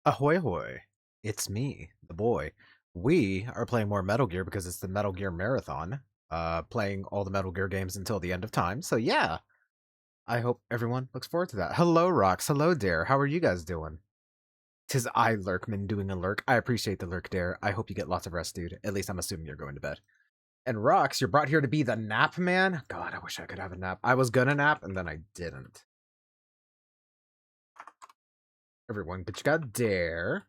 Ahoy hoy. It's me, the boy. We are playing more Metal Gear because it's the Metal Gear Marathon. Playing all the Metal Gear games until the end of time. So yeah, I hope everyone looks forward to that. Hello, Rox. Hello, Dare. How are you guys doing? Tis I, Lurkman, doing a lurk. I appreciate the lurk, Dare. I hope you get lots of rest, dude. At least I'm assuming you're going to bed. And Rox, you're brought here to be the nap man? God, I wish I could have a nap. I was gonna nap, and then I didn't. Everyone, but you got Dare.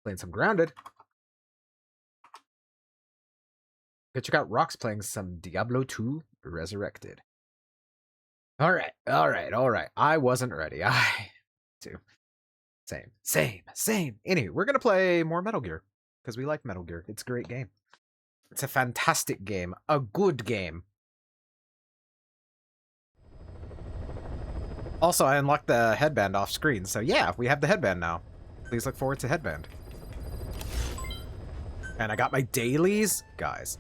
Playing some Grounded. But you got Rox playing some Diablo 2 Resurrected. Alright. I wasn't ready. Too. Same. Anyway, we're gonna play more Metal Gear. Because we like Metal Gear. It's a great game. It's a fantastic game. A good game. Also, I unlocked the headband off screen, so yeah, we have the headband now. Please look forward to headband. And I got my dailies. Guys,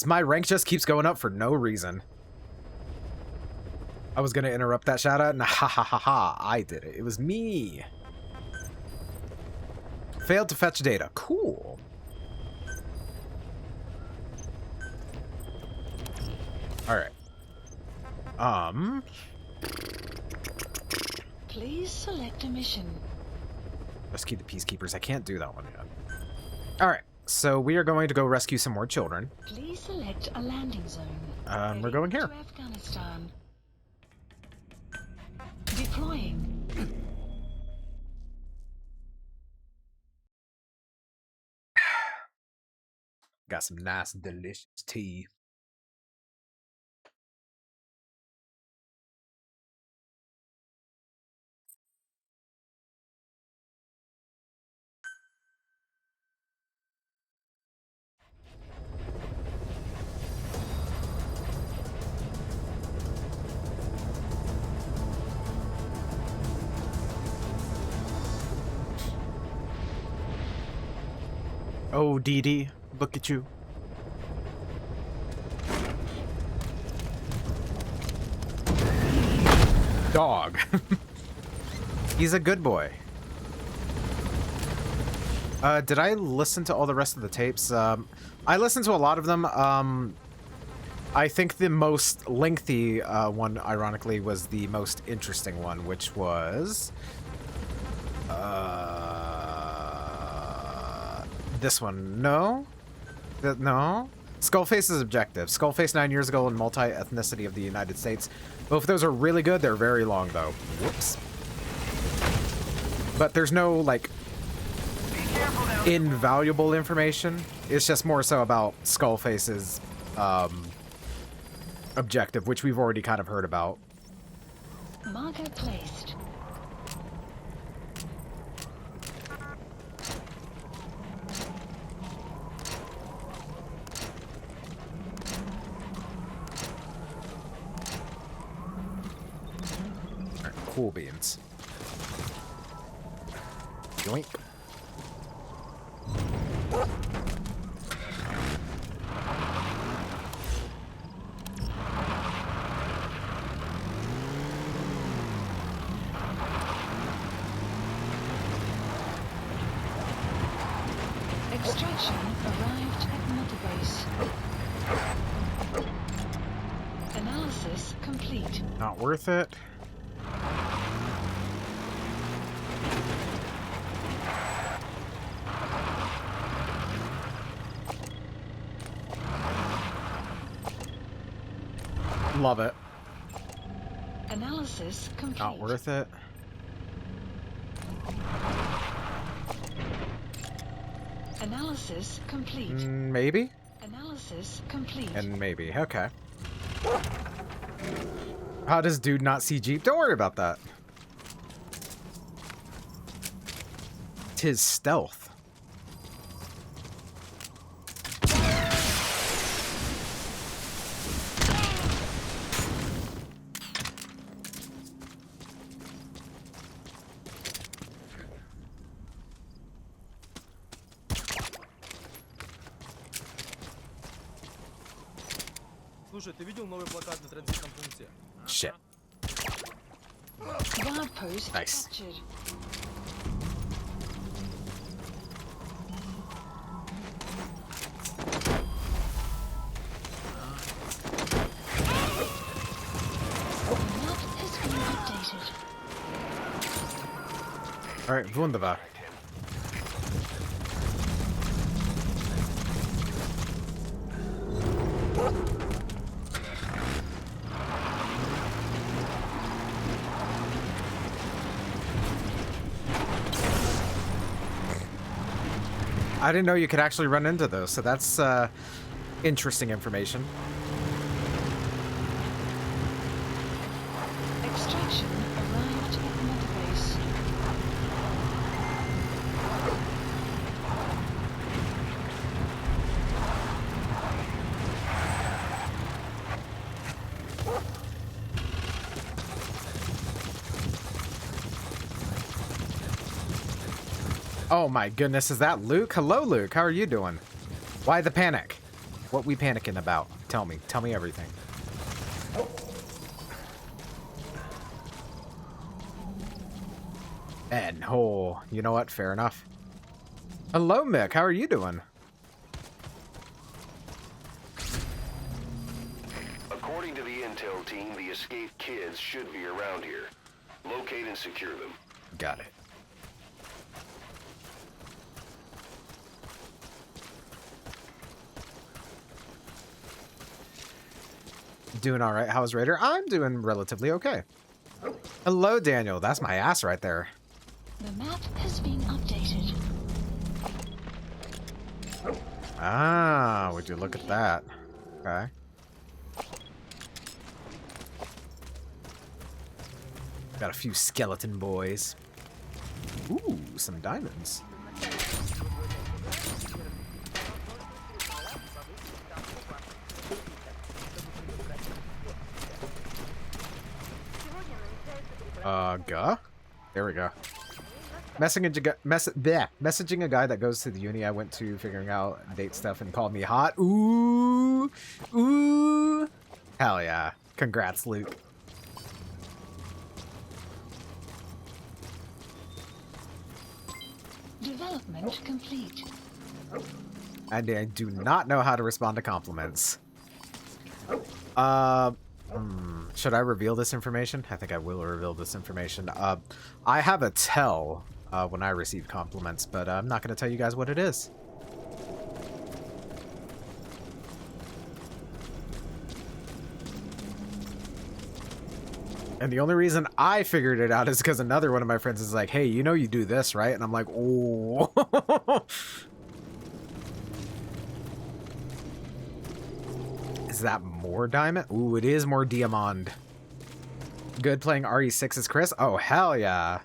my rank just keeps going up for no reason. I was gonna interrupt that shout out, and ha, I did it. It was me. Failed to fetch data. Cool. Alright. Please select a mission. Rescue the Peacekeepers. I can't do that one yet. Alright, so we are going to go rescue some more children. Please select a landing zone. We're going here. To Afghanistan. Deploying. Got some nice, delicious tea. Oh, Dee Dee, look at you. Dog. He's a good boy. Did I listen to all the rest of the tapes? I listened to a lot of them. I think the most lengthy one, ironically, was the most interesting one, which was... this one. No? No? Skullface's objective. Skullface 9 years ago and multi-ethnicity of the United States. Both of those are really good. They're very long, though. Whoops. But there's no, like, invaluable information. It's just more so about Skullface's objective, which we've already kind of heard about. Marker placed. Cool beans. Yoink. Extraction arrived at Mother Base. Analysis complete. Not worth it. Love it. Analysis complete. Not worth it. Analysis complete. Maybe? Analysis complete. And maybe. Okay. How does dude not see Jeep? Don't worry about that. Tis stealth. Слушай, ты видел новый плакат на транзитном пункте? Shit. Guard post Nice. captured. updated. Alright, wunderbar. I didn't know you could actually run into those, so that's interesting information. Extraction arrived at Mother Base. Oh my goodness, is that Luke? Hello, Luke. How are you doing? Why the panic? What we panicking about? Tell me. Tell me everything. And oh, you know what? Fair enough. Hello, Mick. How are you doing? According to the intel team, the escaped kids should be around here. Locate and secure them. Got it. Doing all right. How's Raider? I'm doing relatively okay. Hello, Daniel. That's my ass right there. The map has been updated. Ah, would you look at that? Okay. Got a few skeleton boys. Ooh, some diamonds. There we go. Messaging a guy that goes to the uni I went to, figuring out date stuff, and called me hot. Ooh, ooh. Hell yeah. Congrats, Luke. Development complete. And I do not know how to respond to compliments. Should I reveal this information? I think I will reveal this information. I have a tell when I receive compliments, but I'm not going to tell you guys what it is. And the only reason I figured it out is because another one of my friends is like, hey, you know you do this, right? And I'm like, oh. Is that more diamond? Ooh, it is more diamond. Good playing RE6 as Chris? Oh, hell yeah.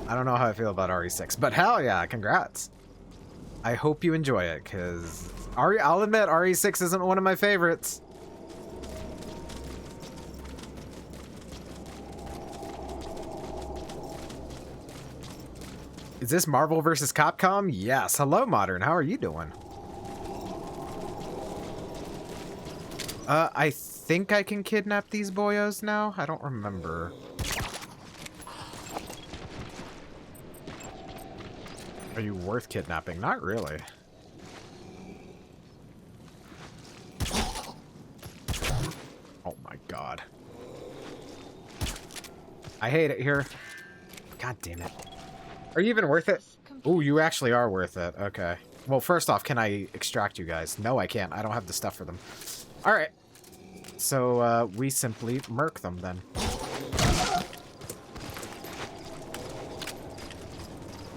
I don't know how I feel about RE6, but hell yeah, congrats. I hope you enjoy it, because I'll admit RE6 isn't one of my favorites. Is this Marvel vs. Capcom? Yes. Hello, Modern. How are you doing? I think I can kidnap these boyos now. I don't remember. Are you worth kidnapping? Not really. Oh my god. I hate it here. God damn it. Are you even worth it? Ooh, you actually are worth it. Okay. Well, first off, can I extract you guys? No, I can't. I don't have the stuff for them. Alright. So, we simply murk them then.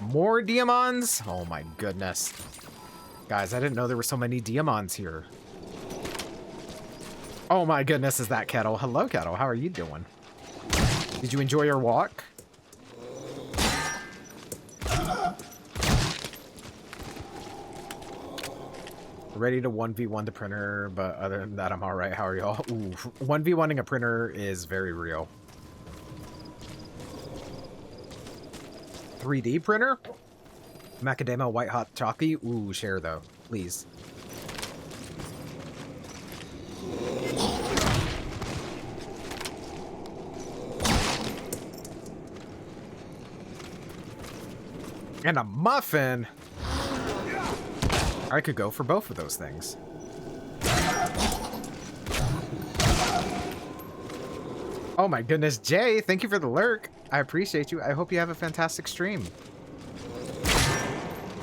More diamonds? Oh my goodness. Guys, I didn't know there were so many diamonds here. Oh my goodness, is that Kettle? Hello, Kettle. How are you doing? Did you enjoy your walk? Ready to 1v1 the printer, but other than that, I'm alright. How are y'all? Ooh, 1v1ing a printer is very real. 3D printer? Macadamia white hot chocolate? Ooh, share though, please. And a muffin? I could go for both of those things. Oh my goodness, Jay, thank you for the lurk. I appreciate you. I hope you have a fantastic stream.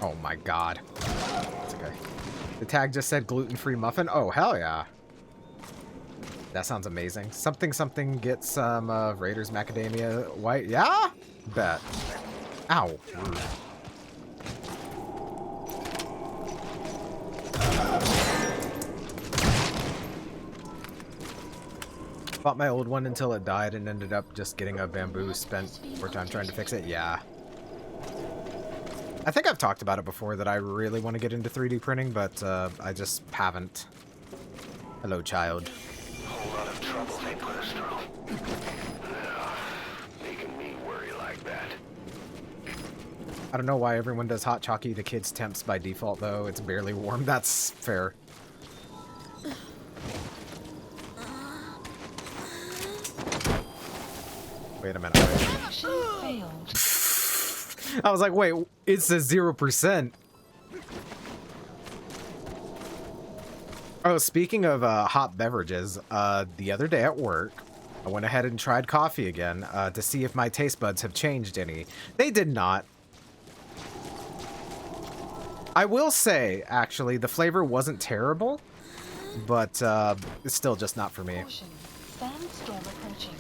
Oh my god. It's okay. The tag just said gluten-free muffin. Oh, hell yeah. That sounds amazing. Something gets some Raiders macadamia white. Yeah? Bet. Ow. Rude. Bought my old one until it died and ended up just getting a bamboo, spent more time trying to fix it. Yeah. I think I've talked about it before that I really want to get into 3D printing, but I just haven't. Hello, child. Whole lot of trouble they put us through. Making me worry like that. I don't know why everyone does hot chalky the kids' temps by default, though. It's barely warm. That's fair. Wait a minute. Wait. Mission failed. I was like, wait, it's a 0%. Oh, speaking of hot beverages, the other day at work, I went ahead and tried coffee again to see if my taste buds have changed any. They did not. I will say, actually, the flavor wasn't terrible, but it's still just not for me. Caution. Sandstorm approaching.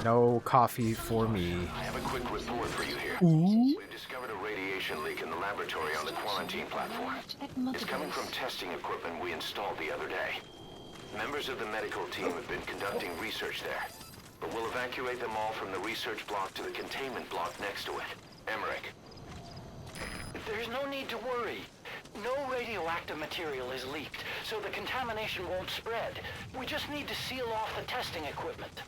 No coffee for me. I have a quick report for you here. Ooh. We've discovered a radiation leak in the laboratory on the quarantine platform. Arrived at Mother It's coming from Base. testing equipment we installed the other day. Members of the medical team have been conducting research there, but we'll evacuate them all from the research block to the containment block next to it. Emmerich. There's no need to worry. No radioactive material is leaked, so the contamination won't spread. We just need to seal off the testing equipment.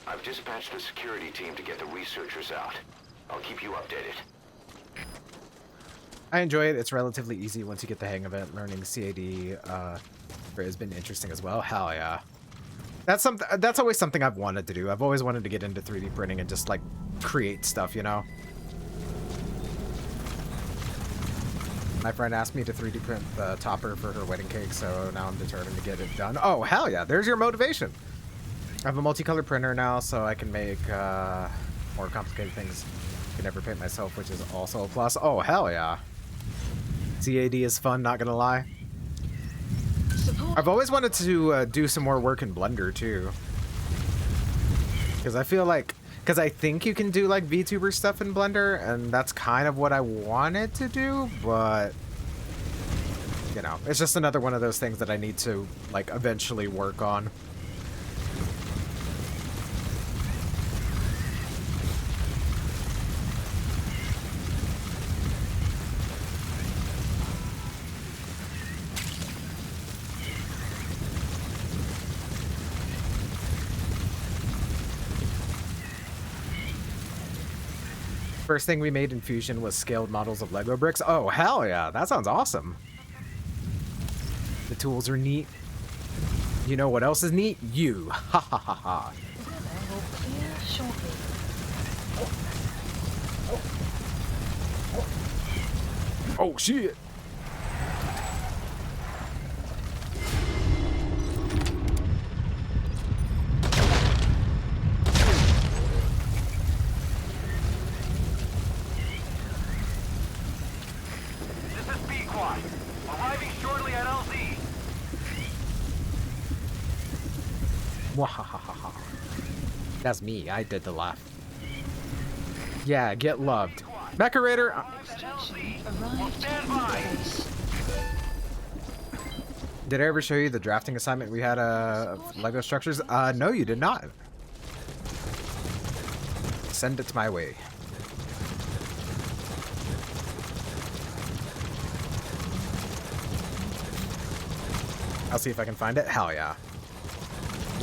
I've dispatched the security team to get the researchers out. I'll keep you updated. I enjoy it. It's relatively easy once you get the hang of it. Learning CAD has been interesting as well. Hell yeah. That's always something I've wanted to do. I've always wanted to get into 3D printing and just like create stuff, you know? My friend asked me to 3D print the topper for her wedding cake, so now I'm determined to get it done. Oh, hell yeah. There's your motivation. I have a multicolored printer now, so I can make more complicated things I can never paint myself, which is also a plus. Oh, hell yeah. CAD is fun, not gonna lie. Support. I've always wanted to do some more work in Blender, too. Because I feel like... Because I think you can do, like, VTuber stuff in Blender, and that's kind of what I wanted to do, but... You know, it's just another one of those things that I need to, like, eventually work on. First thing we made in Fusion was scaled models of Lego bricks. Oh, hell yeah. That sounds awesome. The tools are neat. You know what else is neat? You. Ha ha ha ha. Weather will clear shortly. Oh, shit. This is B-Quad. Arriving shortly at LZ. Mwahahaha. That's me. I did the laugh. Yeah, get loved. Mecha Raider. Extraction arrived at stand Mother by. Base. Did I ever show you the drafting assignment we had of Lego structures? No, you did not. Send it my way. I'll see if I can find it. Hell yeah.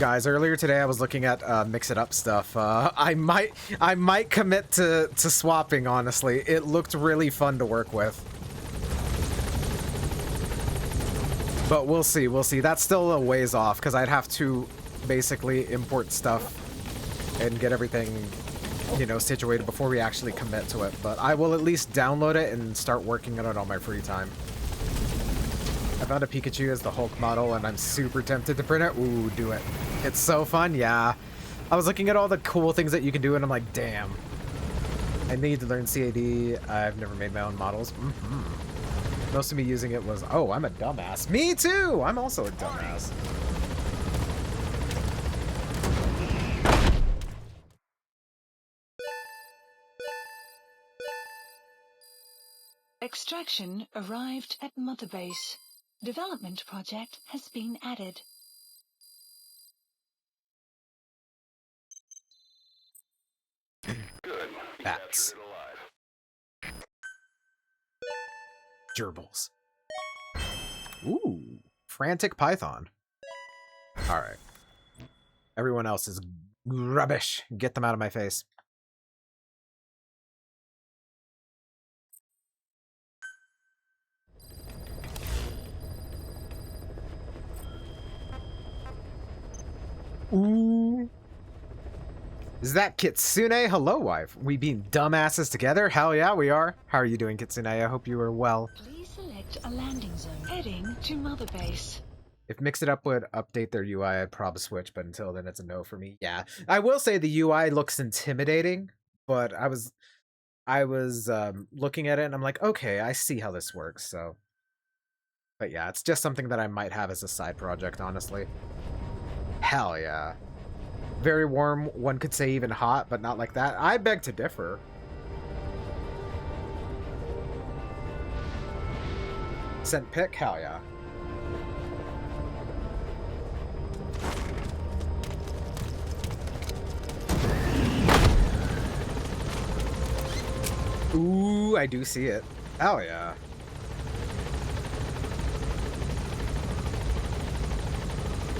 Guys, earlier today I was looking at Mix It Up stuff. I might commit to swapping, honestly. It looked really fun to work with. But we'll see, we'll see. That's still a ways off, because I'd have to basically import stuff and get everything, you know, situated before we actually commit to it. But I will at least download it and start working on it on my free time. I found a Pikachu as the Hulk model, and I'm super tempted to print it. Ooh, do it. It's so fun, yeah. I was looking at all the cool things that you can do, and I'm like, damn. I need to learn CAD. I've never made my own models. Most of me using it was, oh, I'm a dumbass. Me too! I'm also a dumbass. Extraction arrived at Mother Base. Development project has been added. Good. Bats. Captured it alive. Gerbils. Ooh. Frantic Python. Alright. Everyone else is rubbish. Get them out of my face. Ooh. Is that Kitsune? Hello, wife. We being dumbasses together? Hell yeah, we are. How are you doing, Kitsune? I hope you are well. Please select a landing zone. Heading to Mother Base. If Mix It Up would update their UI, I'd probably switch, but until then, it's a no for me. Yeah, I will say the UI looks intimidating, but I was looking at it and I'm like, okay, I see how this works. So, but yeah, it's just something that I might have as a side project, honestly. Hell yeah. Very warm, one could say even hot, but not like that. I beg to differ. Sent pick? Hell yeah. Ooh, I do see it. Hell yeah.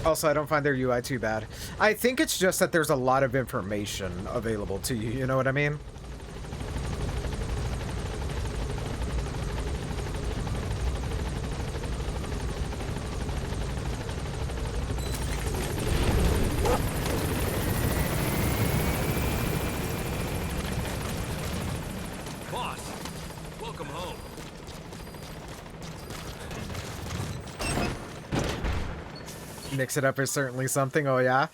Also, I don't find their UI too bad. I think it's just that there's a lot of information available to you, you know what I mean? Boss, welcome home. Mix It Up is certainly something, oh yeah?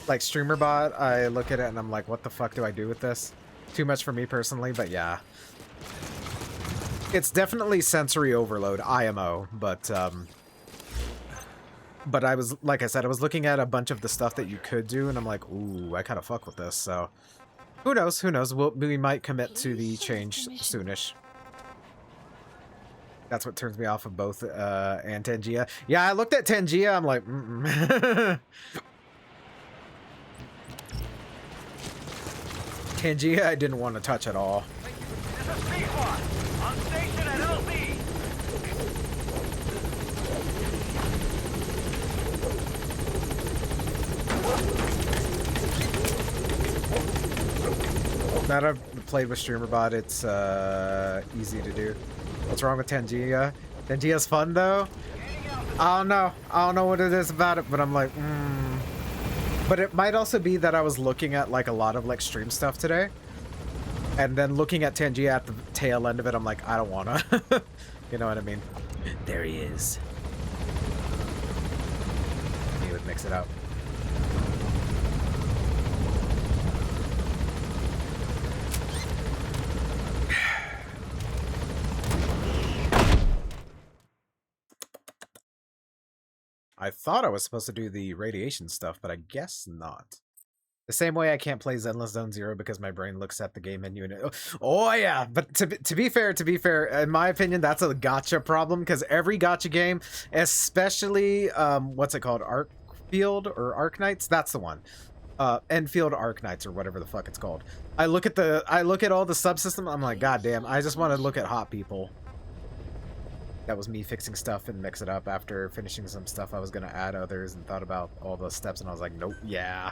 Like StreamerBot, I look at it and I'm like, what the fuck do I do with this? Too much for me personally, but yeah. It's definitely sensory overload, IMO, but I was, like I said, I was looking at a bunch of the stuff that you could do, and I'm like, ooh, I kind of fuck with this, so... Who knows, who knows, we might commit to the change soonish. That's what turns me off of both and Tangia. Yeah, I looked at Tangia, I'm like, Tangia I didn't want to touch at all. This is Pequod. On station at LZ. Now that I've played with StreamerBot, it's easy to do. What's wrong with Tangia? Tangia's fun though? I don't know. I don't know what it is about it, but I'm like, But it might also be that I was looking at like a lot of like stream stuff today. And then looking at Tangia at the tail end of it, I'm like, I don't wanna. You know what I mean? There he is. He would mix it up. I thought I was supposed to do the radiation stuff, but I guess not. The same way I can't play Zenless Zone Zero because my brain looks at the game menu and oh yeah, but to be fair, in my opinion, that's a gacha problem because every gacha game, especially what's it called, Arkfield or Arknights, that's the one. Enfield Arknights or whatever the fuck it's called. I look at all the subsystem, I'm like, god damn, I just want to look at hot people. That was me fixing stuff and mix it up after finishing some stuff. I was gonna add others and thought about all the steps and I was like, nope, yeah.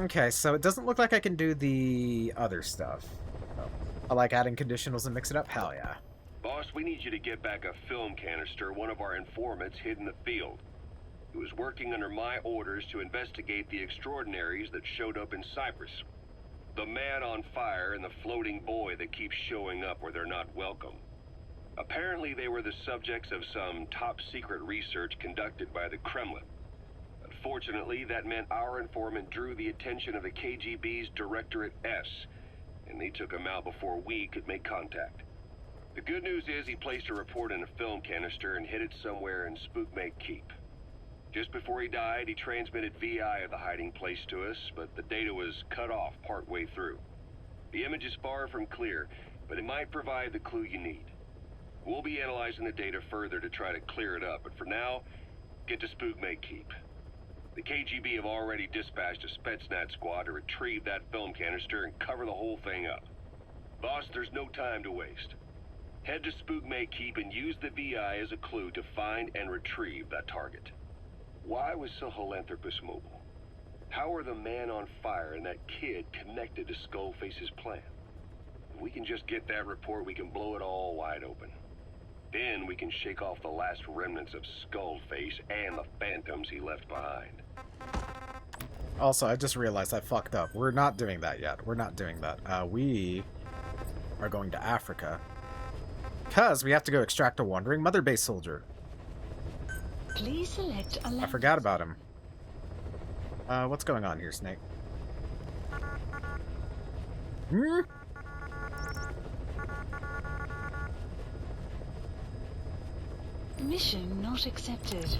Okay, so it doesn't look like I can do the other stuff. Oh. I like adding conditionals and mix it up? Hell yeah. Boss, we need you to get back a film canister one of our informants hid in the field. He was working under my orders to investigate the extraordinaries that showed up in Cyprus. The man on fire and the floating boy that keeps showing up where they're not welcome. Apparently, they were the subjects of some top-secret research conducted by the Kremlin. Unfortunately, that meant our informant drew the attention of the KGB's Directorate S, and they took him out before we could make contact. The good news is he placed a report in a film canister and hid it somewhere in Spookmate Keep. Just before he died, he transmitted VI of the hiding place to us, but the data was cut off partway through. The image is far from clear, but it might provide the clue you need. We'll be analyzing the data further to try to clear it up, but for now, get to Spookmate Keep. The KGB have already dispatched a Spetsnaz squad to retrieve that film canister and cover the whole thing up. Boss, there's no time to waste. Head to Spookmate Keep and use the VI as a clue to find and retrieve that target. Why was Sahelanthropus mobile? How are the man on fire and that kid connected to Skullface's plan? If we can just get that report, we can blow it all wide open. Then we can shake off the last remnants of Skullface and the phantoms he left behind. Also, I just realized I fucked up. We're not doing that yet. We're not doing that. We are going to Africa. Because we have to go extract a wandering Mother Base soldier. Please select a I forgot about him. What's going on here, Snake? Hmm? Mission not accepted.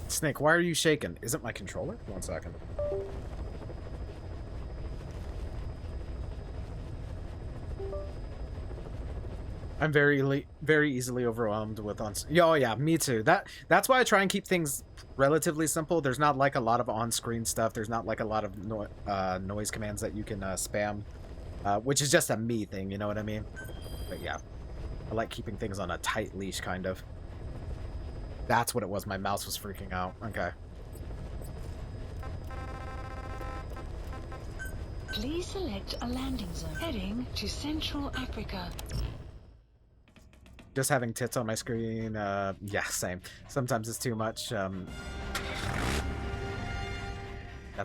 Snake, why are you shaking? Is it my controller? 1 second. I'm very easily overwhelmed with oh yeah, me too. That's why I try and keep things relatively simple. There's not like a lot of on-screen stuff. There's not like a lot of noise commands that you can spam, which is just a me thing, you know what I mean? But yeah, I like keeping things on a tight leash, kind of. That's what it was. My mouse was freaking out. Okay. Please select a landing zone. Heading to Central Africa. Just having tits on my screen, yeah, same. Sometimes it's too much. That's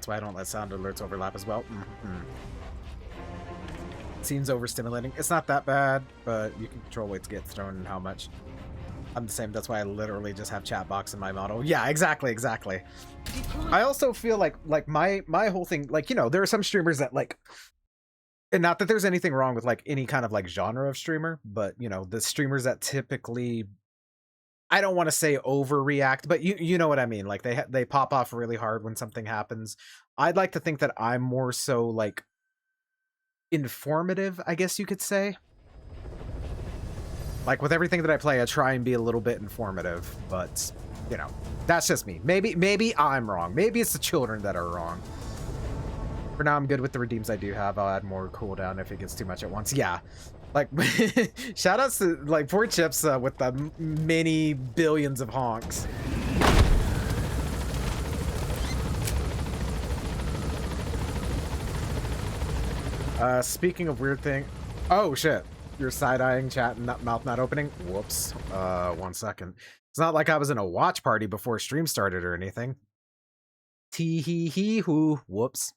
why I don't let sound alerts overlap as well. Seems overstimulating. It's not that bad, but you can control what gets thrown and how much. I'm the same. That's why I literally just have chat box in my model. Yeah, exactly. I also feel like my whole thing, like, you know, there are some streamers that like, and not that there's anything wrong with like any kind of like genre of streamer, but you know, the streamers that typically, I don't want to say overreact, but you know what I mean. Like they pop off really hard when something happens. I'd like to think that I'm more so like informative, I guess you could say. Like with everything that I play, I try and be a little bit informative, but you know, that's just me. Maybe I'm wrong. Maybe it's the children that are wrong. For now, I'm good with the redeems I do have. I'll add more cooldown if it gets too much at once. Yeah, like shout outs to like poor Chips with the many billions of honks. Speaking of weird thing, oh shit. You're side-eyeing chat and mouth not opening? Whoops. 1 second. It's not like I was in a watch party before stream started or anything. Tee-hee-hee-hoo. Whoops.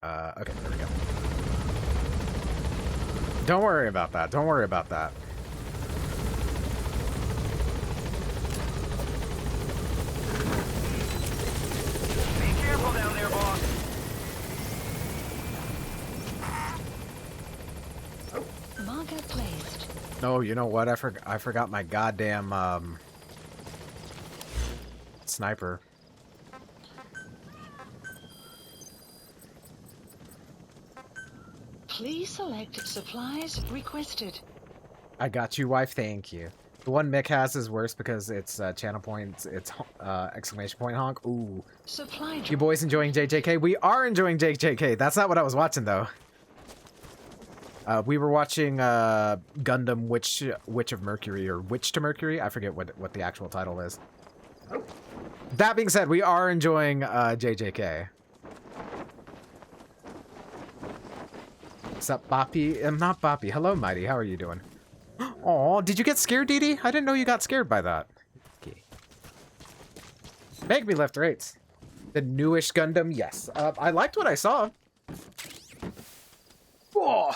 Okay, there we go. Don't worry about that. Don't worry about that. Be careful down there, boss. Marker placed. Oh, you know what? I forgot my goddamn sniper. Please select supplies requested. I got you, wife. Thank you. The one Mick has is worse because it's channel points. It's exclamation point honk. Ooh. Supply. You boys enjoying JJK? We are enjoying JJK. That's not what I was watching though. We were watching Gundam Witch of Mercury or Witch to Mercury. I forget what the actual title is. That being said, we are enjoying JJK. What's up, Boppy? I'm not Boppy. Hello, Mighty. How are you doing? Aw, did you get scared, Dee Dee? I didn't know you got scared by that. Okay. Make me lift rates. The newish Gundam, yes. I liked what I saw. Oh,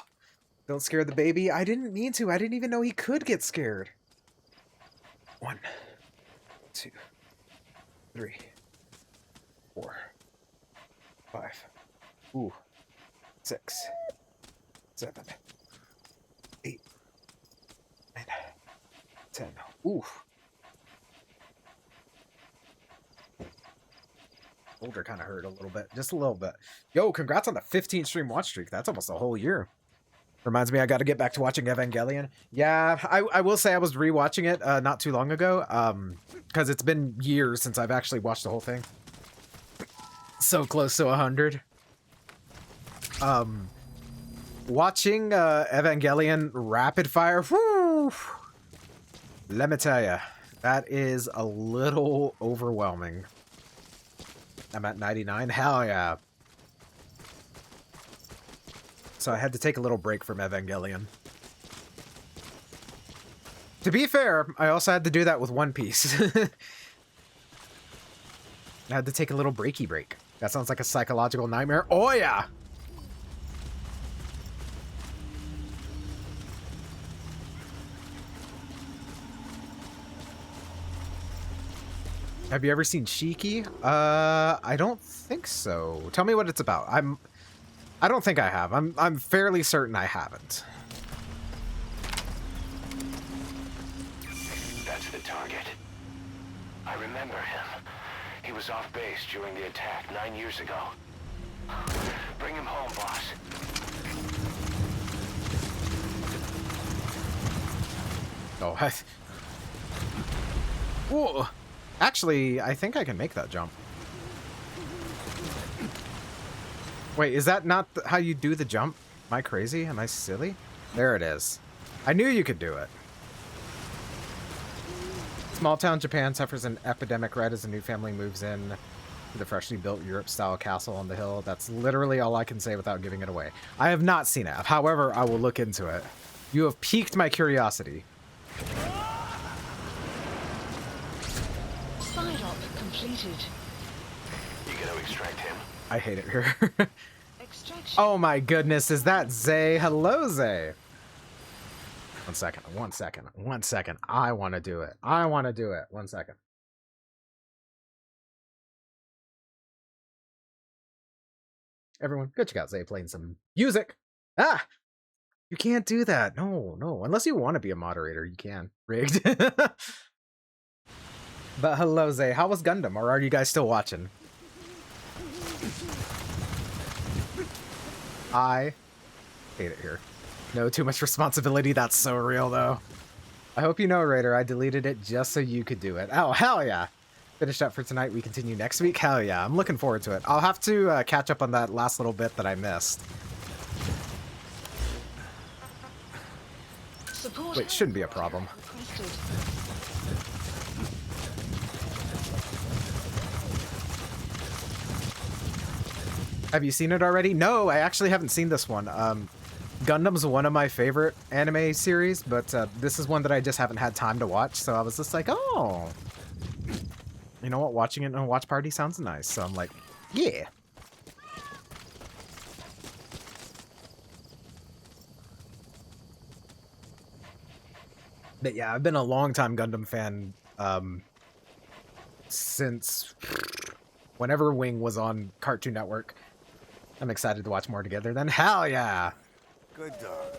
don't scare the baby. I didn't mean to. I didn't even know he could get scared. 1, 2, 3, 4, 5. Ooh. 6, 7, 8, 9, 10. Ooh. Shoulder kind of hurt a little bit, just a little bit. Yo, congrats on the 15 stream watch streak. That's almost a whole year. Reminds me, I got to get back to watching Evangelion. Yeah, I will say I was rewatching it not too long ago, because it's been years since I've actually watched the whole thing. So close to 100. Watching Evangelion rapid fire, whoo, let me tell you, that is a little overwhelming. I'm at 99. Hell yeah. So I had to take a little break from Evangelion. To be fair, I also had to do that with One Piece. I had to take a little breaky break. That sounds like a psychological nightmare. Oh yeah! Have you ever seen Shiki? I don't think so. Tell me what it's about. I don't think I have. I'm fairly certain I haven't. That's the target. I remember him. He was off base during the attack 9 years ago. Bring him home, boss. Oh, Whoa. Actually, I think I can make that jump. Wait, is that not how you do the jump? Am I crazy? Am I silly? There it is. I knew you could do it. Small town Japan suffers an epidemic right as a new family moves in to the freshly built Europe-style castle on the hill. That's literally all I can say without giving it away. I have not seen it. However, I will look into it. You have piqued my curiosity. Side op completed. You gotta extract him. I hate it here. Extraction. Oh my goodness, is that Zay? Hello, Zay. 1 second, 1 second, 1 second. I want to do it. I want to do it. 1 second. Everyone, go check out Zay playing some music. Ah! You can't do that. No, no. Unless you want to be a moderator, you can. Rigged. But hello, Zay. How was Gundam? Or are you guys still watching? I hate it here. No, too much responsibility. That's so real, though. I hope you know, Raider, I deleted it just so you could do it. Oh, hell yeah. Finished up for tonight. We continue next week. Hell yeah. I'm looking forward to it. I'll have to catch up on that last little bit that I missed. Support Wait, shouldn't be a problem. requested. Have you seen it already? No, I actually haven't seen this one. Gundam's one of my favorite anime series, but this is one that I just haven't had time to watch, so I was just like, oh. You know what? Watching it in a watch party sounds nice, so I'm like, yeah. But yeah, I've been a long time Gundam fan since whenever Wing was on Cartoon Network. I'm excited to watch more together then. Hell yeah! Good dog.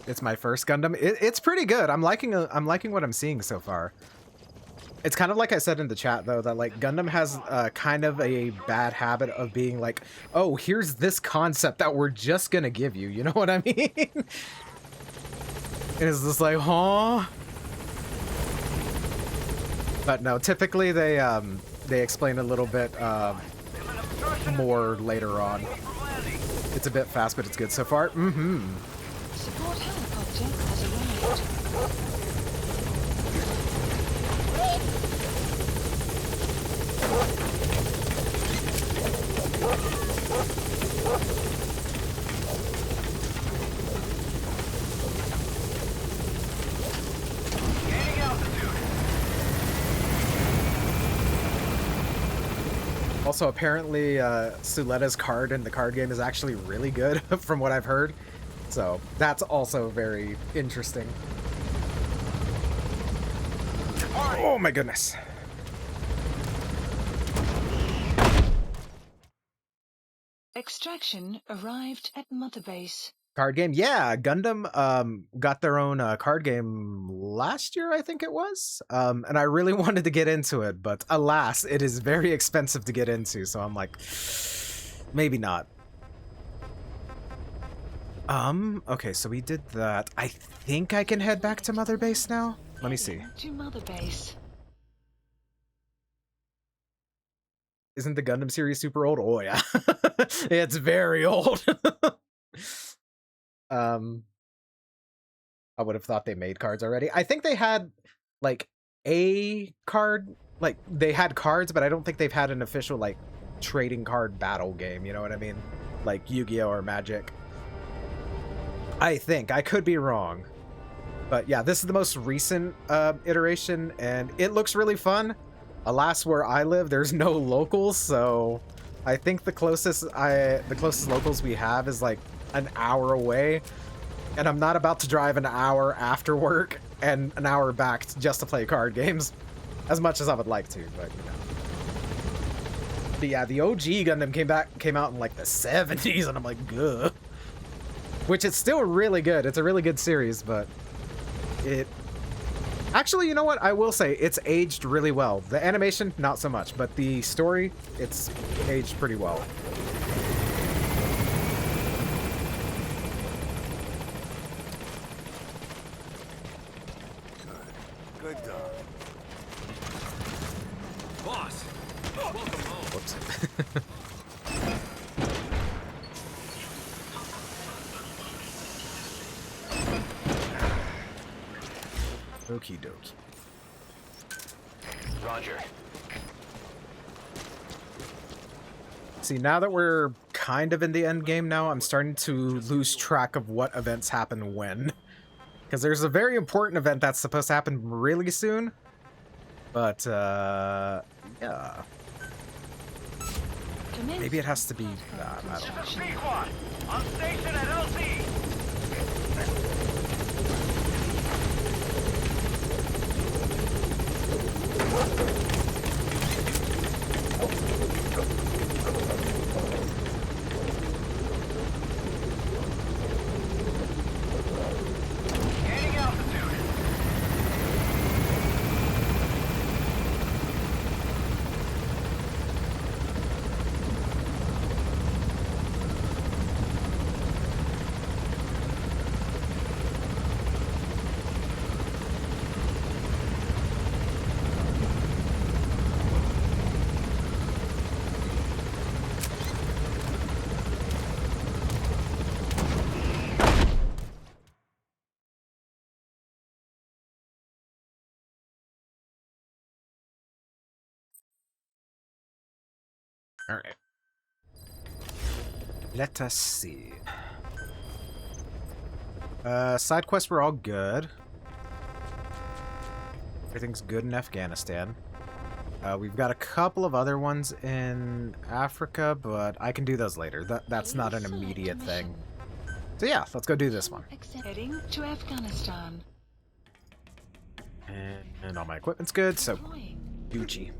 It's my first Gundam. It's pretty good. I'm liking what I'm seeing so far. It's kind of like I said in the chat though, that like Gundam has kind of a bad habit of being like, oh, here's this concept that we're just gonna give you. You know what I mean? It's just like, huh? But no, typically they explain a little bit more later on. It's a bit fast, but it's good so far. Mm-hmm. Support helicopter has arrived. Also, apparently, Suletta's card in the card game is actually really good, from what I've heard. So, that's also very interesting. Oh my goodness. Extraction arrived at Mother Base. Card game, yeah. Gundam got their own card game last year, I think it was. And I really wanted to get into it, but alas, it is very expensive to get into. So I'm like, maybe not. Okay, so we did that. I think I can head back to Mother Base now. Let me see. To Mother Base. Isn't the Gundam series super old? Oh yeah, it's very old. I would have thought they made cards already. I think they had like a card, like they had cards, but I don't think they've had an official like trading card battle game. You know what I mean? Like Yu-Gi-Oh or Magic. I think I could be wrong, but yeah, this is the most recent iteration, and it looks really fun. Alas, where I live, there's no locals, so I think the closest locals we have is like an hour away, and I'm not about to drive an hour after work and an hour back just to play card games, as much as I would like to, but you know. But yeah, the OG Gundam came out in like the 70s, and I'm like, ugh. Which is still really good. It's a really good series, but it... Actually, you know what? I will say it's aged really well. The animation, not so much, but the story, it's aged pretty well. Good dog. Boss, welcome home. Whoops. Okie dokie. Roger. See, now that we're kind of in the end game now, I'm starting to lose track of what events happen when. Because there's a very important event that's supposed to happen really soon. But, yeah. Maybe it has to be that, I don't know. Pequod, on station at LZ. Gaining altitude. Alright. Let us see. Side quests were all good. Everything's good in Afghanistan. We've got a couple of other ones in Africa, but I can do those later. That's not an immediate thing. So yeah, let's go do this one. Heading to Afghanistan. And all my equipment's good, so Deploying. Gucci.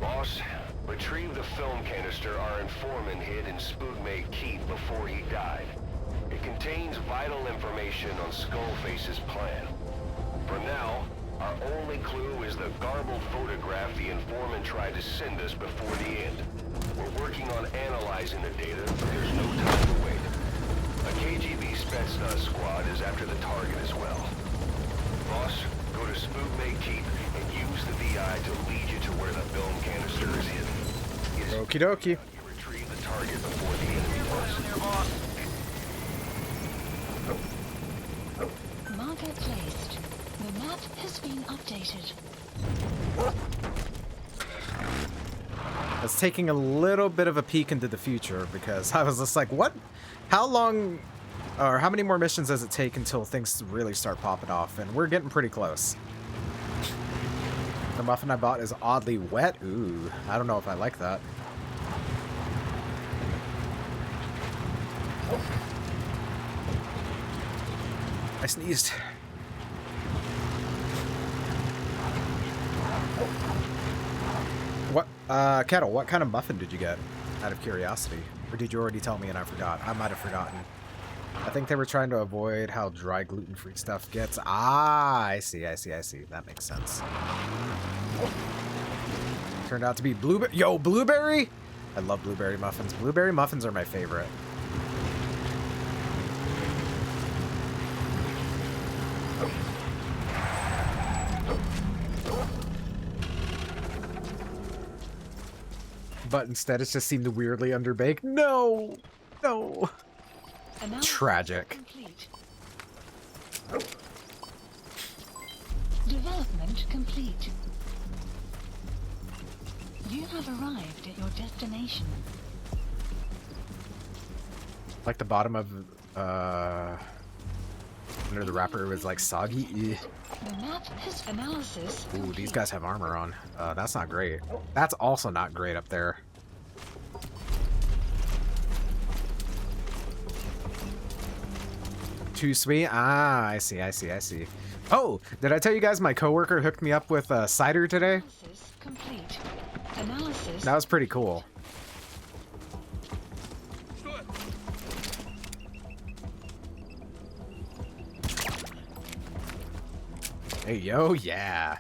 Boss, retrieve the film canister our informant hid in Spoogmay Keep before he died. It contains vital information on Skullface's plan. For now, our only clue is the garbled photograph the informant tried to send us before the end. We're working on analyzing the data, but there's no time to wait. A KGB Spetsnaz squad is after the target as well. Boss, go to Spoogmay Keep and use the VI to lead you to where the film canister is hidden. Okie dokie. target before the enemy does. Marker placed. The map has been updated. I was taking a little bit of a peek into the future because I was just like, what? How long or how many more missions does it take until things really start popping off? And we're getting pretty close. The muffin I bought is oddly wet. Ooh, I don't know if I like that. I sneezed. What, Kettle, what kind of muffin did you get? Out of curiosity. Or did you already tell me and I forgot? I might have forgotten. I think they were trying to avoid how dry gluten-free stuff gets. Ah, I see. That makes sense. Turned out to be blueberry. Yo, blueberry? I love blueberry muffins. Blueberry muffins are my favorite. But instead it's just seemed weirdly underbaked. No! No! Analysis Tragic. Complete. Development complete. You have arrived at your destination. Like the bottom of, under the wrapper was like soggy. Ugh. The map has analysis. Ooh, complete. these guys have armor on. That's not great. That's also not great up there. Too sweet? Ah, I see. Oh, did I tell you guys my coworker hooked me up with cider today? Analysis complete. Analysis. That was pretty cool. Hey, yo, yeah.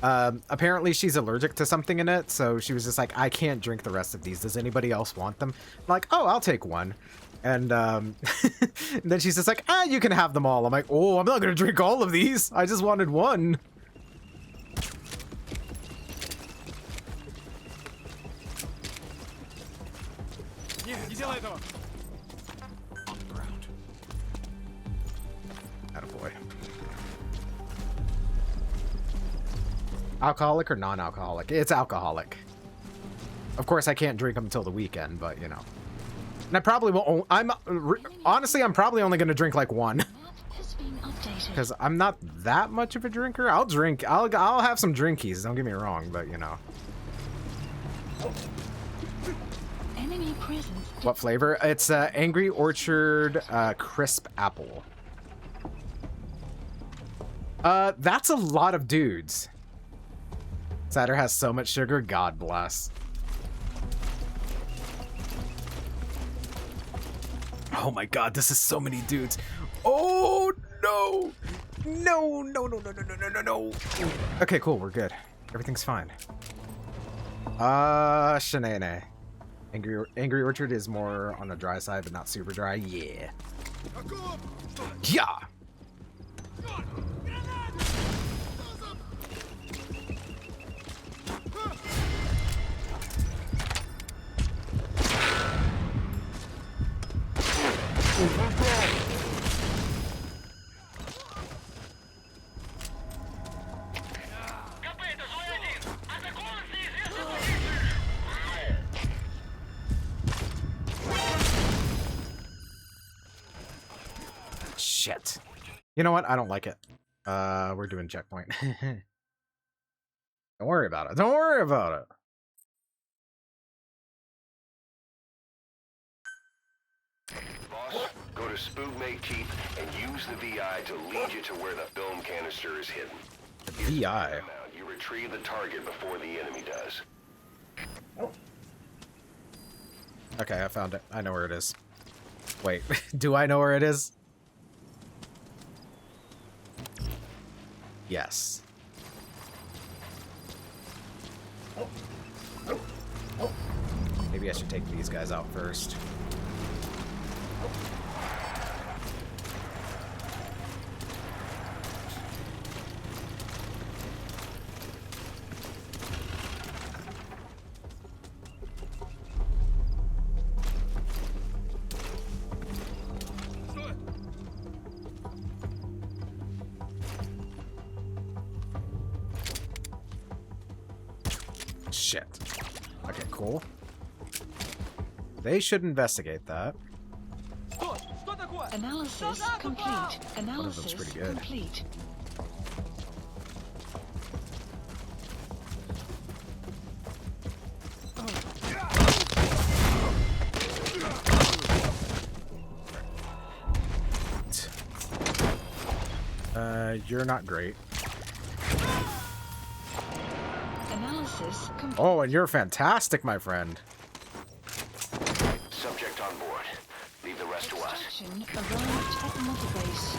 Apparently she's allergic to something in it, so she was just like, I can't drink the rest of these. Does anybody else want them? I'm like, oh, I'll take one. And and then she's just like, you can have them all. I'm like, oh, I'm not gonna drink all of these. I just wanted one. Attaboy. Alcoholic or non-alcoholic? It's alcoholic. Of course, I can't drink them until the weekend, but you know. And I probably won't. Honestly, I'm probably only gonna drink like one. Because I'm not that much of a drinker. I'll drink. I'll have some drinkies. Don't get me wrong, but you know. Enemy presence. What flavor? It's Angry Orchard crisp apple. That's a lot of dudes. Cider has so much sugar. God bless. Oh my god, this is so many dudes. Oh no! No. Okay, cool, we're good. Everything's fine. Shenane. Angry Orchard is more on the dry side, but not super dry. Yeah. Yeah! Shit. You know what? I don't like it. We're doing checkpoint. Don't worry about it. Don't worry about it. Boss, go to Spoogmate Keep and use the VI to lead you to where the film canister is hidden. VI. You retrieve the target before the enemy does. Okay, I found it. I know where it is. Wait, do I know where it is? Yes. Maybe I should take these guys out first. shit. Okay, cool. They should investigate that. Analysis complete. Analysis pretty good. complete. You're not great. Analysis complete. Oh, and you're fantastic, my friend. Subject on board. Leave the rest to us. Extraction arrived at Mother Base.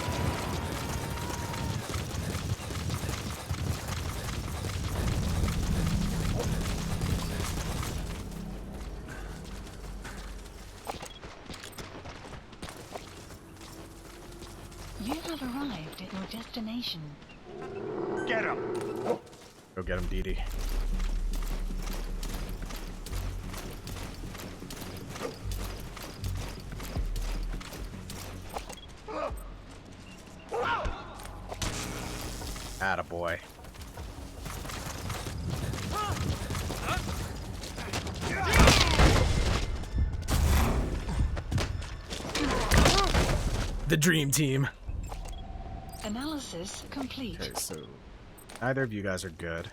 You have arrived at your destination. Get him! Go get him, Dee Dee. Attaboy. The dream team. Analysis complete. Okay, so neither of you guys are good.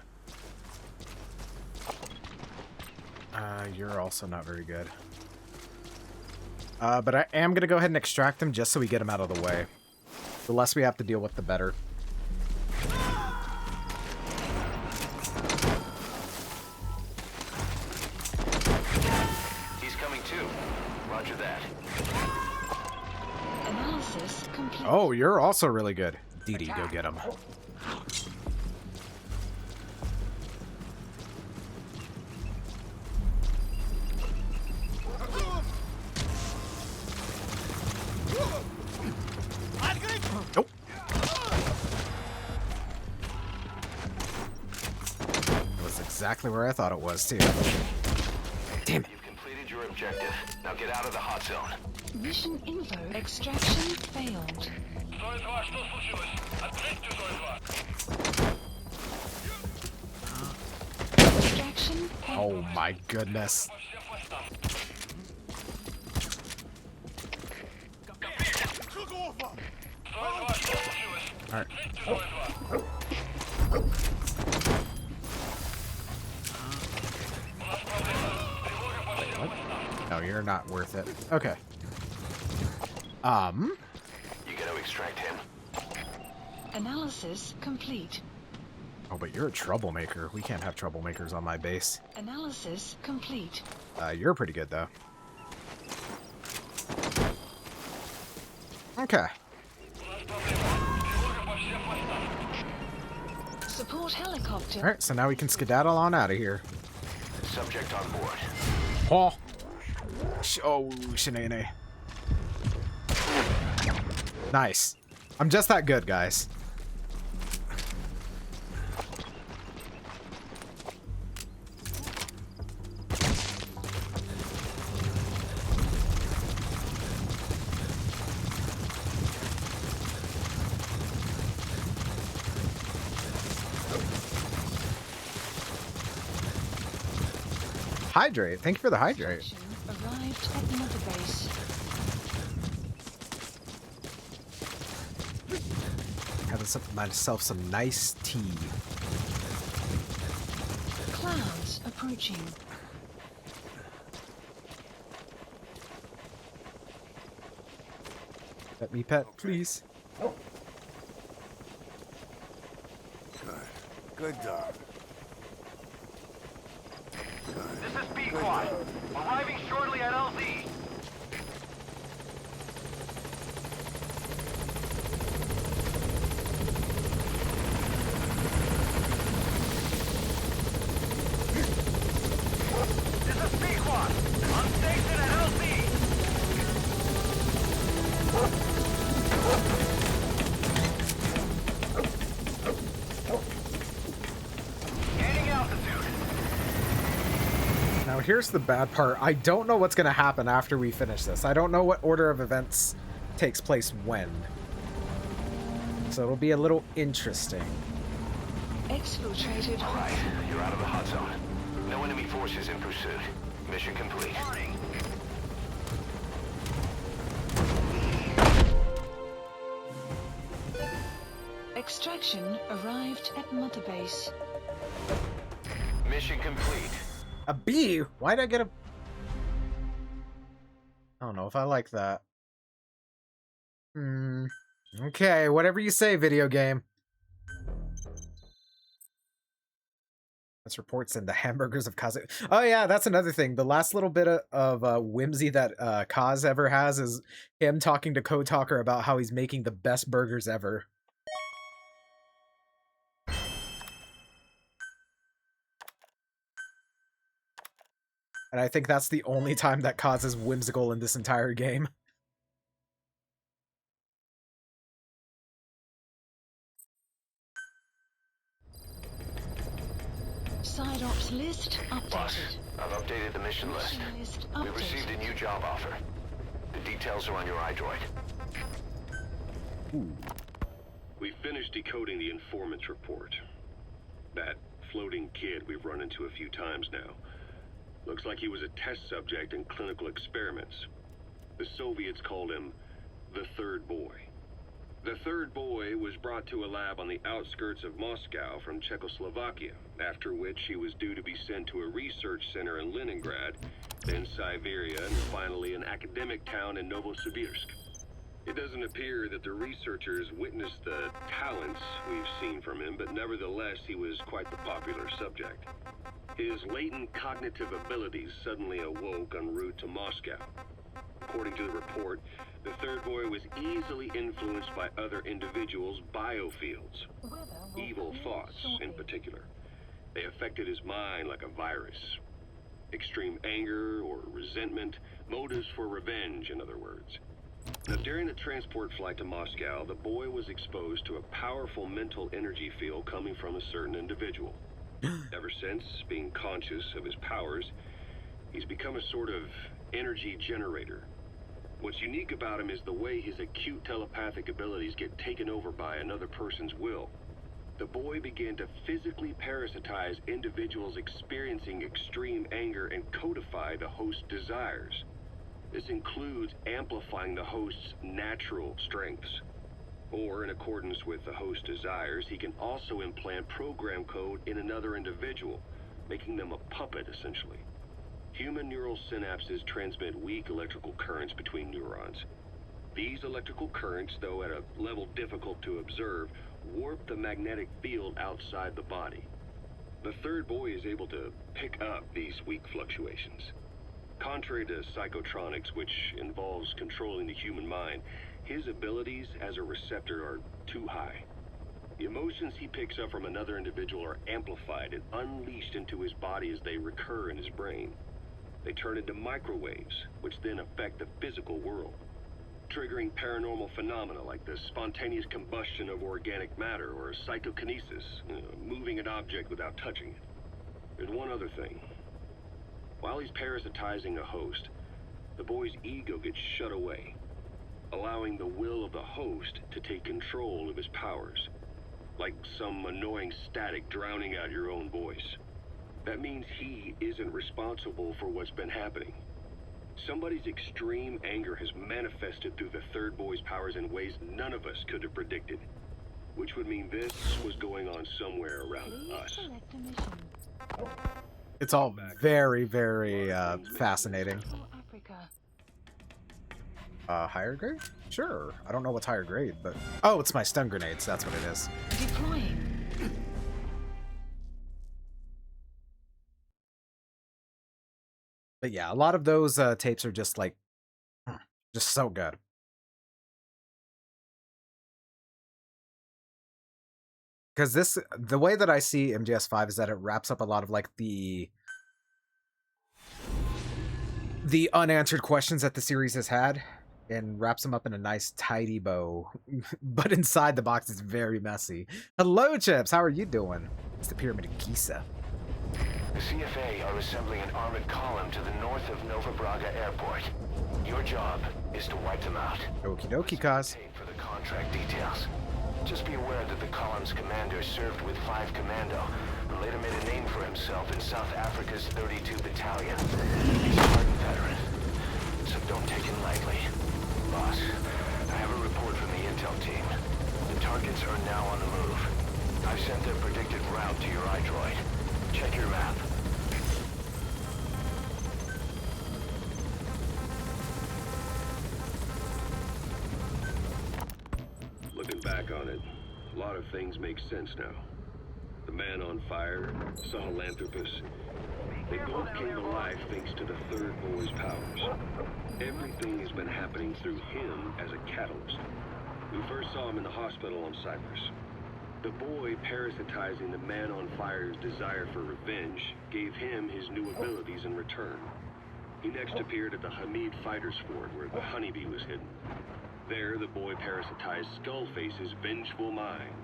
You're also not very good. But I am gonna go ahead and extract him just so we get him out of the way. The less we have to deal with, the better. He's coming too. Roger that. Analysis complete. Oh, you're also really good. Dee Dee, go get him. Nope. It was exactly where I thought it was, too. Damn it. You've completed your objective. Now get out of the hot zone. Mission info extraction failed. Extraction Oh failed. my goodness. Alright. What? No, you're not worth it. Okay. You gonna extract him? Analysis complete. Oh, but you're a troublemaker. We can't have troublemakers on my base. Analysis complete. You're pretty good, though. Okay. Support helicopter. Alright, so now we can skedaddle on out of here. Subject on board. Oh! Oh, Shanae. Nice. I'm just that good, guys. Hydrate. Thank you for the hydrate. Extraction arrived at Mother Base. Having myself some nice tea. Clouds approaching. Let me pet, please. Good dog. This is Pequod. Arriving shortly at LZ. This is Pequod. On station at LZ. Gaining altitude. Now here's the bad part. I don't know what's going to happen after we finish this. I don't know what order of events takes place when. So it'll be a little interesting. Exfiltrated. All right, you're out of the hot zone. No enemy forces in pursuit. Mission complete. Extraction arrived at Mother Base. Mission complete. A B? Why'd I get a... I don't know if I like that. Okay, whatever you say, video game. This reports in the hamburgers of Kaz. Oh yeah, that's another thing. The last little bit of whimsy that Kaz ever has is him talking to Code Talker about how he's making the best burgers ever. And I think that's the only time that Kaz is whimsical in this entire game. Side ops list Boss, updated. I've updated the mission list. Mission list We received a updated. new job offer. The details are on your iDroid. We finished decoding the informant's report. That floating kid we've run into a few times now. Looks like he was a test subject in clinical experiments. The Soviets called him the Third Boy. The Third Boy was brought to a lab on the outskirts of Moscow from Czechoslovakia, after which he was due to be sent to a research center in Leningrad, then Siberia, and finally an academic town in Novosibirsk. It doesn't appear that the researchers witnessed the talents we've seen from him, but nevertheless he was quite the popular subject. His latent cognitive abilities suddenly awoke en route to Moscow. According to the report, the Third Boy was easily influenced by other individuals' biofields, evil thoughts in particular. They affected his mind like a virus. Extreme anger or resentment, motives for revenge, in other words. Now, during the transport flight to Moscow, the boy was exposed to a powerful mental energy field coming from a certain individual. Ever since, being conscious of his powers, he's become a sort of energy generator. What's unique about him is the way his acute telepathic abilities get taken over by another person's will. The boy began to physically parasitize individuals experiencing extreme anger and codify the host's desires. This includes amplifying the host's natural strengths. Or, in accordance with the host's desires, he can also implant program code in another individual, making them a puppet, essentially. Human neural synapses transmit weak electrical currents between neurons. These electrical currents, though at a level difficult to observe, warp the magnetic field outside the body. The Third Boy is able to pick up these weak fluctuations. Contrary to psychotronics, which involves controlling the human mind, his abilities as a receptor are too high. The emotions he picks up from another individual are amplified and unleashed into his body as they recur in his brain. They turn into microwaves, which then affect the physical world, triggering paranormal phenomena like the spontaneous combustion of organic matter or psychokinesis, moving an object without touching it. There's one other thing. While he's parasitizing a host, the boy's ego gets shut away, allowing the will of the host to take control of his powers, like some annoying static drowning out your own voice. That means he isn't responsible for what's been happening. Somebody's extreme anger has manifested through the Third Boy's powers in ways none of us could have predicted, which would mean this was going on somewhere around Please us. select a mission. It's all very, very fascinating. For Africa. Higher grade? Sure. I don't know what's higher grade, but... Oh, it's my stun grenades. That's what it is. Deploying. But yeah, a lot of those tapes are just like... just so good. Because this... The way that I see MGS5 is that it wraps up a lot of like the unanswered questions that the series has had. And wraps them up in a nice tidy bow. But inside the box is very messy. Hello, Chips! How are you doing? It's the Pyramid of Giza. The CFA are assembling an armored column to the north of Nova Braga Airport. Your job is to wipe them out. Okie dokie, Kaz. Paid for the contract details. Just be aware that the column's commander served with 5 Commando, who and later made a name for himself in South Africa's 32 Battalion. He's a hardened veteran, so don't take him lightly. Boss, I have a report from the intel team. The targets are now on the move. I've sent their predicted route to your iDroid. Check your map. Looking back on it, a lot of things make sense now. The man on fire, Sahelanthropus, they both came to life thanks to the third boy's powers. Everything has been happening through him as a catalyst. We first saw him in the hospital on Cyprus. The boy parasitizing the man on fire's desire for revenge gave him his new abilities in return. He next appeared at the Hamid Fighters Fort where the honeybee was hidden. There, the boy parasitized Skullface's vengeful mind.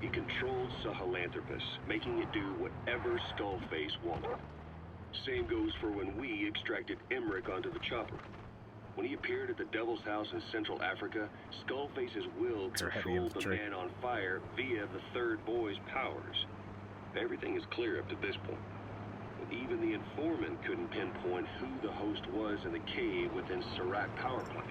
He controlled Sahelanthropus, making it do whatever Skullface wanted. Same goes for when we extracted Emmerich onto the chopper. When he appeared at the Devil's House in Central Africa, Skullface's will controlled the man on fire via the third boy's powers. Everything is clear up to this point. But even the informant couldn't pinpoint who the host was in the cave within Serac power plant.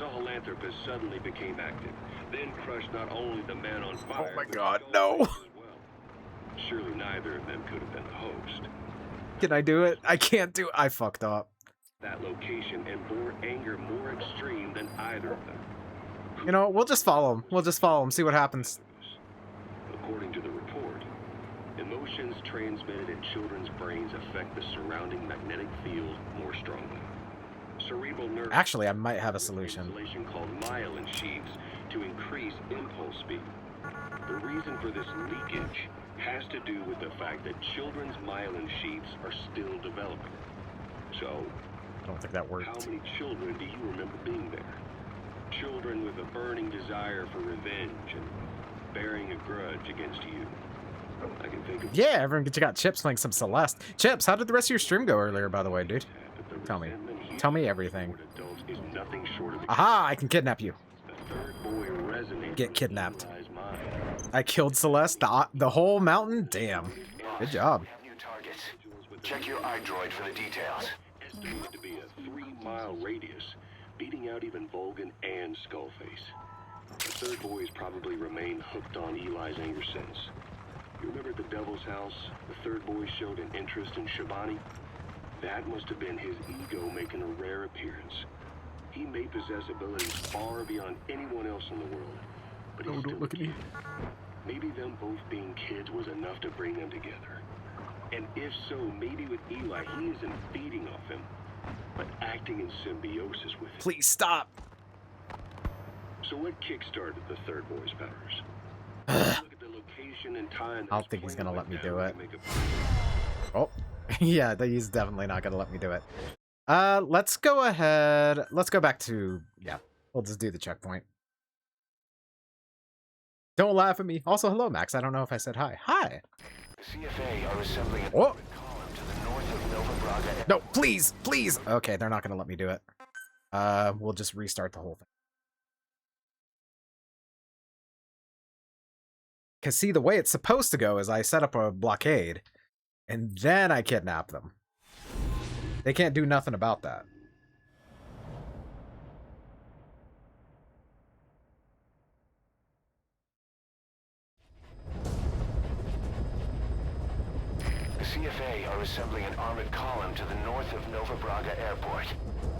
Sahelanthropus suddenly became active, then crushed not only the man on fire, Oh my but God, Skullface no. as well. Surely neither of them could have been the host. Can I do it? I can't do it. I fucked up. That location and bore anger more extreme than either of them. You know, we'll just follow him. We'll just follow him, see what happens. According to the report, emotions transmitted in children's brains affect the surrounding magnetic field more strongly. Cerebral nerve Actually, I might have a solution. insulation called myelin sheaths to increase impulse speed. The reason for this leakage has to do with the fact that children's myelin sheaths are still developing. So, I don't think that how worked. many children do you remember being there? Children with a burning desire for revenge and bearing a grudge against you. I can think of Yeah, everyone got Chips playing some Celeste. Chips, how did the rest of your stream go earlier, by the way, dude? but the Tell me. resentment he Tell me has everything. toward adults is nothing short of Aha, I can kidnap you. the third boy resonates Get with kidnapped. Eli's mind. I killed Celeste, the whole mountain? Damn. Good job. We have new targets. Check your iDroid for the details. Estimated to be a 3-mile radius, beating out even Volgan and Skullface. The third boy has probably remained hooked on Eli's anger since. You remember at the Devil's House, the third boy showed an interest in Shabani? That must have been his ego making a rare appearance. He may possess abilities far beyond anyone else in the world, but he's still a kid. Maybe them both being kids was enough to bring them together. And if so, maybe with Eli, he isn't feeding off him, but acting in symbiosis with him. Please stop. So what kickstarted the third boy's powers? Look at the location and time. I don't think he's gonna let me do it. Make a Oh, yeah, he's definitely not gonna let me do it. Let's go ahead. Let's go back to, yeah, we'll just do the checkpoint. Don't laugh at me. Also, hello, Max. I don't know if I said hi. Hi. The CFA are assembling an Oh. orbit column to the north of Nova Braga. No, please, please. Okay, they're not gonna let me do it. We'll just restart the whole thing. Because see, the way it's supposed to go is I set up a blockade, and then I kidnap them. They can't do nothing about that. The CFA are assembling an armored column to the north of Nova Braga Airport.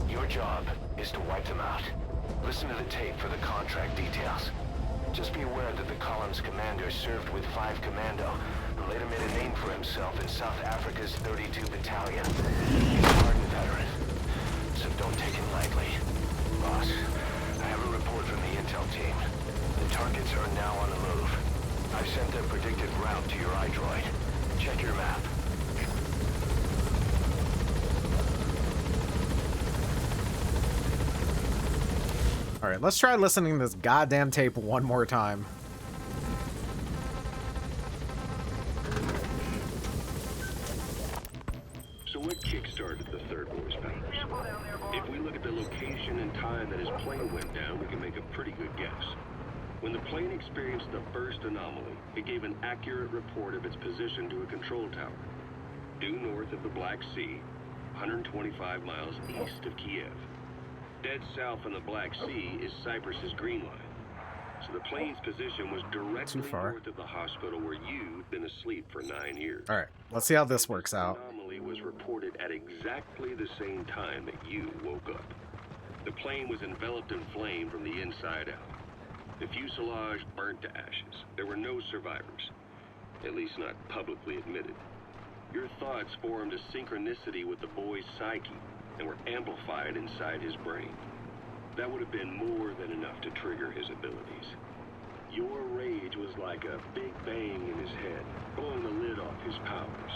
Your job is to wipe them out. Listen to the tape for the contract details. Just be aware that the column's commander served with 5 Commando and later made a name for himself in South Africa's 32 Battalion. He's a hardened veteran, so don't take him lightly. Boss, I have a report from the intel team. The targets are now on the move. I've sent their predicted route to your iDroid. Check your map. Alright, let's try listening to this goddamn tape one more time. So what kickstarted the third boy's powers? If we look at the location and time that his plane went down, we can make a pretty good guess. When the plane experienced the first anomaly, it gave an accurate report of its position to a control tower, due north of the Black Sea, 125 miles east of Kiev. Dead south on the Black Sea is Cyprus's Green Line. So the plane's position was directly north of the hospital where you'd been asleep for 9 years. All right, let's see how this works out. The anomaly was reported at exactly the same time that you woke up. The plane was enveloped in flame from the inside out. The fuselage burnt to ashes. There were no survivors, at least not publicly admitted. Your thoughts formed a synchronicity with the boy's psyche and were amplified inside his brain. That would have been more than enough to trigger his abilities. Your rage was like a big bang in his head, blowing the lid off his powers.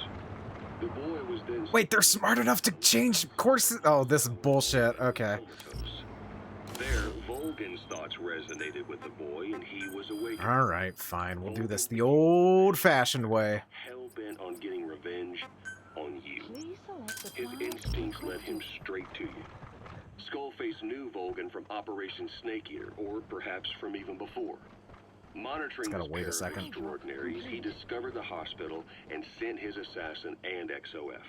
The boy was then... Wait, they're smart enough to change courses? Oh, this is bullshit. Okay. There, Volgan's thoughts resonated with the boy, and he was awakened. All right, fine. We'll do this the old-fashioned way. Hell-bent on getting revenge on you. His instincts led him straight to you. Skullface knew Volgan from Operation Snake Eater, or perhaps from even before. Monitoring this pair of extraordinaries, he discovered the hospital and sent his assassin and XOF.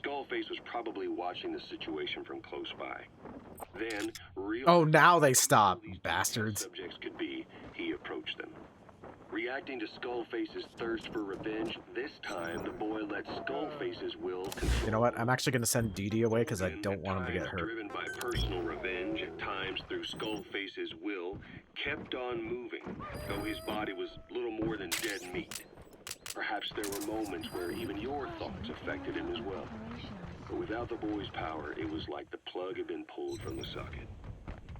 Skullface was probably watching the situation from close by. Then, oh, now they stop, bastards. Subjects could be, he approached them. Reacting to Skullface's thirst for revenge, this time the boy let Skullface's will control. You know what? I'm actually going to send Dee away because I don't want him to get hurt. Driven by personal revenge, at times through Skullface's will, kept on moving, though his body was little more than dead meat. Perhaps there were moments where even your thoughts affected him as well. But without the boy's power, it was like the plug had been pulled from the socket.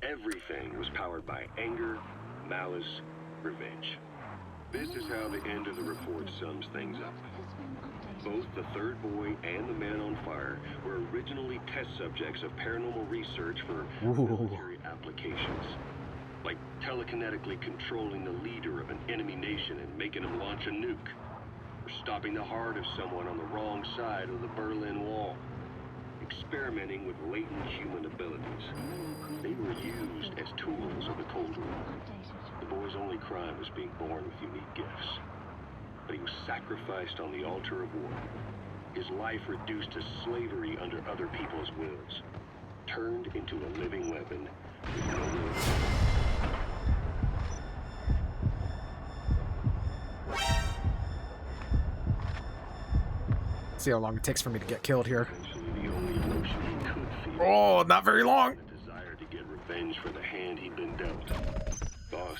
Everything was powered by anger, malice, revenge. This is how the end of the report sums things up. Both the third boy and the man on fire were originally test subjects of paranormal research for military applications. Like telekinetically controlling the leader of an enemy nation and making him launch a nuke. Or stopping the heart of someone on the wrong side of the Berlin Wall. Experimenting with latent human abilities. They were used as tools of the Cold War. The boy's only crime was being born with unique gifts. But he was sacrificed on the altar of war. His life reduced to slavery under other people's wills. Turned into a living weapon with no limits. See how long it takes for me to get killed here. Oh, not very long. The desire to get revenge for the hand he'd been dealt. Boss,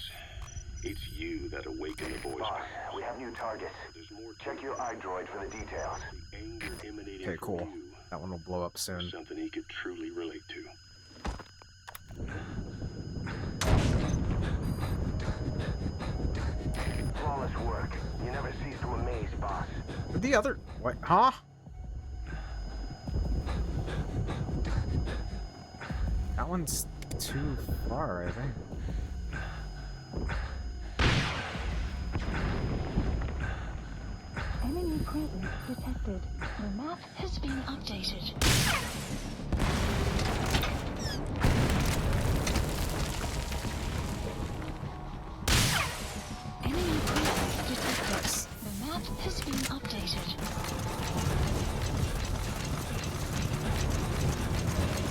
it's you that awakened the boy's Boss, we have new targets. Check your iDroid for the details. The anger emanating Okay, cool. from you, That one will blow up soon. something he could truly relate to. Flawless work. You never cease to amaze, boss. The other... What? Huh? That one's too far, I think. Enemy presence detected. The map has been updated. Enemy presence detected. The map has been updated.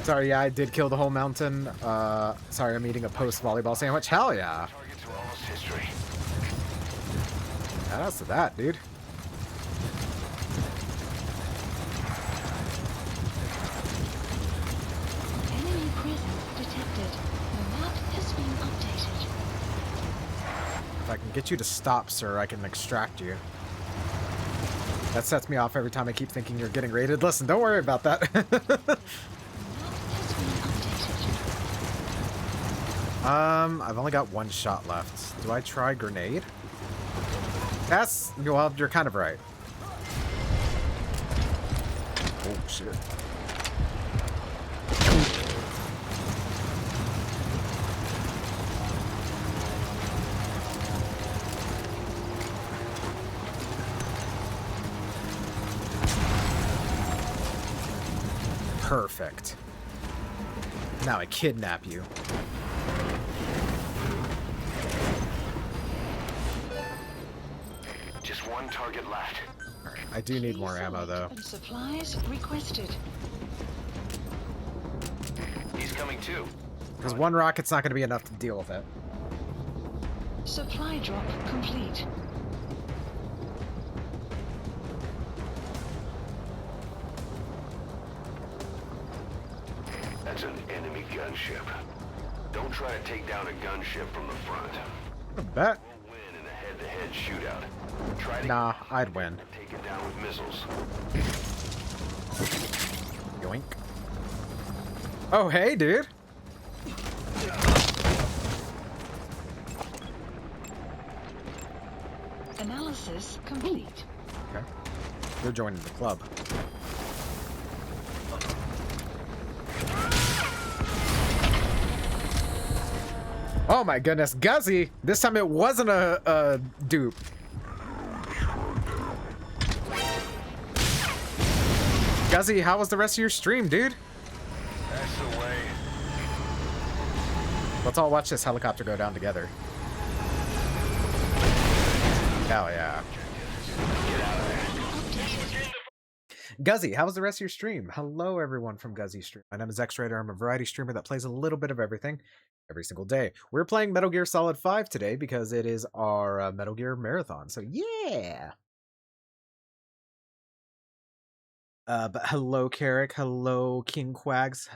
Sorry, yeah, I did kill the whole mountain. Sorry, I'm eating a post-volleyball sandwich. Hell yeah. Targets are almost history. Shout outs to that, dude. Enemy presence detected. The map has been updated. If I can get you to stop, sir, I can extract you. That sets me off every time I keep thinking you're getting raided. Listen, don't worry about that. I've only got one shot left. Do I try grenade? That's... Well, you're kind of right. Oh, shit. Perfect. Now I kidnap you. Just one target left. Alright, I do need more Please ammo, select though. weapon supplies requested. He's coming too. Because one rocket's not going to be enough to deal with it. Supply drop complete. That's an enemy gunship. Don't try to take down a gunship from the front. I bet. We'll win in a head-to-head shootout. Try to Nah, I'd win. take it down with missiles. Yoink. Oh, hey, dude. Analysis complete. Okay. You're joining the club. Oh my goodness, Guzzy! This time it wasn't a dupe. Guzzy, how was the rest of your stream, dude? That's the way. Let's all watch this helicopter go down together. Hell yeah. Guzzy, how was the rest of your stream? Hello, everyone from Guzzy Stream. My name is X-Raider. I'm a variety streamer that plays a little bit of everything every single day. We're playing Metal Gear Solid 5 today because it is our Metal Gear Marathon. So, yeah! But hello, Carrick. Hello, King Quags.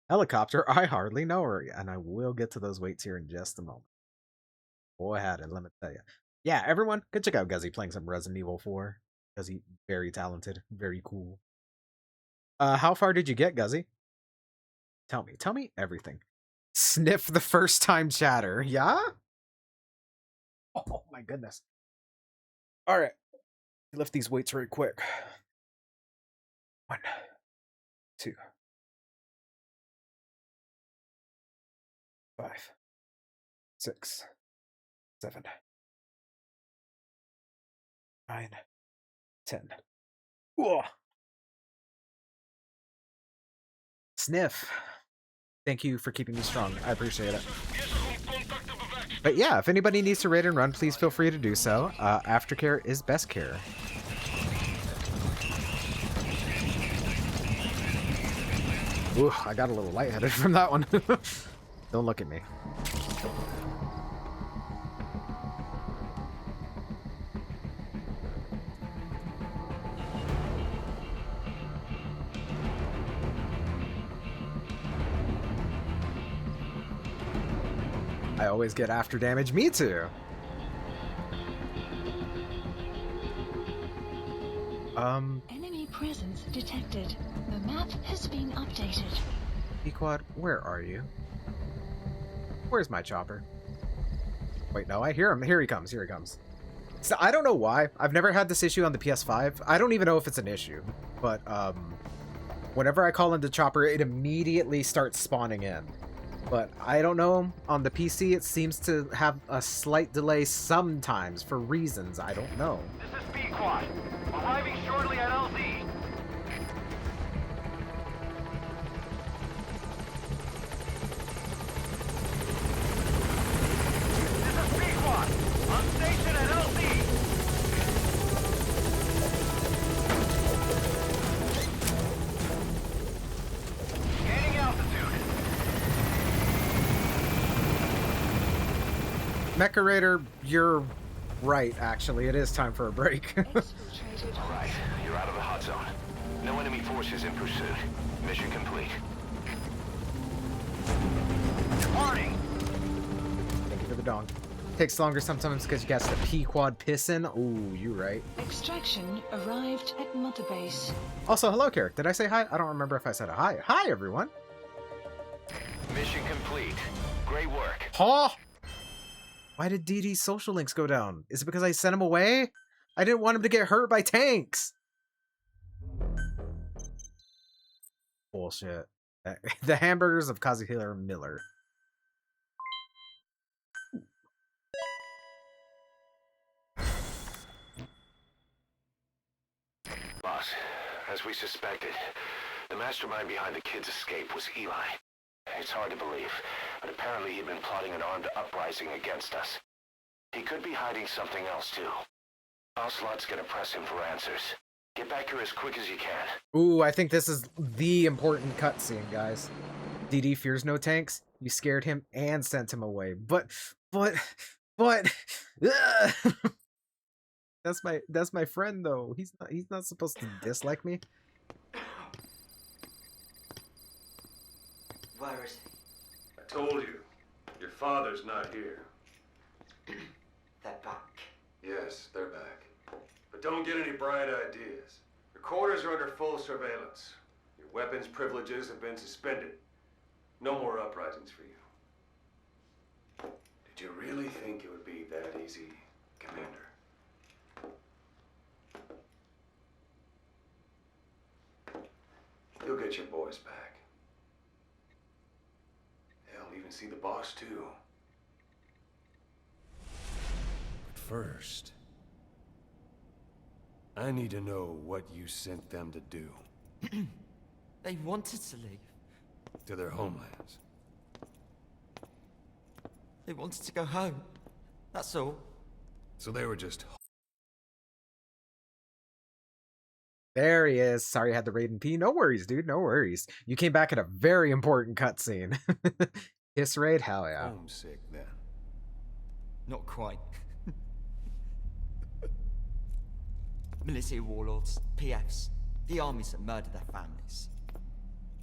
Helicopter, I hardly know her. And I will get to those weights here in just a moment. Boy, had it, let me tell you. Yeah, everyone, go check out Guzzy playing some Resident Evil 4. Guzzy, very talented, very cool. How far did you get, Guzzy? Tell me everything. Sniff the first time chatter, yeah? Oh my goodness. All right, lift these weights really quick. 1, 2, 5, 6, 7, 9, 10. Whoa. Sniff. Thank you for keeping me strong. I appreciate it. But yeah, if anybody needs to raid and run, please feel free to do so. Aftercare is best care. Ooh, I got a little lightheaded from that one. Don't look at me. I always get after damage. Me too. Enemy presence detected. The map has been updated. Pequod, where are you? Where's my chopper? Wait, no, I hear him. Here he comes. Here he comes. So, I don't know why. I've never had this issue on the PS5. I don't even know if it's an issue. But, whenever I call into chopper, it immediately starts spawning in. But I don't know. On the PC, it seems to have a slight delay sometimes for reasons I don't know. This is B-Quad. Arriving shortly at LZ. This is B-Quad. On station at LZ. Gaining altitude. Mecha Raider, you're right, actually. It is time for a break. Exfiltrated. All right, you're out of the hot zone. No enemy forces in pursuit. Mission complete. Warning. Thank you for the dong. Takes longer sometimes because you got the P-Quad pissin'. Ooh, you right. Extraction arrived at Mother Base. Also, hello, Carrick. Did I say hi? I don't remember if I said a hi. Hi, everyone. Mission complete. Great work. Huh? Why did DD's social links go down? Is it because I sent him away? I didn't want him to get hurt by tanks. Bullshit. The hamburgers of Kazuhiro Miller. Boss, as we suspected, the mastermind behind the kid's escape was Eli. It's hard to believe, but apparently he'd been plotting an armed uprising against us. He could be hiding something else, too. Ocelot's gonna press him for answers. Get back here as quick as you can. Ooh, I think this is the important cutscene, guys. DD fears no tanks. You scared him and sent him away. But ugh. That's my friend though. He's not supposed to dislike me. Where is I told you, your father's not here. he? They're back. Yes, they're back. But don't get any bright ideas. Your quarters are under full surveillance. Your weapons privileges have been suspended. No more uprisings for you. Did you really think it would be that easy, Commander? You'll get your boys back. They'll even see the boss, too. But first, I need to know what you sent them to do. They wanted to leave. To their homelands. They wanted to go home. That's all. So they were just... There he is. Sorry I had the Raiden P. No worries, dude. No worries. You came back at a very important cutscene. Kiss raid? Hell yeah. homesick, then. Not quite. Military warlords, PFs, the armies that murdered their families.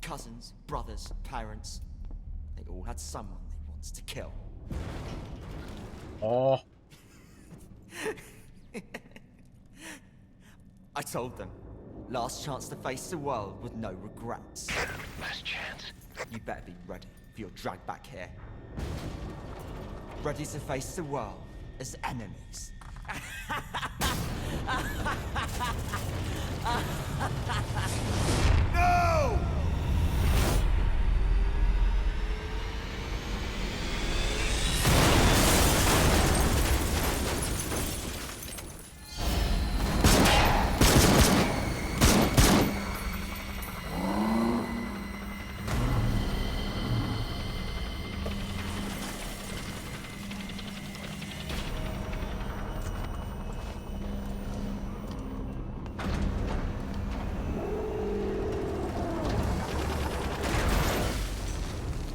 Cousins, brothers, parents. They all had someone they wanted to kill. Oh. I told them, last chance to face the world with no regrets. Last chance. You better be ready for your drag back here. Ready to face the world as enemies. No!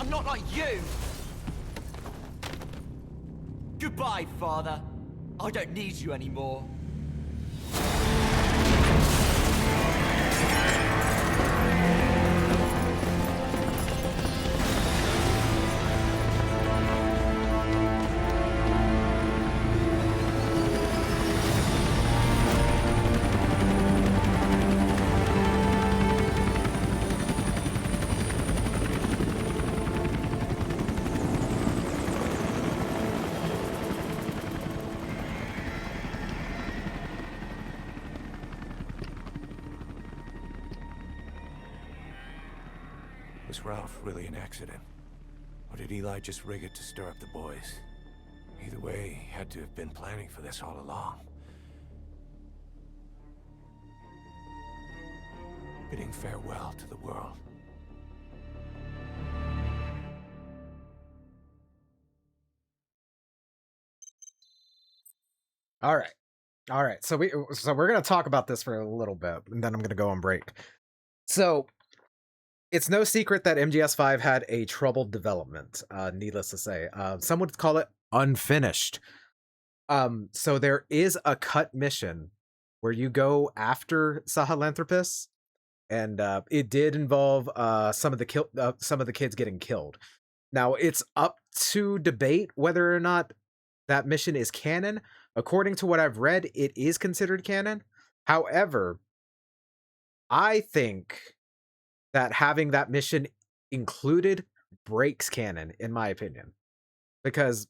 I'm not like you! Goodbye, Father. I don't need you anymore. Was Ralph really an accident? Or did Eli just rig it to stir up the boys? Either way, he had to have been planning for this all along. Bidding farewell to the world. All right. So we're gonna talk about this for a little bit, and then I'm gonna go on break. So it's no secret that MGS5 had a troubled development. Needless to say, some would call it unfinished. So there is a cut mission where you go after Sahelanthropus, and it did involve some of the kids getting killed. Now it's up to debate whether or not that mission is canon. According to what I've read, it is considered canon. However, I think that having that mission included breaks canon, in my opinion. Because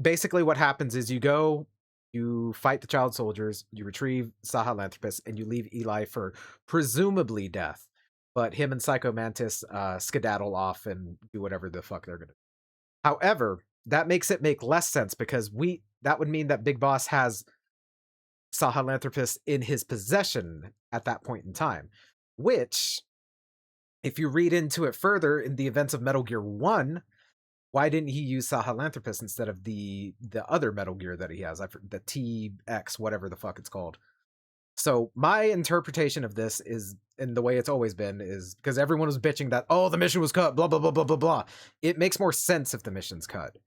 basically what happens is you fight the child soldiers, you retrieve Sahelanthropus, and you leave Eli for presumably death. But him and Psycho Mantis skedaddle off and do whatever the fuck they're gonna do. However, that makes it make less sense because that would mean that Big Boss has Sahelanthropus in his possession at that point in time. Which, if you read into it further, in the events of Metal Gear 1, Why didn't he use Sahelanthropus instead of the other Metal Gear that he has? The TX, whatever the fuck it's called. So my interpretation of this is, and the way it's always been, is because everyone was bitching that, oh, the mission was cut, blah, blah, blah, blah, blah, blah. It makes more sense if the mission's cut.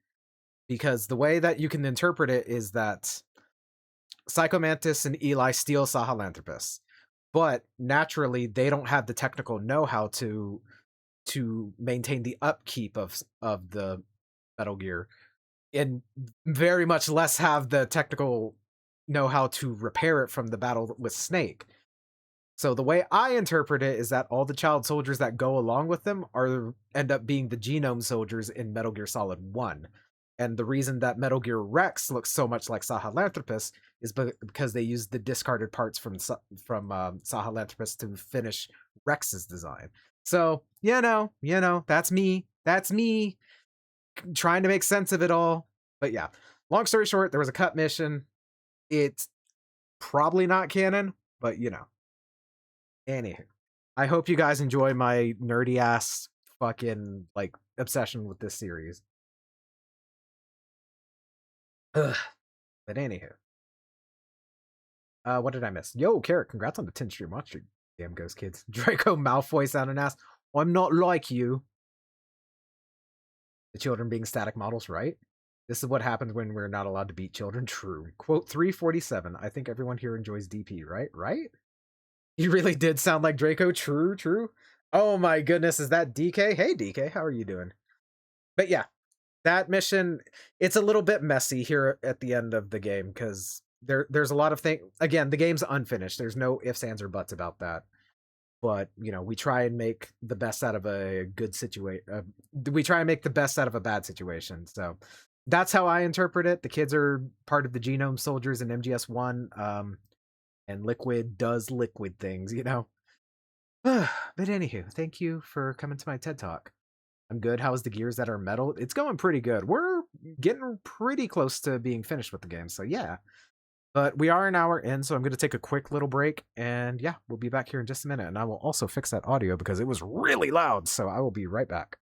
Because the way that you can interpret it is that Psycho Mantis and Eli steal Sahelanthropus. But naturally, they don't have the technical know-how to maintain the upkeep of the Metal Gear, and very much less have the technical know how to repair it from the battle with Snake. So the way I interpret it is that all the child soldiers that go along with them end up being the genome soldiers in Metal Gear Solid 1. And the reason that Metal Gear Rex looks so much like Sahelanthropus is because they used the discarded parts from Sahelanthropus to finish Rex's design. So, that's me. That's me trying to make sense of it all. But yeah, long story short, there was a cut mission. It's probably not canon, but Anywho, I hope you guys enjoy my nerdy ass fucking like obsession with this series. Ugh. But anywho. What did I miss? Yo, Carrot, congrats on the 10 stream watch stream. Damn Ghost Kids. Draco Malfoy sounding ass. I'm not like you. The children being static models, right? This is what happens when we're not allowed to beat children. True. Quote 347. I think everyone here enjoys DP, right? Right? You really did sound like Draco. True, true. Oh my goodness, is that DK? Hey DK, how are you doing? But yeah, that mission, it's a little bit messy here at the end of the game because there's a lot of things. Again, the game's unfinished. There's no ifs, ands, or buts about that. But we try and make the best out of a good situation. We try and make the best out of a bad situation. So that's how I interpret it. The kids are part of the genome soldiers in MGS1, and Liquid does Liquid things, But anywho, thank you for coming to my TED Talk. I'm good. How's the gears that are metal? It's going pretty good. We're getting pretty close to being finished with the game, so yeah. But we are an hour in, so I'm going to take a quick little break, and yeah, we'll be back here in just a minute, and I will also fix that audio because it was really loud, so I will be right back.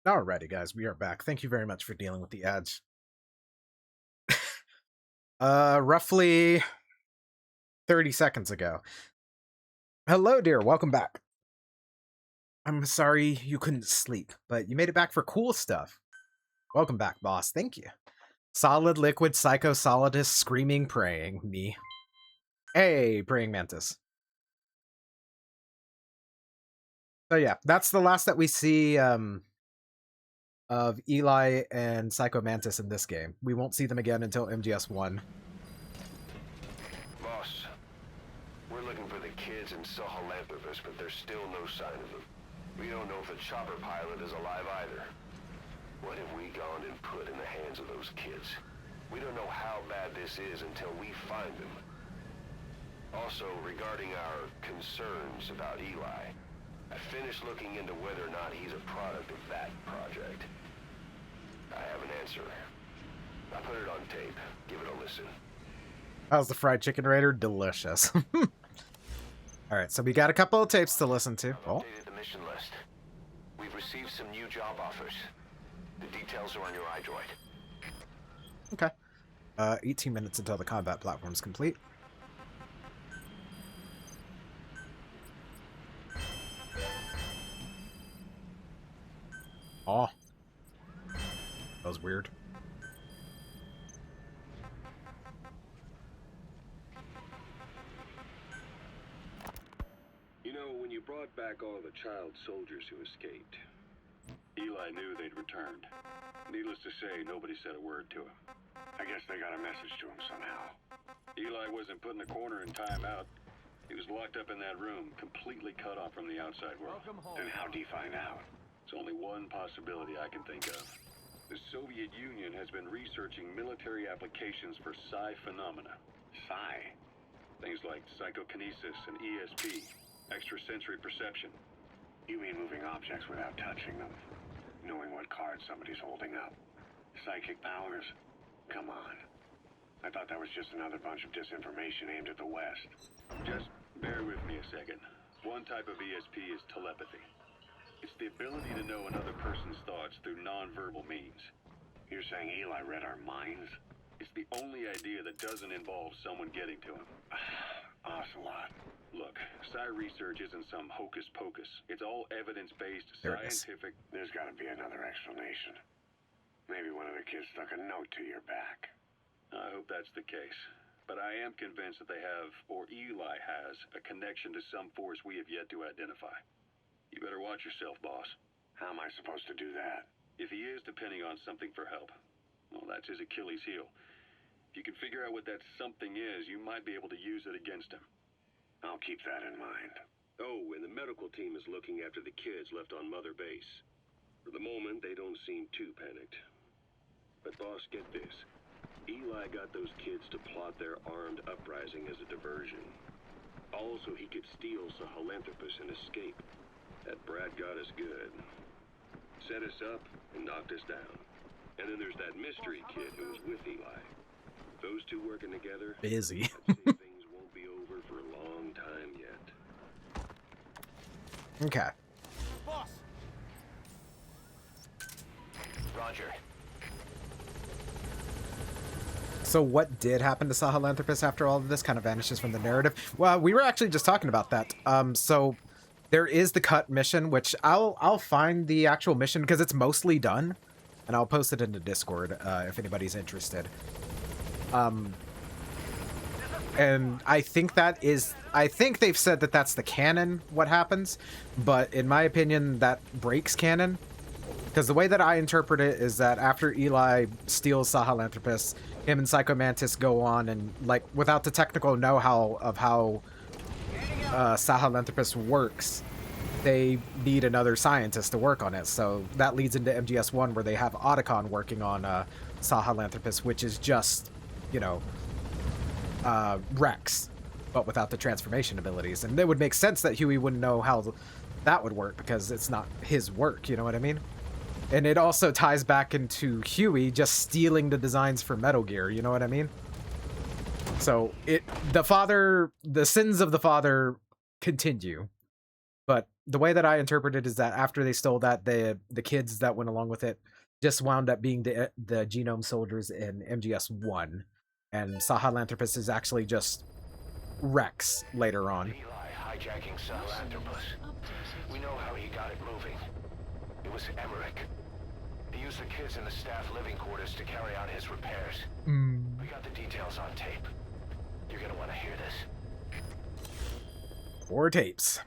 Alrighty, guys, we are back. Thank you very much for dealing with the ads. Roughly 30 seconds ago. Hello, dear. Welcome back. I'm sorry you couldn't sleep, but you made it back for cool stuff. Welcome back, boss. Thank you. Solid, liquid, psycho, solidus, screaming, praying. Me. Hey, praying mantis. So yeah, that's the last that we see of Eli and Psycho Mantis in this game. We won't see them again until MGS1. Boss, we're looking for the kids in Sahelanthropus, but there's still no sign of them. We don't know if the chopper pilot is alive either. What have we gone and put in the hands of those kids? We don't know how bad this is until we find them. Also, regarding our concerns about Eli, I finished looking into whether or not he's a product of that project. I have an answer. I put it on tape. Give it a listen. How's the fried chicken raider? Delicious. Alright, so we got a couple of tapes to listen to. Oh. Updated the mission list. We've received some new job offers. The details are on your iDroid. Okay. 18 minutes until the combat platform's complete. Oh. That was weird. You know, when you brought back all the child soldiers who escaped, Eli knew they'd returned. Needless to say, nobody said a word to him. I guess they got a message to him somehow. Eli wasn't put in the corner in timeout. He was locked up in that room, completely cut off from the outside world. Then how'd he find out? There's only one possibility I can think of. The Soviet Union has been researching military applications for psi phenomena. Psi? Things like psychokinesis and ESP, extrasensory perception. You mean moving objects without touching them? Knowing what cards somebody's holding up? Psychic powers? Come on. I thought that was just another bunch of disinformation aimed at the West. Just bear with me a second. One type of ESP is telepathy. It's the ability to know another person's thoughts through non-verbal means. You're saying Eli read our minds? It's the only idea that doesn't involve someone getting to him. Ocelot. Look, psi research isn't some hocus-pocus. It's all evidence-based, scientific... There's gotta be another explanation. Maybe one of the kids stuck a note to your back. I hope that's the case. But I am convinced that they have, or Eli has, a connection to some force we have yet to identify. You better watch yourself, boss. How am I supposed to do that? If he is depending on something for help, well, that's his Achilles heel. If you can figure out what that something is, you might be able to use it against him. I'll keep that in mind. Oh, and the medical team is looking after the kids left on Mother Base. For the moment, they don't seem too panicked. But boss, get this. Eli got those kids to plot their armed uprising as a diversion. Also, he could steal Sahelanthropus and escape. That brat got us good. Set us up and knocked us down. And then there's that mystery kid who was with Eli. Those two working together... Busy. I'd say things won't be over for a long time yet. Okay. Boss! Roger. So what did happen to Sahelanthropus after all of this kind of vanishes from the narrative? Well, we were actually just talking about that. So there is the cut mission, which I'll find the actual mission because it's mostly done, and I'll post it into Discord if anybody's interested. And I think they've said that that's the canon, what happens, but in my opinion, that breaks canon. Because the way that I interpret it is that after Eli steals Sahelanthropus, him and Psycho Mantis go on and, like, without the technical know-how of how Sahelanthropus works, they need another scientist to work on it. So that leads into MGS1, where they have Otacon working on Sahelanthropus, which is just, you know, Rex, but without the transformation abilities. And it would make sense that Huey wouldn't know how that would work because it's not his work, you know what I mean? And it also ties back into Huey just stealing the designs for Metal Gear, you know what I mean? So the sins of the father continue. But the way that I interpret it is that after they stole that, the kids that went along with it just wound up being the genome soldiers in MGS1, and Sahelanthropus is actually just Rex later on. Eli hijacking Sahelanthropus. We know how he got it moving. It was Emmerich. He used the kids in the staff living quarters to carry out his repairs. We got the details on tape. You're gonna want to hear this. 4 tapes.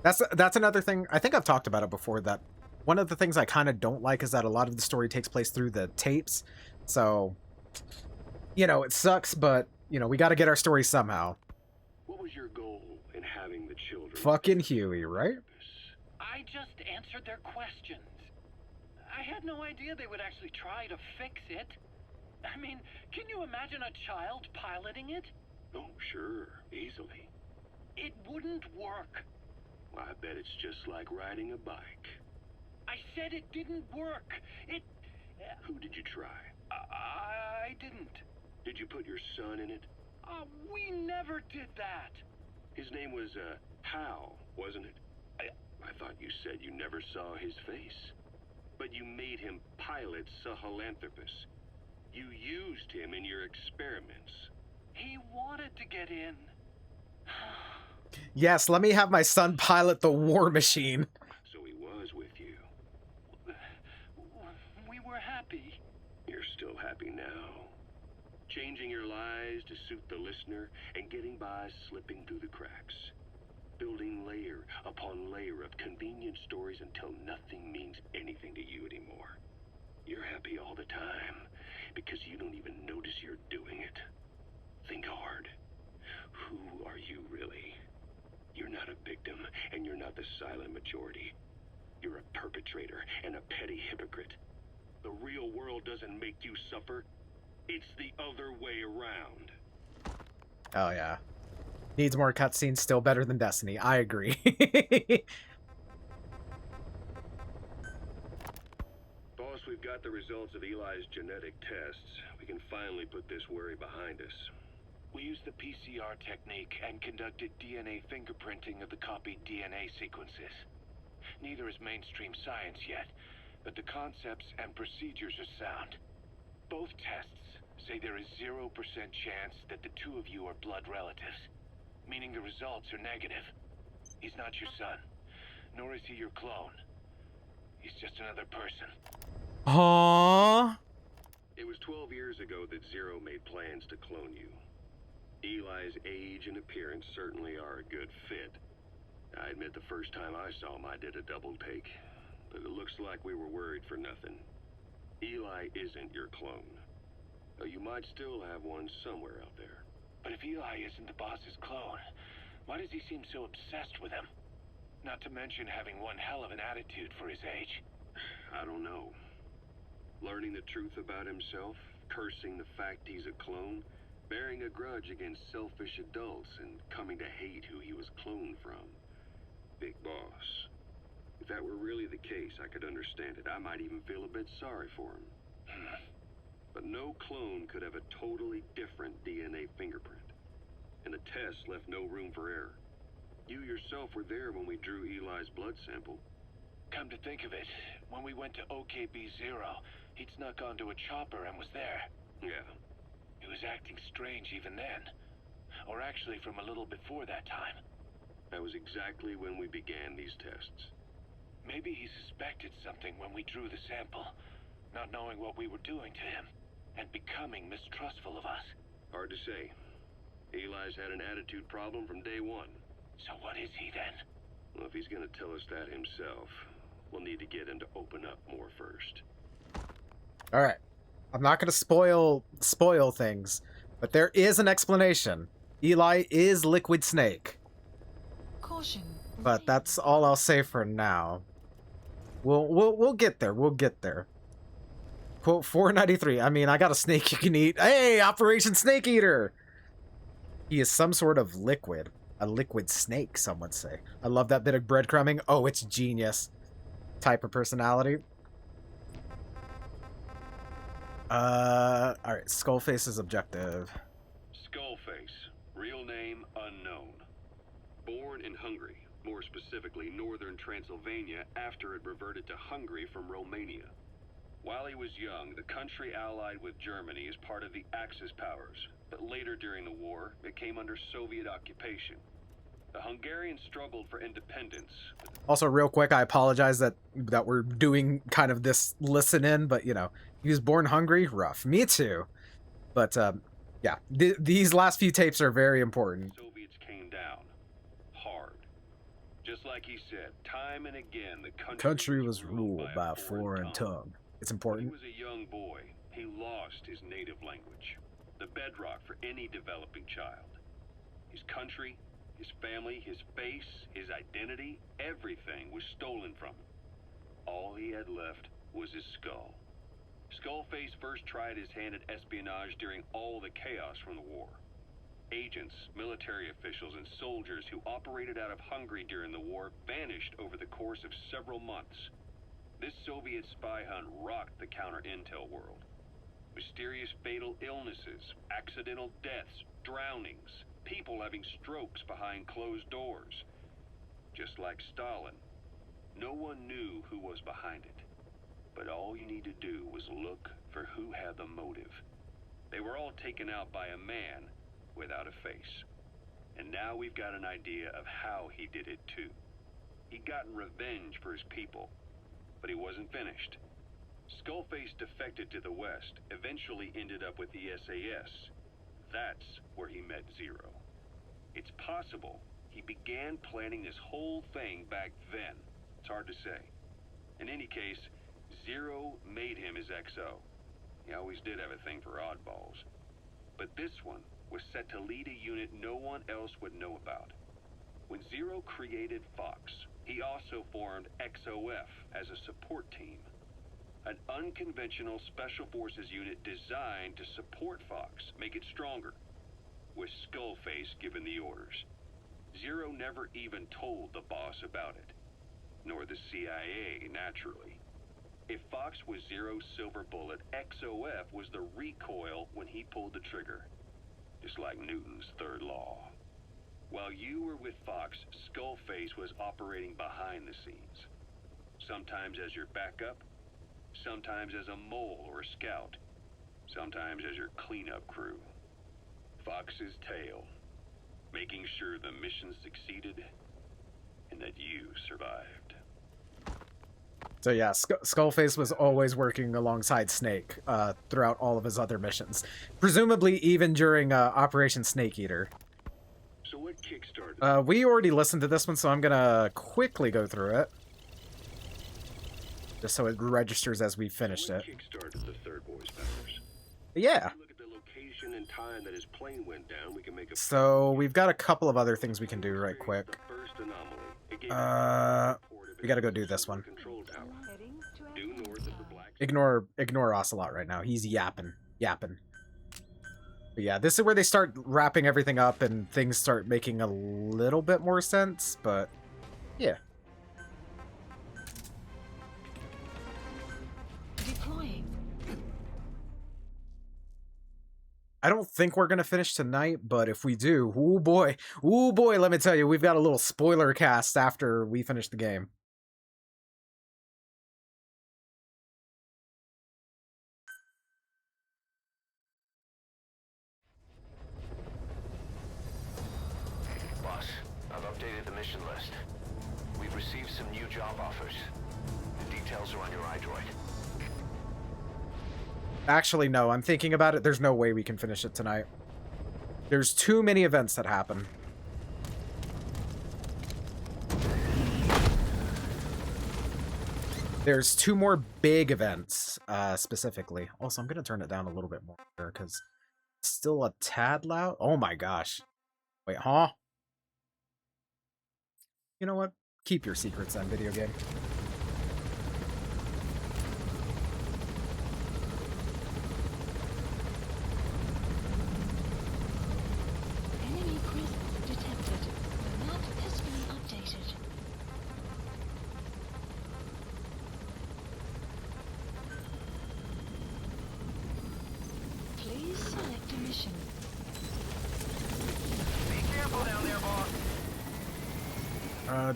That's another thing. I think I've talked about it before, that one of the things I kind of don't like is that a lot of the story takes place through the tapes. So, you know, it sucks, but, you know, we got to get our story somehow. What was your goal in having the children? Fucking Huey, right? I just answered their questions. I had no idea they would actually try to fix it. I mean, can you imagine a child piloting it? Oh, sure. Easily. It wouldn't work. I bet it's just like riding a bike. I said it didn't work. Who did you try? I didn't. Did you put your son in it? We never did that. His name was, Hal, wasn't it? I thought you said you never saw his face. But you made him pilot Sahelanthropus. You used him in your experiments. He wanted to get in. Yes, let me have my son pilot the war machine. So he was with you. We were happy. You're still happy now. Changing your lies to suit the listener and getting by slipping through the cracks. Building layer upon layer of convenient stories until nothing means anything to you anymore. You're happy all the time because you don't even notice you're doing it. Think hard. Who are you really? You're not a victim, and you're not the silent majority. You're a perpetrator and a petty hypocrite. The real world doesn't make you suffer. It's the other way around. Oh, yeah. Needs more cutscenes, still better than Destiny. I agree. Boss, we've got the results of Eli's genetic tests. We can finally put this worry behind us. We used the PCR technique and conducted DNA fingerprinting of the copied DNA sequences. Neither is mainstream science yet, but the concepts and procedures are sound. Both tests say there is 0% chance that the two of you are blood relatives, meaning the results are negative. He's not your son, nor is he your clone. He's just another person. Aww. It was 12 years ago that Zero made plans to clone you. Eli's age and appearance certainly are a good fit. I admit the first time I saw him I did a double take, but it looks like we were worried for nothing. Eli isn't your clone, though you might still have one somewhere out there. But if Eli isn't the boss's clone, why does he seem so obsessed with him? Not to mention having one hell of an attitude for his age. I don't know. Learning the truth about himself, cursing the fact he's a clone, bearing a grudge against selfish adults, and coming to hate who he was cloned from. Big boss. If that were really the case, I could understand it. I might even feel a bit sorry for him. But no clone could have a totally different DNA fingerprint. And the test left no room for error. You yourself were there when we drew Eli's blood sample. Come to think of it, when we went to OKB-0, he'd snuck onto a chopper and was there. Yeah. He was acting strange even then. Or actually from a little before that time. That was exactly when we began these tests. Maybe he suspected something when we drew the sample, not knowing what we were doing to him, and becoming mistrustful of us. Hard to say. Eli's had an attitude problem from day one. So what is he then? Well, if he's gonna tell us that himself, we'll need to get him to open up more first. Alright. I'm not going to spoil things, but there is an explanation. Eli is Liquid Snake. Caution. But that's all I'll say for now. We'll get there. We'll get there. Quote 493. I mean, I got a snake you can eat. Hey, Operation Snake Eater! He is some sort of liquid. A liquid snake, some would say. I love that bit of breadcrumbing. Oh, it's genius. Type of personality. Alright, Skullface's objective. Skullface, real name unknown. Born in Hungary, more specifically northern Transylvania after it reverted to Hungary from Romania. While he was young, the country allied with Germany as part of the Axis powers, but later during the war, it came under Soviet occupation. The Hungarians struggled for independence. Also, real quick, I apologize that we're doing kind of this listen in, but you know, he was born hungry, rough. Me too. But yeah, these last few tapes are very important. Soviets came down hard. Just like he said, time and again, the country was ruled by a foreign tongue. It's important. When he was a young boy, he lost his native language, the bedrock for any developing child. His country, his family, his face, his identity, everything was stolen from him. All he had left was his skull. Skullface first tried his hand at espionage during all the chaos from the war. Agents, military officials, and soldiers who operated out of Hungary during the war vanished over the course of several months. This Soviet spy hunt rocked the counter-intel world. Mysterious fatal illnesses, accidental deaths, drownings, people having strokes behind closed doors. Just like Stalin, no one knew who was behind it. But all you need to do was look for who had the motive. They were all taken out by a man without a face. And now we've got an idea of how he did it too. He'd gotten revenge for his people, but he wasn't finished. Skullface defected to the West, eventually ended up with the SAS. That's where he met Zero. It's possible he began planning this whole thing back then. It's hard to say. In any case, Zero made him his XO. He always did have a thing for oddballs. But this one was set to lead a unit no one else would know about. When Zero created Fox, he also formed XOF as a support team. An unconventional special forces unit designed to support Fox, make it stronger, with Skullface giving the orders. Zero never even told the boss about it, nor the CIA, naturally. If Fox was Zero's silver bullet, XOF was the recoil when he pulled the trigger, just like Newton's third law. While you were with Fox, Skullface was operating behind the scenes, sometimes as your backup, sometimes as a mole or a scout, sometimes as your cleanup crew. Fox's tail, making sure the mission succeeded and that you survived. So yeah, Skullface was always working alongside Snake throughout all of his other missions, presumably even during Operation Snake Eater. So what kickstarted? We already listened to this one, so I'm gonna quickly go through it, just so it registers as we finished it. Kickstarted the Third Boy's powers. Yeah. Look at the location and time that his plane went down. We can make a. So we've got a couple of other things we can do right quick. The first anomaly. We gotta go do this one. Control tower. Due north of the Black. Ignore Ocelot right now. He's yapping. But yeah, this is where they start wrapping everything up and things start making a little bit more sense, but yeah. Deploying. I don't think we're gonna finish tonight, but if we do, ooh boy, let me tell you, we've got a little spoiler cast after we finish the game. Boss, I've updated the mission list. We've received some new job offers. The details are on your iDroid. Actually, no, I'm thinking about it. There's no way we can finish it tonight. There's too many events that happen. There's 2 more big events, specifically. Also, I'm going to turn it down a little bit more because it's still a tad loud. Oh my gosh. Wait, huh? You know what? Keep your secrets then, video game. Enemy presence detected. The map has been updated. Please select a mission. Be careful down there, boss.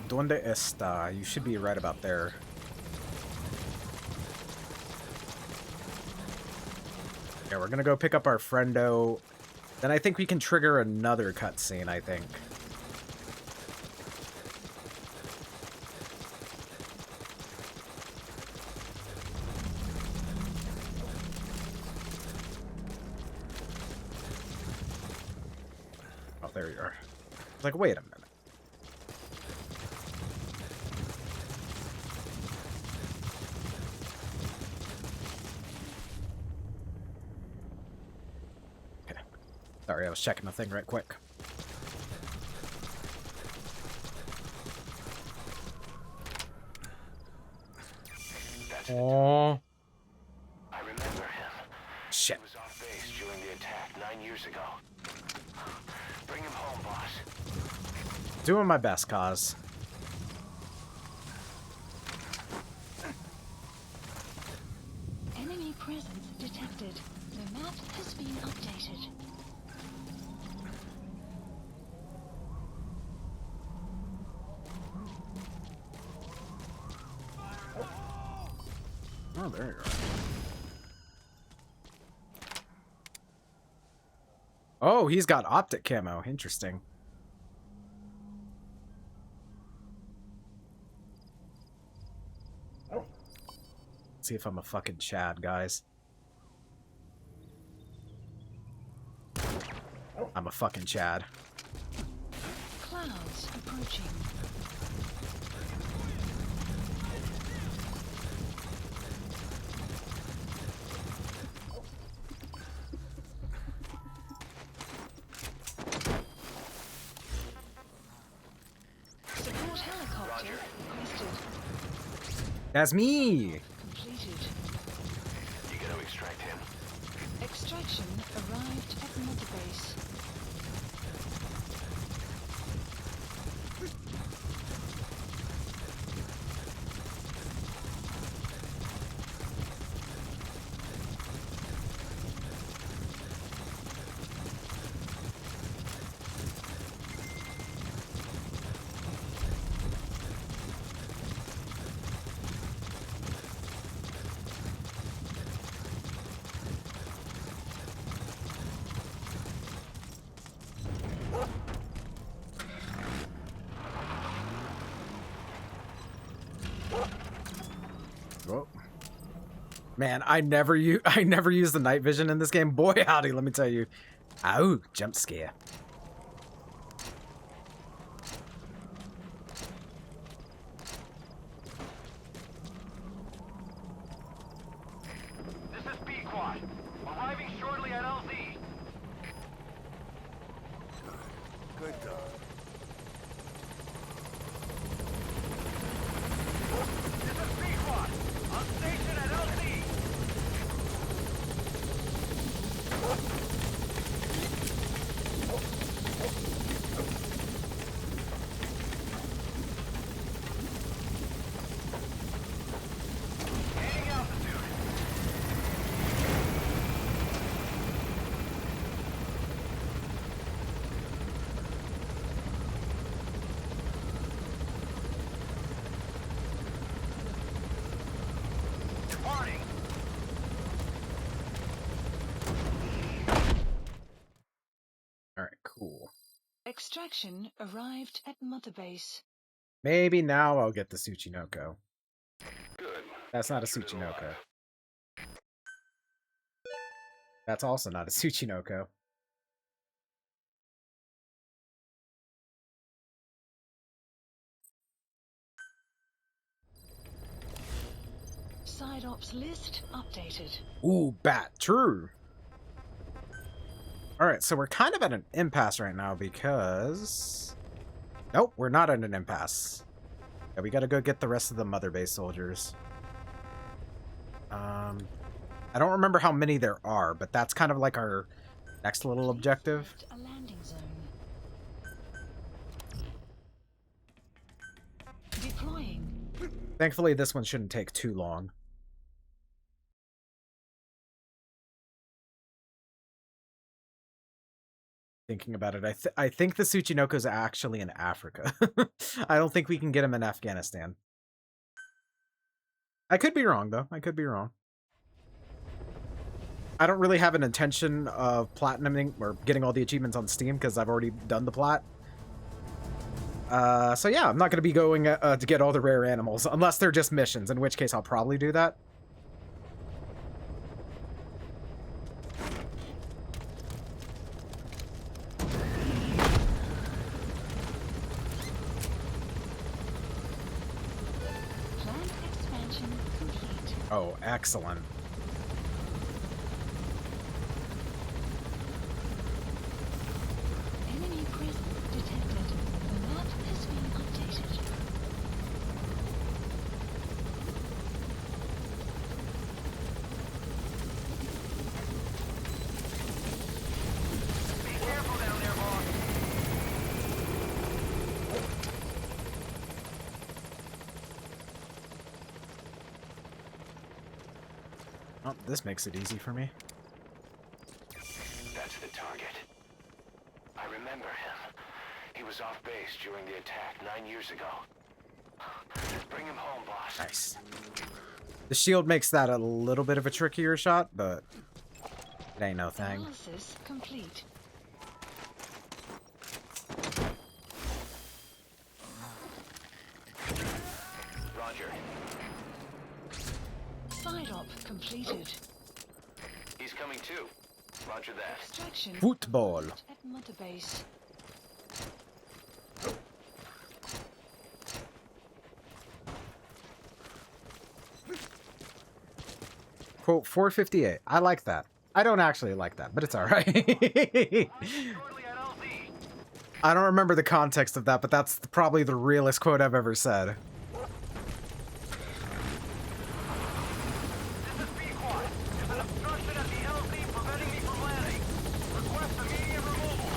Donde está? You should be right about there. Yeah, we're gonna go pick up our friendo. Then I think we can trigger another cutscene, I think. Oh, there you are. I was like, wait a minute. Sorry, I was checking the thing right quick. Oh. I remember him. Shit. He was off base during the attack 9 years ago. Bring him home, boss. Doing my best, Kaz. Enemy presence detected. The map has been updated. Oh, there you are. Oh, he's got optic camo. Interesting. Let's see if I'm a fucking Chad, guys. I'm a fucking Chad. Clouds approaching. Support helicopter requested. That's me! Completed. You gotta extract him. Extraction arrived at Mother Base. Whoa. Man, I never use the night vision in this game. Boy, howdy, let me tell you. Ow, jump scare. This is B-Quad. Arriving shortly at LZ. Good dog. This is B-Quad. On station at LZ. Gaining altitude. Departing. Alright, cool. Extraction arrived at Mother Base. Maybe now I'll get the Tsuchinoko. Good. That's not a Keep it Tsuchinoko. alive. That's also not a Tsuchinoko. Side ops list updated. Ooh, bat, true. Alright, so we're kind of at an impasse right now because... Nope, we're not at an impasse. Yeah, we gotta go get the rest of the Mother Base soldiers. I don't remember how many there are, but that's kind of like our next little objective. Select a landing zone. Deploying. Thankfully, this one shouldn't take too long. Thinking about it, I think the Tsuchinoko's actually in Africa. I don't think we can get him in Afghanistan. I could be wrong, though. I could be wrong. I don't really have an intention of platinuming or getting all the achievements on Steam because I've already done the plat. So yeah, I'm not going to be going to get all the rare animals unless they're just missions, in which case I'll probably do that. Plant expansion complete. Oh, excellent. Enemy presence detected. The map has been updated. Be careful down there, boss. Oh, this makes it easy for me. That's the target. I remember him. He was off base during the attack 9 years ago. Bring him home, boss. Nice. The shield makes that a little bit of a trickier shot, but it ain't no thing. Analysis complete. Roger. Side op completed. He's coming too. Roger that. Extraction Football. at Mother Base. Quote 458. I like that. I don't actually like that, but it's alright. Shortly at LZ. I don't remember the context of that, but that's probably the realest quote I've ever said. This is Pequod. There's an obstruction at the LZ preventing me from landing. Request immediate removal.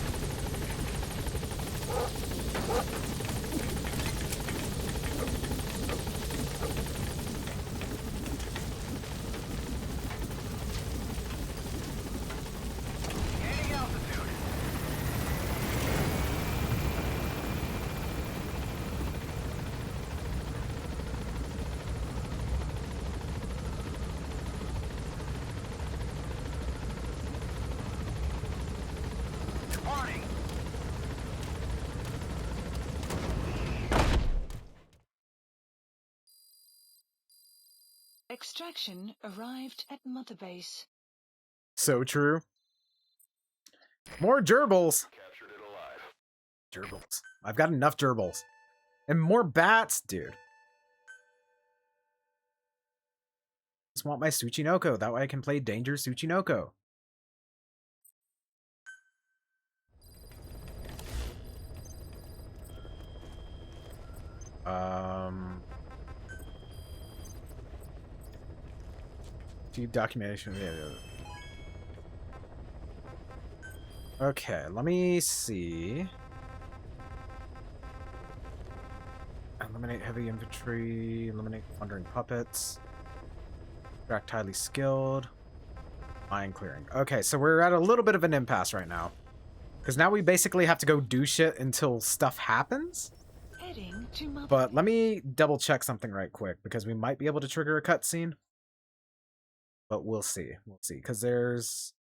Gaining altitude. Warning. Extraction arrived at Mother Base. So true. More gerbils. Captured it alive. Gerbils. I've got enough gerbils. And more bats, dude. Just want my Tsuchinoko. That way I can play Danger Tsuchinoko. Deep documentation. Okay, let me see. Eliminate heavy infantry. Eliminate wandering puppets. Extract highly skilled. Mine clearing. Okay, so we're at a little bit of an impasse right now. Because now we basically have to go do shit until stuff happens. Heading to Mother But let me double check something right quick, because we might be able to trigger a cutscene. But we'll see. We'll see. Because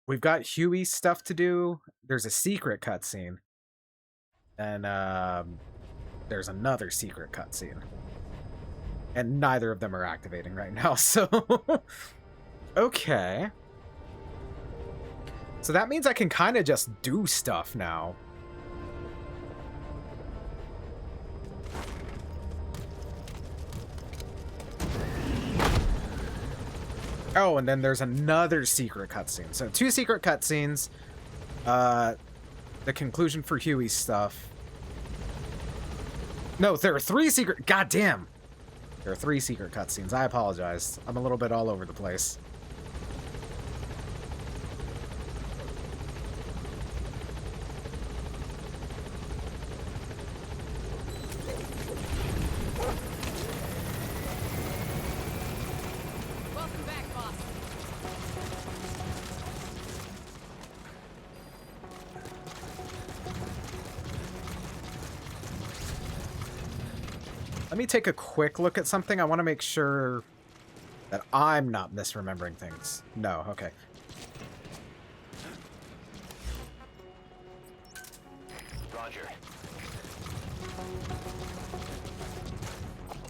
we've got Huey stuff to do. There's a secret cutscene. And there's another secret cutscene. And neither of them are activating right now, so... Okay. So that means I can kind of just do stuff now. Oh, and then there's another secret cutscene. So 2 secret cutscenes. The conclusion for Huey's stuff. No, there are 3 secret... God damn! There are 3 secret cutscenes. I apologize. I'm a little bit all over the place. Welcome back, boss. Let me take a quick look at something. I want to make sure that I'm not misremembering things. No, okay. Roger.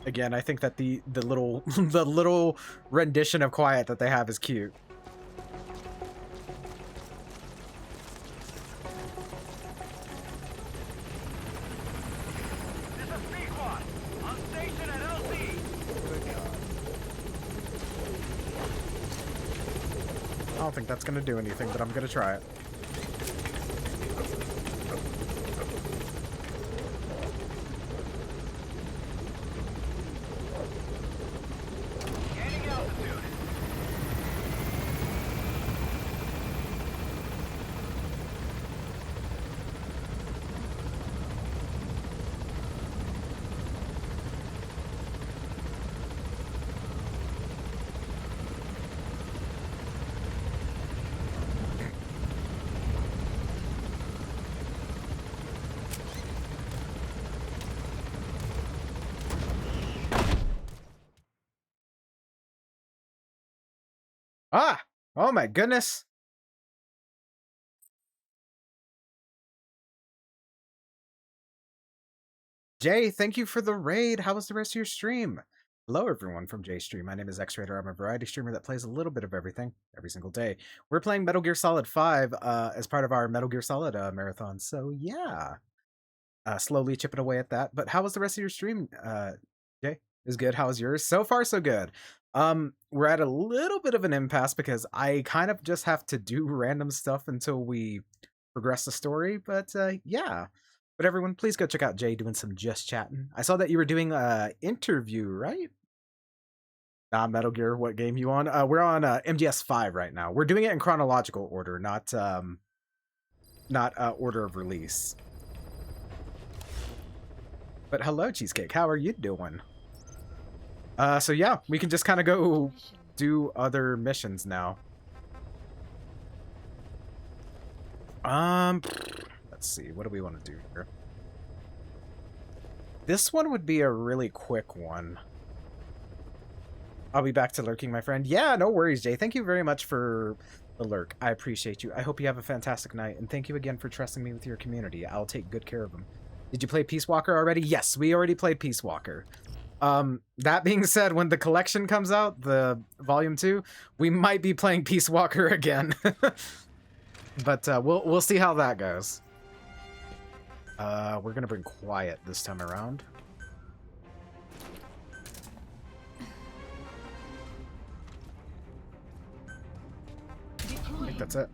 Again, I think that the little the little rendition of quiet that they have is cute. This is Pequod. On station at LZ. I don't think that's gonna do anything, but I'm gonna try it. Gaining altitude. Ah! Oh my goodness! Jay, thank you for the raid. How was the rest of your stream? Hello, everyone from JStream. My name is X-Raider. I'm a variety streamer that plays a little bit of everything every single day. We're playing Metal Gear Solid 5 as part of our Metal Gear Solid marathon. So, yeah. Slowly chipping away at that. But how was the rest of your stream, Jay? It was good. How was yours? So far, so good. We're at a little bit of an impasse because I kind of just have to do random stuff until we progress the story. But, yeah. But everyone, please go check out Jay doing some just chatting. I saw that you were doing a interview, right? Nah, Metal Gear, what game you on? We're on MGS 5 right now. We're doing it in chronological order, not order of release. But hello, Cheesecake. How are you doing? So yeah, we can just kind of go do other missions now. Let's see. What do we want to do here? This one would be a really quick one. I'll be back to lurking, my friend. Yeah, no worries, Jay. Thank you very much for the lurk. I appreciate you. I hope you have a fantastic night, and thank you again for trusting me with your community. I'll take good care of them. Did you play Peace Walker already? Yes, we already played Peace Walker. That being said, when the collection comes out, the Volume 2, we might be playing Peace Walker again. But we'll see how that goes. We're gonna bring quiet this time around. I think that's it.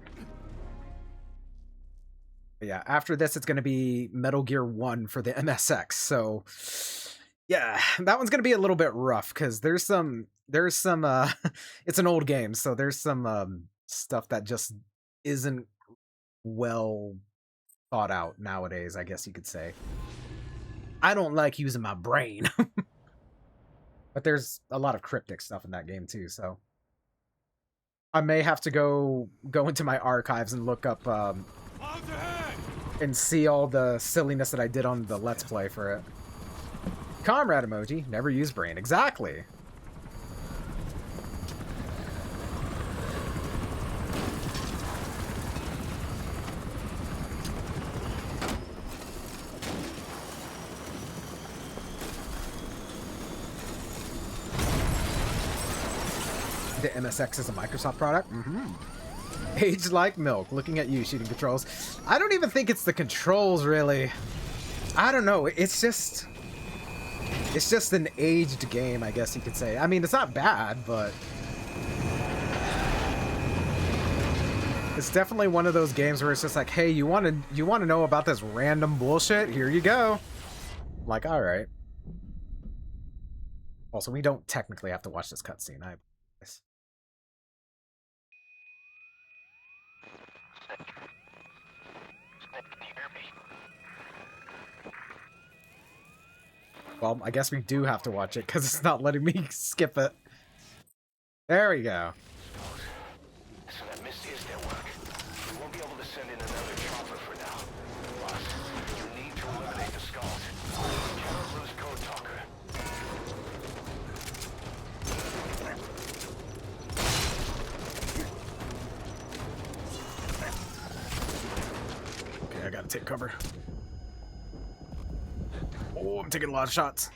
But yeah, after this, it's gonna be Metal Gear 1 for the MSX. So yeah, that one's gonna be a little bit rough because there's some it's an old game, so there's some stuff that just isn't well thought out nowadays, I guess you could say. I don't like using my brain. But there's a lot of cryptic stuff in that game too, so I may have to go into my archives and look up and see all the silliness that I did on the Let's Play for it. Comrade emoji, never use brain. Exactly. The MSX is a Microsoft product? Mm-hmm. Aged like milk. Looking at you shooting controls. I don't even think it's the controls, really. I don't know. It's just an aged game, I guess you could say. I mean, it's not bad, but it's definitely one of those games where it's just like, hey, you want to know about this random bullshit? Here you go. I'm like, all right. Also, we don't technically have to watch this cutscene. Well, I guess we do have to watch it because it's not letting me skip it. There we go. So that Misty is network. We won't be able to send in another chopper for now. Boss, you need to eliminate the skulls. We cannot lose Code Talker. Gotta take cover. Oh, I'm taking a lot of shots.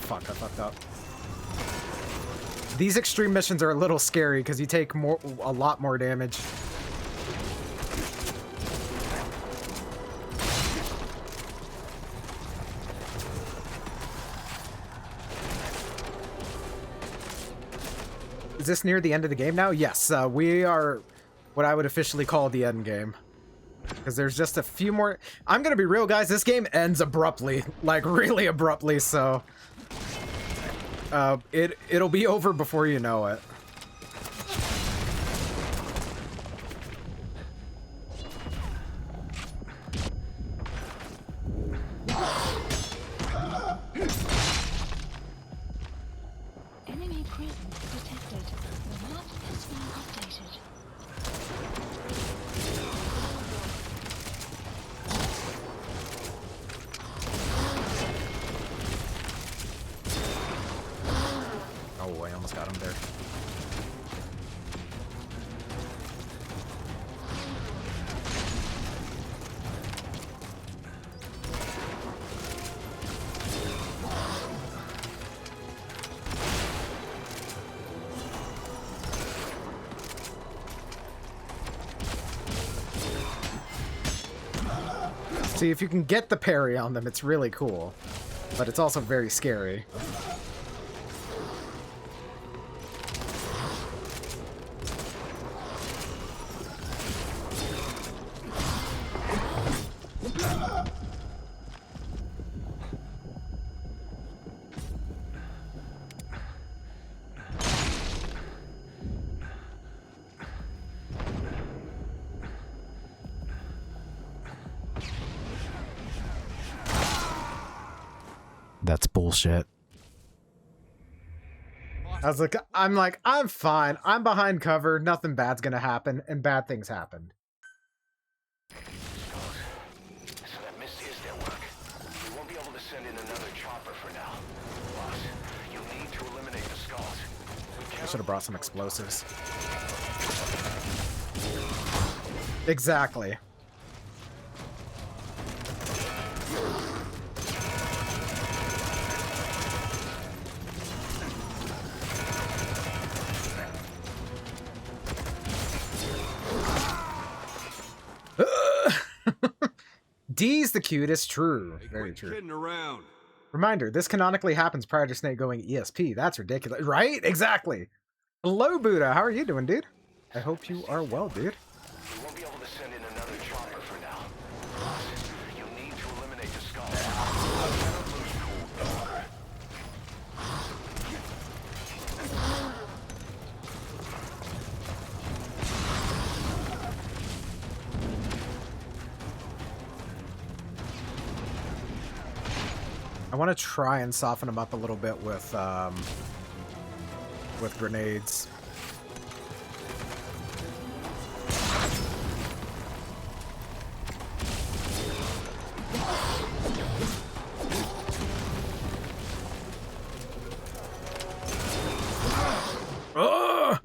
Fuck, I fucked up. These extreme missions are a little scary because you take a lot more damage. Is this near the end of the game now? Yes, we are what I would officially call the end game. Because there's just a few more... I'm gonna be real, guys, this game ends abruptly. Like, really abruptly, so... it'll be over before you know it. Enemy presence detected. The map has been updated. Oh, I almost got him there. See, if you can get the parry on them, it's really cool. But it's also very scary. That's bullshit. I'm like, I'm fine. I'm behind cover. Nothing bad's gonna happen, and bad things happened. So that missed is their work. We won't be able to send in another chopper for now. Boss, you need to eliminate the skulls. I should have brought some explosives. Exactly. D's the cutest, true. Very true. Kidding around. Reminder, this canonically happens prior to Snake going ESP. That's ridiculous. Right? Exactly. Hello, Buddha. How are you doing, dude? I hope you are well, dude. We won't be able to send in another chopper for now. Boss, you need to eliminate the skulls. I want to try and soften them up a little bit with grenades. Ugh!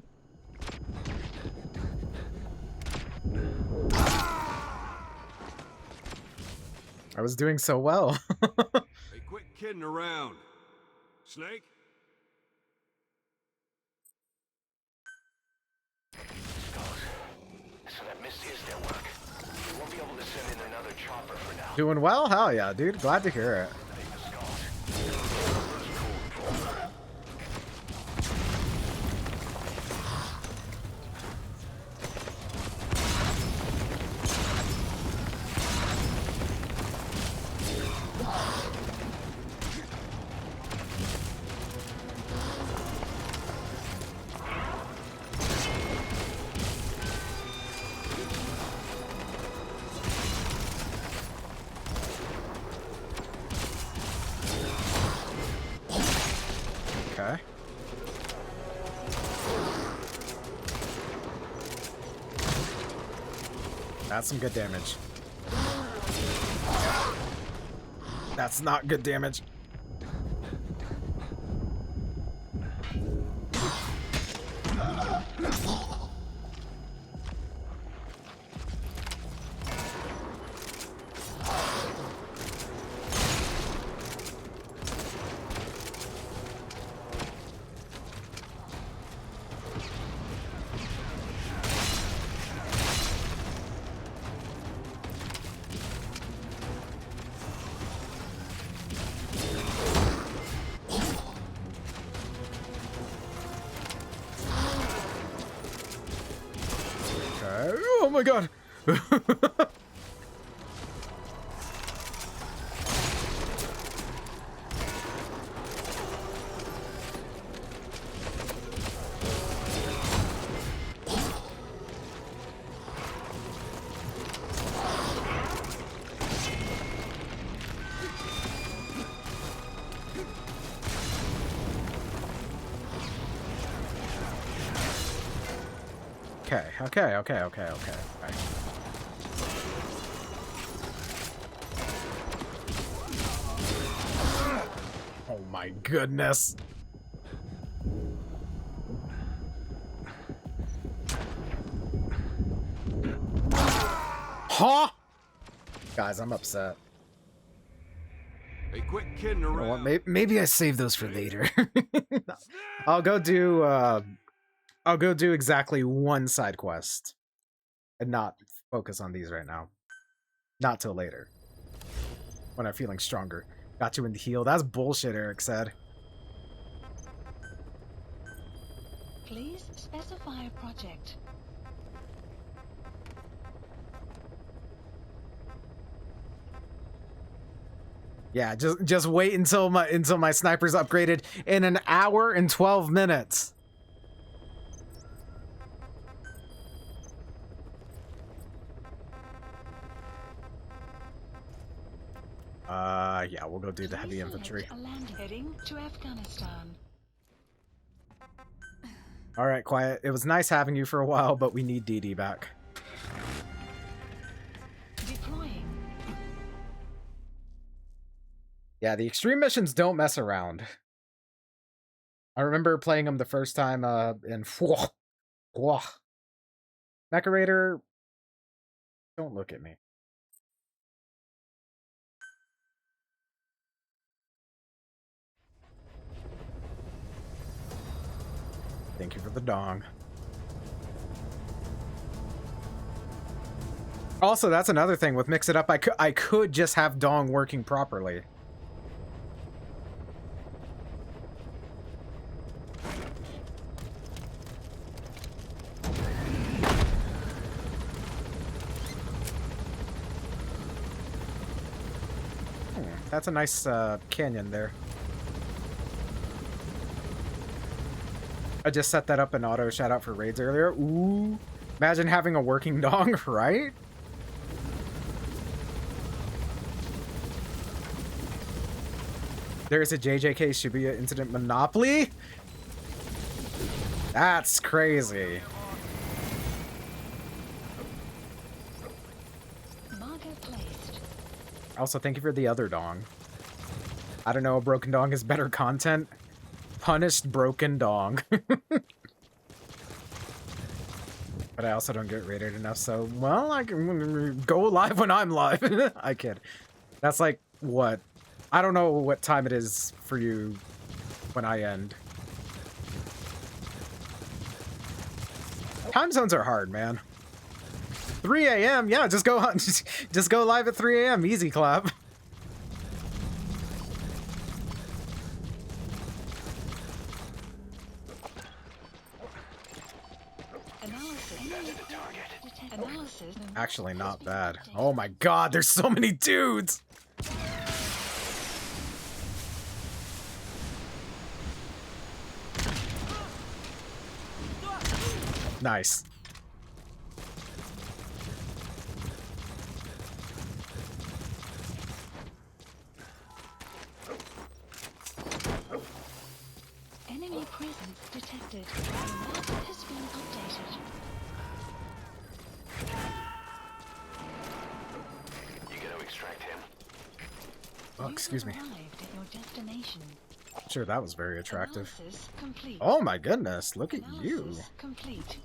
I was doing so well. Hey, quit kidding around. Snake? So that missed is their work. We won't be able to send in another chopper for now. Doing well? Hell yeah, dude. Glad to hear it. Okay. That's some good damage. That's not good damage. Oh my god! Okay. Right. Oh my goodness. Huh? Guys, I'm upset. Hey, quit kidding around. You know what? Maybe I save those for later. I'll go do exactly one side quest and not focus on these right now. Not till later. When I'm feeling stronger. Got you in the heel. That's bullshit, Eric said. Please specify a project. Yeah, just wait until my sniper's upgraded in an hour and 12 minutes. Yeah, we'll go do the heavy infantry. Heading to Afghanistan. All right, Quiet. It was nice having you for a while, but we need DD back. Deploying. Yeah, the extreme missions don't mess around. I remember playing them the first time in Mecha Raider. Don't look at me. Thank you for the dong. Also, that's another thing with Mix It Up. I could just have dong working properly. That's a nice canyon there. I just set that up in auto shout out for raids earlier. Ooh, imagine having a working dong, right? There's a JJK Shibuya incident Monopoly? That's crazy. Also, thank you for the other dong. I don't know, a broken dong is better content. Punished broken dong. But I also don't get rated enough, so, well, I can go live when I'm live. I kid. That's like, what? I don't know what time it is for you when I end. Time zones are hard, man. 3 a.m. Yeah, just go live at 3 a.m. Easy clap. Actually, not bad. Oh my god, there's so many dudes! Nice. Enemy presence detected. The map has been updated. You gonna extract him? Oh, excuse me. You have arrived at your destination. Sure, that was very attractive. Analysis complete. Oh my goodness, look at you. Analysis complete.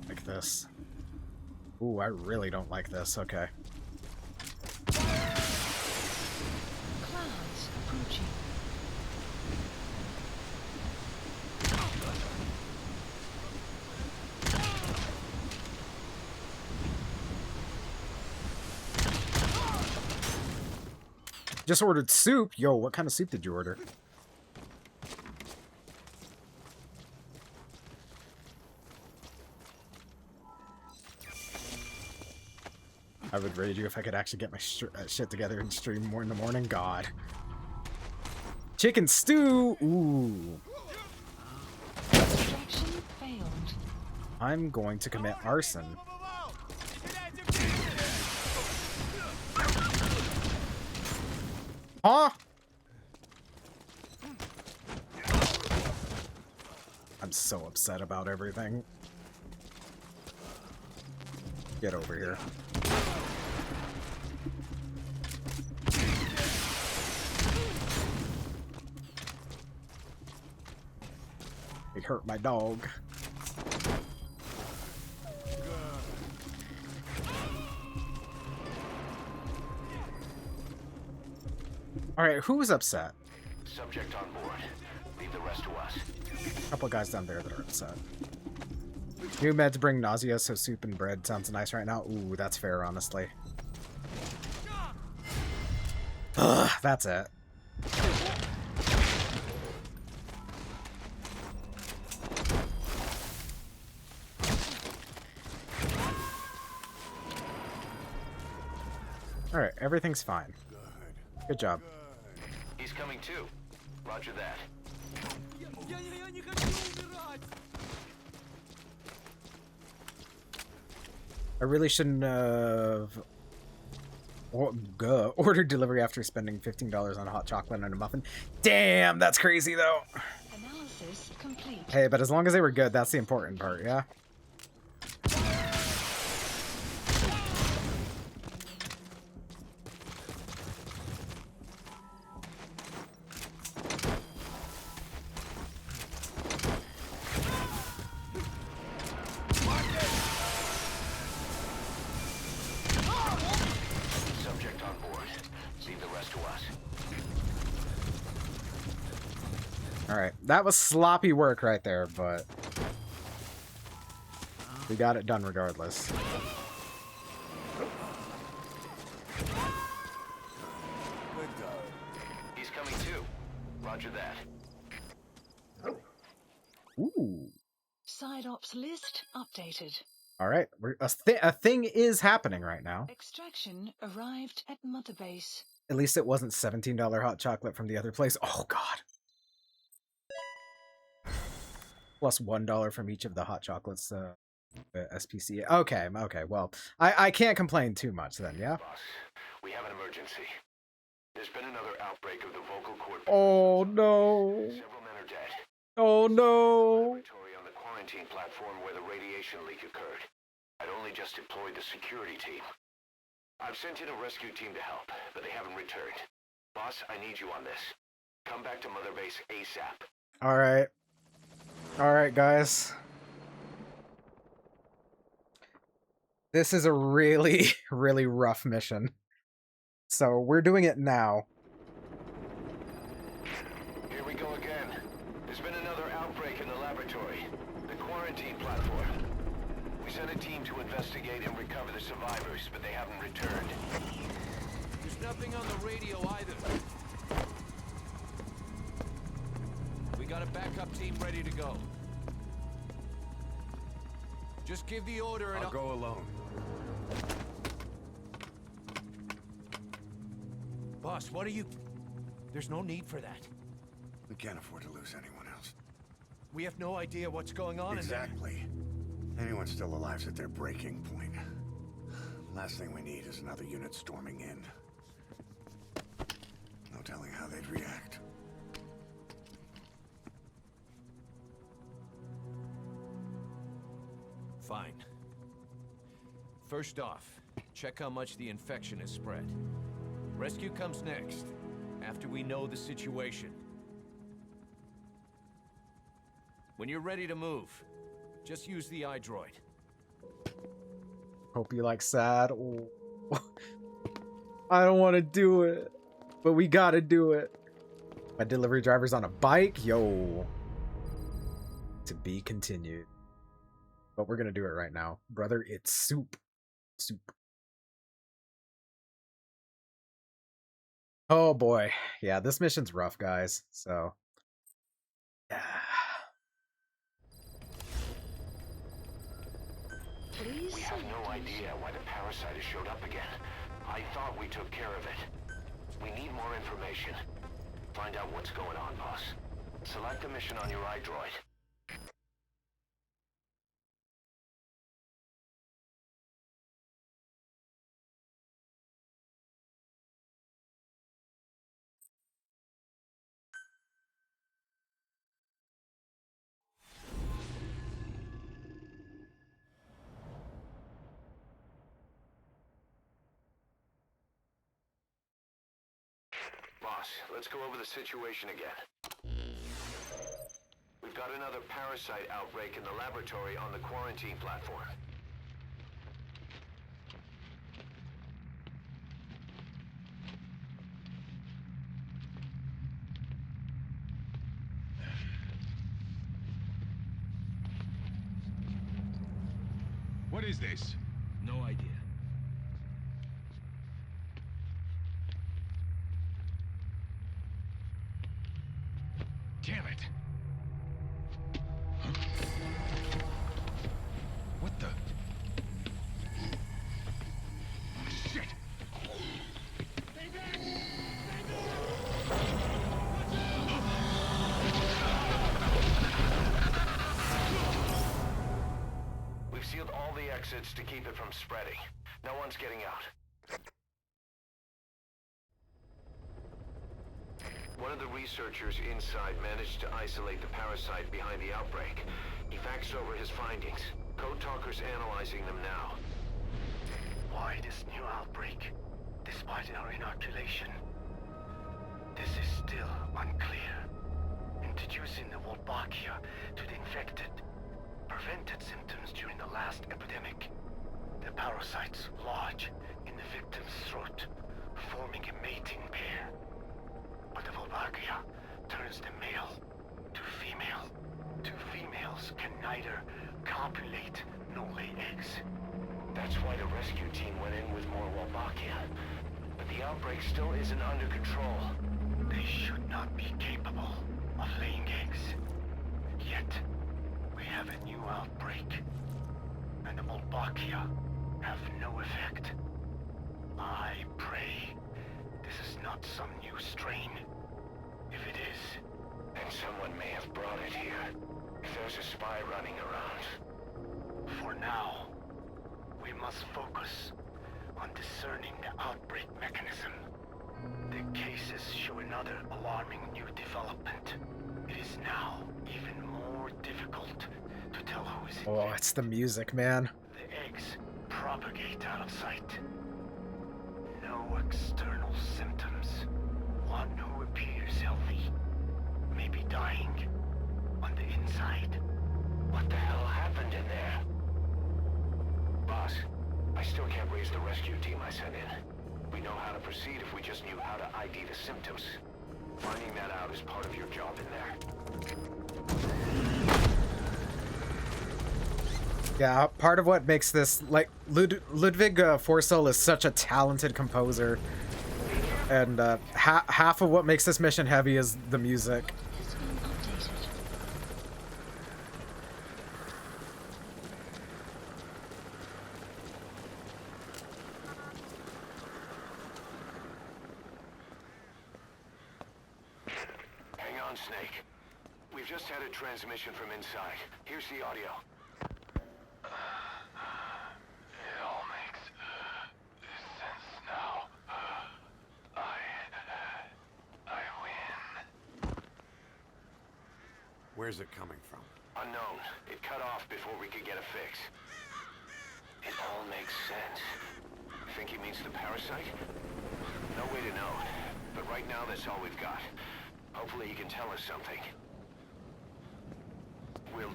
Like this. Ooh, I really don't like this. Okay. Clouds approaching. Just ordered soup. Yo, what kind of soup did you order? I would raid you if I could actually get my shit together and stream more in the morning. God. Chicken stew! Ooh. Extraction failed. I'm going to commit arson. Huh? I'm so upset about everything. Get over here. It hurt my dog. Alright, who was upset? Subject on board. Leave the rest to us. A couple of guys down there that are upset. New meds bring nausea, so soup and bread sounds nice right now. Ooh, that's fair, honestly. Ugh, that's it. Alright, everything's fine. Good job. He's coming too. Roger that. I really shouldn't have ordered delivery after spending $15 on hot chocolate and a muffin. Damn, that's crazy though. Analysis complete. Hey, but as long as they were good, that's the important part, yeah? Subject on board. Leave the rest to us. Alright, that was sloppy work right there, but we got it done regardless. He's coming too. Roger that. Ooh. Side ops list updated. Alright, a thing is happening right now. Extraction arrived at Mother Base. At least it wasn't $17 hot chocolate from the other place. Oh, God. Plus $1 from each of the hot chocolates, SPC. Okay, okay, well, I can't complain too much then, yeah? Boss, we have an emergency. There's been another outbreak of the vocal cord. Oh, no. Several men are dead. Oh, no. Laboratory on the quarantine platform where the radiation leak occurred. I'd only just deployed the security team. I've sent in a rescue team to help, but they haven't returned. Boss, I need you on this. Come back to Mother Base ASAP. Alright. Alright, guys. This is a really, really rough mission. So, we're doing it now. Here we go again. There's been another outbreak in the laboratory. The quarantine platform. We sent a team to investigate and recover the survivors, but they haven't returned. There's nothing on the radio either. We got a backup team ready to go. Just give the order and I'll go alone. Boss, what are you... There's no need for that. We can't afford to lose anyone else. We have no idea what's going on in there. Exactly. Anyone still alive's at their breaking point. Last thing we need is another unit storming in. No telling how they'd react. Fine. First off, check how much the infection has spread. Rescue comes next, after we know the situation. When you're ready to move, just use the iDroid. Hope you like sad. Ooh. I don't want to do it, but we gotta do it. My delivery driver's on a bike. Yo. To be continued. But we're gonna do it right now. Brother, it's soup. Soup. Oh boy. Yeah, this mission's rough, guys. So. Yeah. We have no idea why the parasite has showed up again. I thought we took care of it. We need more information. Find out what's going on, boss. Select a mission on your iDroid. Boss, let's go over the situation again. We've got another parasite outbreak in the laboratory on the quarantine platform. What is this? No idea. Damn it. Huh? What the? Shit! We've sealed all the exits to keep it from spreading. No one's getting out. One of the researchers inside managed to isolate the parasite behind the outbreak. He faxed over his findings. Code Talker's analyzing them now. Why this new outbreak, despite our inoculation? This is still unclear. Introducing the Wolbachia to the infected prevented symptoms during the last epidemic. The parasites lodge in the victim's throat, forming a mating pair. But the Wolbachia turns the male to female. Two females can neither copulate nor lay eggs. That's why the rescue team went in with more Wolbachia. But the outbreak still isn't under control. They should not be capable of laying eggs. Yet, we have a new outbreak. And the Wolbachia have no effect. I pray this is not some new strain. If it is, then someone may have brought it here. If there's a spy running around. For now, we must focus on discerning the outbreak mechanism. The cases show another alarming new development. It is now even more difficult to tell who is infected. Oh, it's the music, man. The eggs propagate out of sight. No external symptoms. One who appears healthy may be dying on the inside. What the hell happened in there? Boss, I still can't raise the rescue team I sent in. We know how to proceed if we just knew how to ID the symptoms. Finding that out is part of your job in there. Yeah, part of what makes this, like, Ludwig Forssell is such a talented composer. And half of what makes this mission heavy is the music. Has been updated. Snake. We've just had a transmission from inside. Here's the audio. It all makes sense now. I win. Where's it coming from? Unknown. It cut off before we could get a fix. It all makes sense. Think he means the parasite? No way to know. But right now, that's all we've got. Hopefully he can tell us something. We'll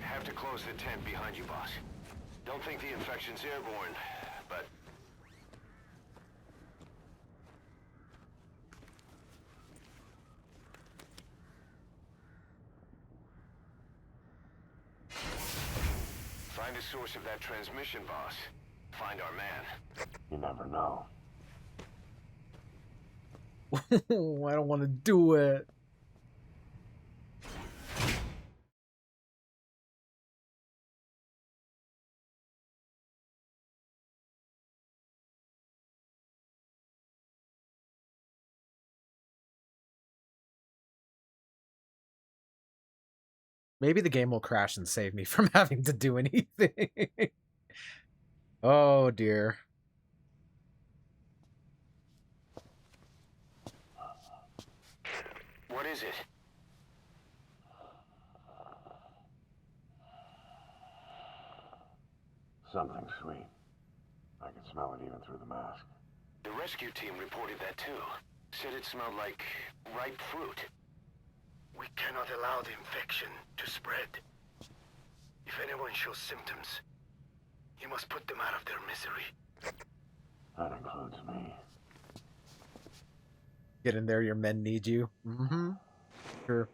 have to close the tent behind you, boss. Don't think the infection's airborne, but... Find a source of that transmission, boss. Find our man. You never know. I don't want to do it. Maybe the game will crash and save me from having to do anything. Oh dear. What is it? Something sweet. I can smell it even through the mask. The rescue team reported that too. Said it smelled like ripe fruit. We cannot allow the infection to spread. If anyone shows symptoms, you must put them out of their misery. That includes me. Get in there, your men need you. Mm-hmm. Sure.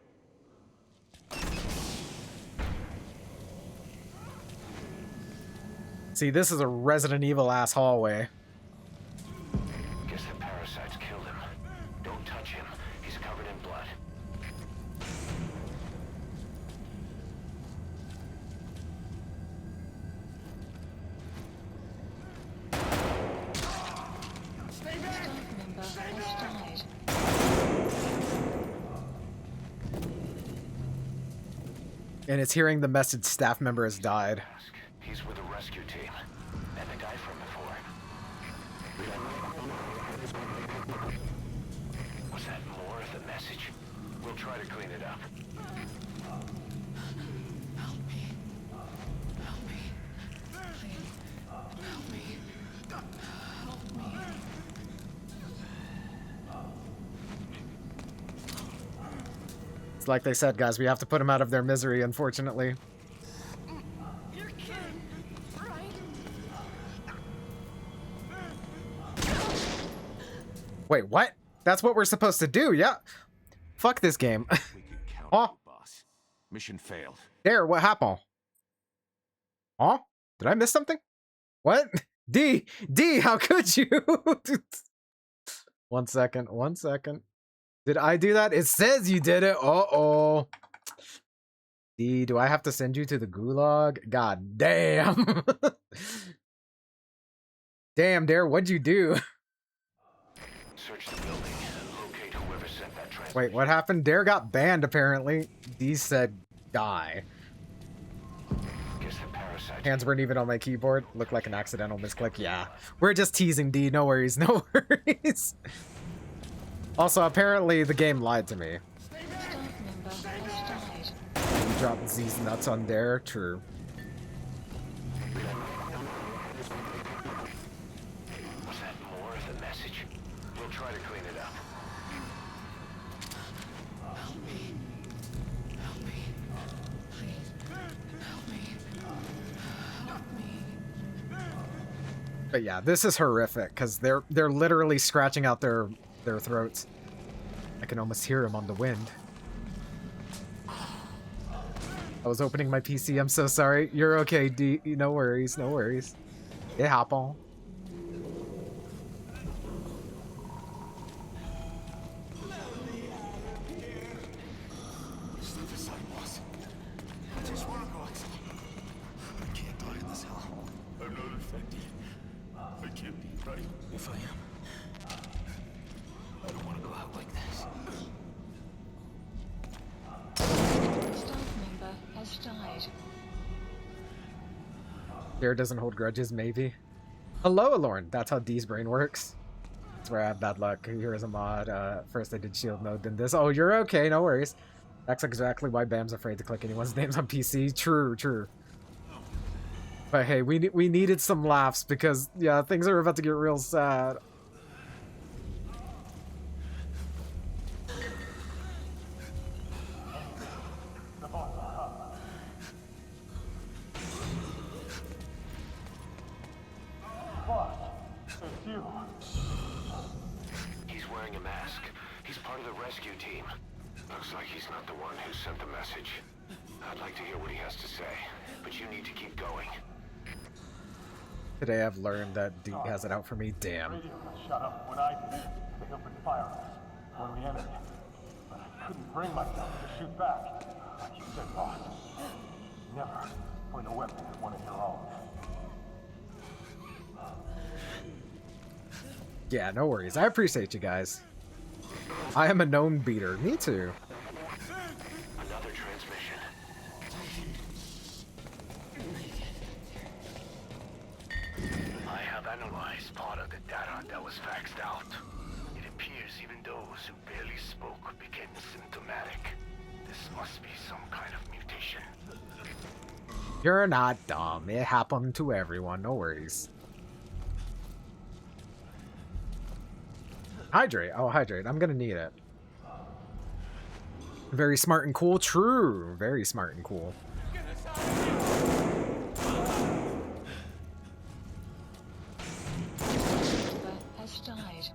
See, this is a Resident Evil ass hallway. Guess the parasites killed him. Don't touch him. He's covered in blood. Staff member has died. And it's hearing the message staff member has died. He's with the rescue team. And the guy from before. Was that more of the message? We'll try to clean it up. Help me. Help me. Please. Help me. Help me. It's like they said, guys, we have to put them out of their misery, unfortunately. You're kidding, right? Wait, what? That's what we're supposed to do, yeah. Fuck this game. We could count Huh? on you, boss. Mission failed. There, what happened? Huh? Did I miss something? What? D, how could you? 1 second, 1 second. Did I do that? It says you did it. Uh-oh. D, do I have to send you to the gulag? God damn. Damn, Dare, what'd you do? Search the building. Locate whoever sent that transmission. Wait, what happened? Dare got banned, apparently. D said die. Guess the parasites. Hands weren't even on my keyboard. Looked like an accidental misclick. Yeah. We're just teasing, D. No worries, no worries. Also, apparently the game lied to me. Staff member has died. You dropped Z's nuts on Dare. True. Was that more of the message? We'll try to clean it up. Help me. Help me. Please. Help me. Help me. But yeah, this is horrific because they're literally scratching out their throats. I can almost hear them on the wind. I was opening my PC. I'm so sorry. You're okay, D. No worries. No worries. It happen. Step aside, boss. I just want to go outside. I can't die in this hellhole. I'm not infected. I can't be, right? If I am, I don't want to go out like this. has died. Jared doesn't hold grudges, maybe. Hello, Alorn. That's how D's brain works. That's where I have bad luck. Here is a mod. First I did shield mode, then this. Oh, you're okay. No worries. That's exactly why Bam's afraid to click anyone's names on PC. True, true. But hey, we needed some laughs because, yeah, things are about to get real sad. He's wearing a mask. He's part of the rescue team. Looks like he's not the one who sent the message. I'd like to hear what he has to say, but you need to keep going. Today I've learned that D has it out for me. Damn. Radio got shut up when I did. They opened fire on us when we entered. But I couldn't bring myself to shoot back. Like you said, boss. Never point a weapon at one of your own. Yeah, no worries. I appreciate you guys. I am a known beater. Me too. Another transmission. I have analyzed part of the data that was faxed out. It appears even those who barely spoke became symptomatic. This must be some kind of mutation. You're not dumb. It happened to everyone. No worries. Hydrate. Oh, hydrate. I'm gonna need it. Very smart and cool. True. Very smart and cool. Has died.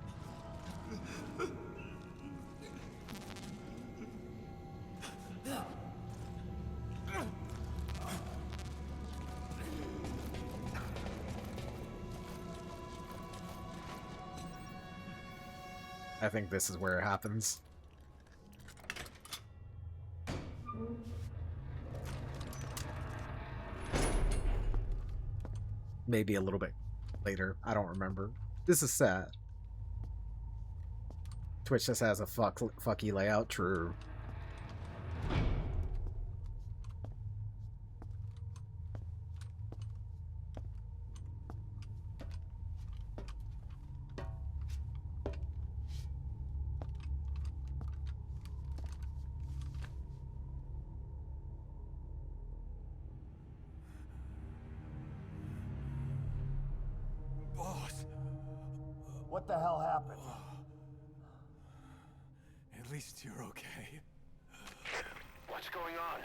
I think this is where it happens. Maybe a little bit later. I don't remember. This is sad. Twitch just has a fucky layout. True. What the hell happened? At least you're okay. What's going on?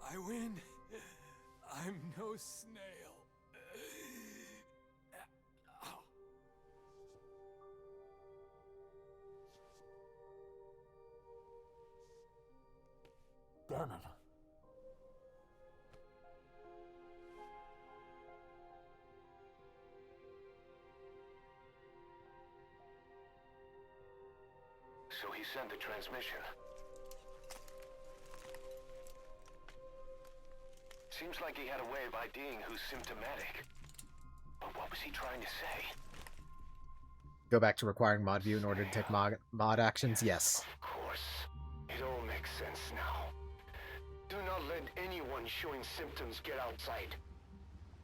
I win. I'm no snail. Damn it. So he sent the transmission. Seems like he had a way of IDing who's symptomatic. But what was he trying to say? Go back to requiring mod view in order to take mod actions? Yes. Of course. It all makes sense now. Do not let anyone showing symptoms get outside.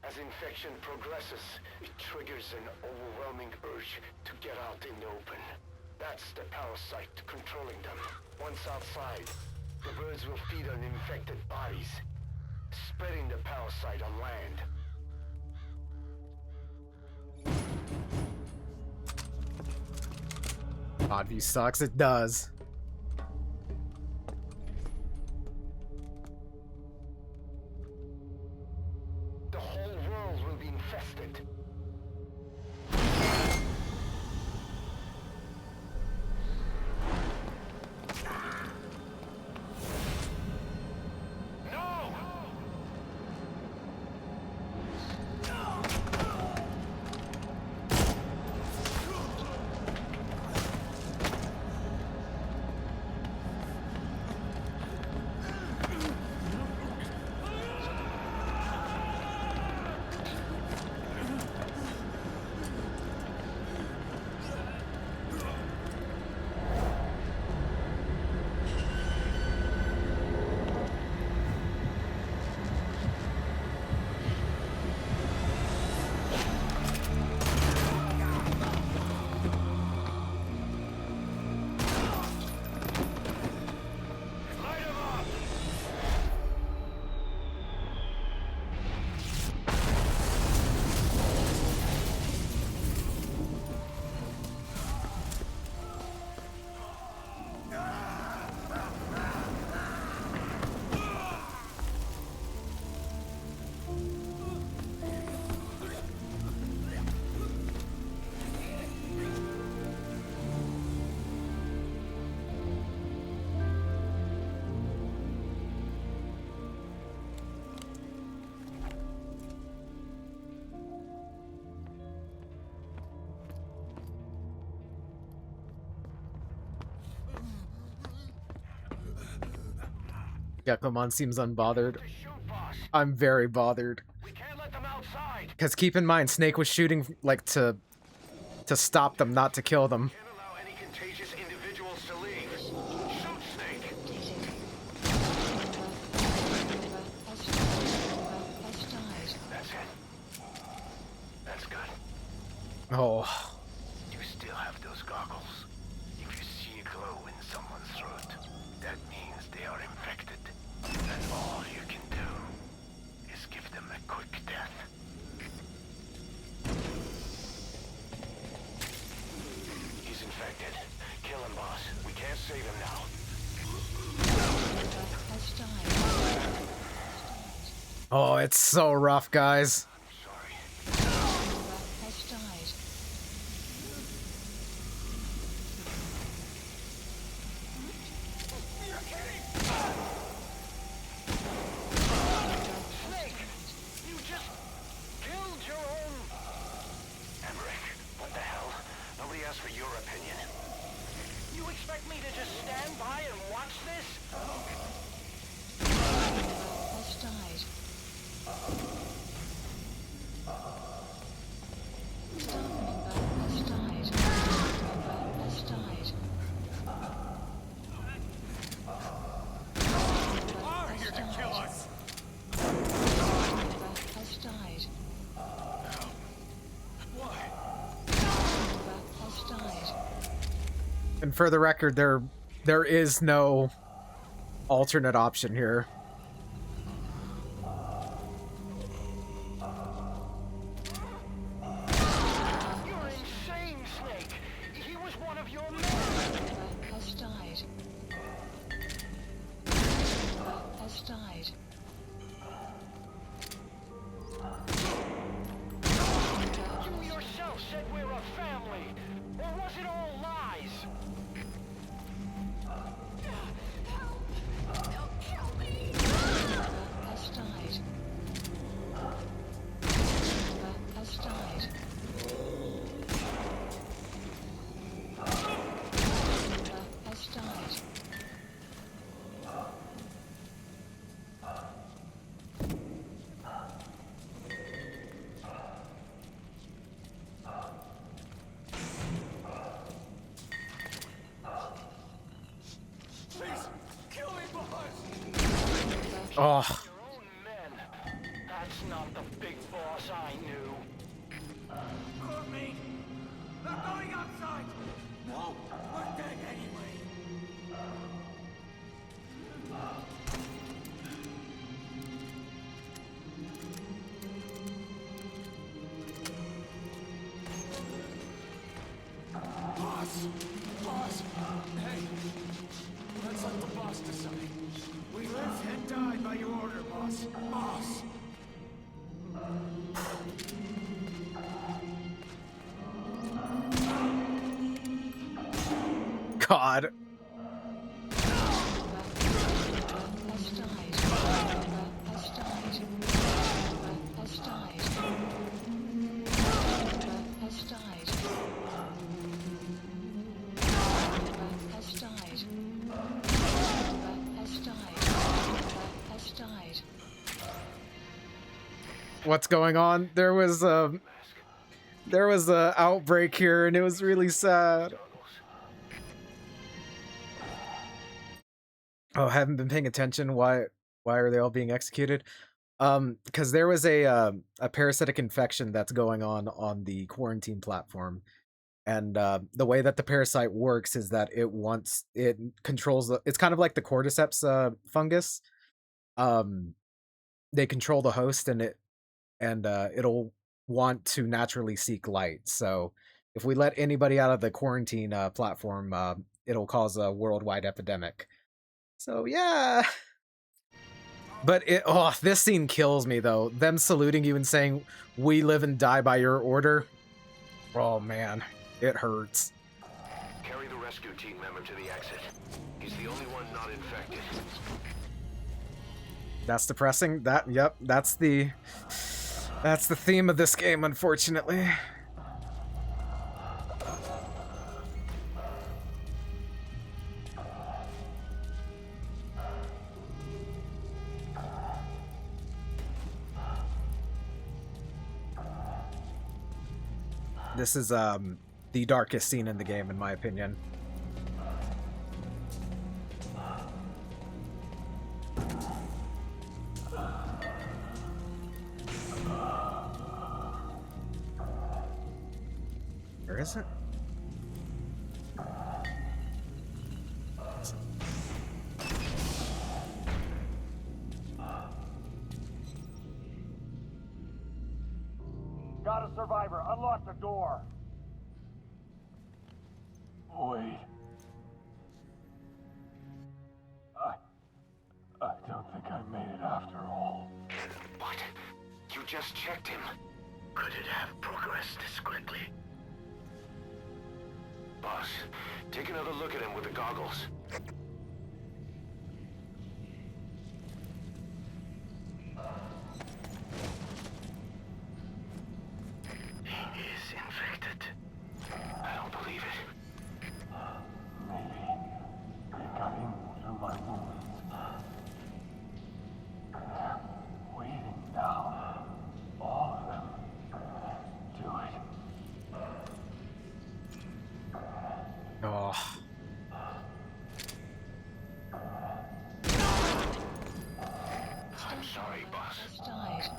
As infection progresses, it triggers an overwhelming urge to get out in the open. That's the parasite controlling them. Once outside, the birds will feed on infected bodies, spreading the parasite on land. Mod view sucks. It does. The whole world will be infested. Gekkomon seems unbothered. I'm very bothered. We can't let them outside. Because keep in mind, Snake was shooting like to stop them, not to kill them. Can't allow any contagious individuals to leave. Shoot, Snake. That's it. That's good. Oh. You still have those goggles. If you see a glow in someone's throat, that means they are infected. And all you can do is give them a quick death. He's infected. Kill him, boss. We can't save him now. Oh, it's so rough, guys. Snake! You just killed your own... Emmerich, what the hell? Nobody asked for your opinion. You expect me to just stand by and watch this? Are here to kill us! And for the record, there is no alternate option here. You're insane, Snake! He was one of your men! You yourself said we're a family! Or was it all lies? They'll kill me! Please, kill me, boss! Oh, Your own men. That's not the big boss I knew. Courtney! Not going outside! No, we're dead anyway! Boss! Boss! Hey! Let's let the boss decide. We live and die by your order, boss. Boss! God. What's going on? There was a outbreak here, and it was really sad. Oh, haven't been paying attention. Why are they all being executed? Because there was a parasitic infection that's going on the quarantine platform, and the way that the parasite works is that it controls it's kind of like the cordyceps fungus. They control the host, and it'll want to naturally seek light. So if we let anybody out of the quarantine platform, it'll cause a worldwide epidemic. So yeah. But this scene kills me though. Them saluting you and saying, "We live and die by your order." Oh man, it hurts. Carry the rescue team member to the exit. He's the only one not infected. That's depressing. That's the theme of this game, unfortunately. This is the darkest scene in the game, in my opinion. Where is it? Got a survivor. Unlock the door. Wait. I don't think I made it after all. What? You just checked him. Could it have progressed this quickly? Boss, take another look at him with the goggles. He is infected. I don't believe it. Maybe they got in through my wounds. They're waiting now. All of them. Do it. Oh. I'm sorry, boss. Has died.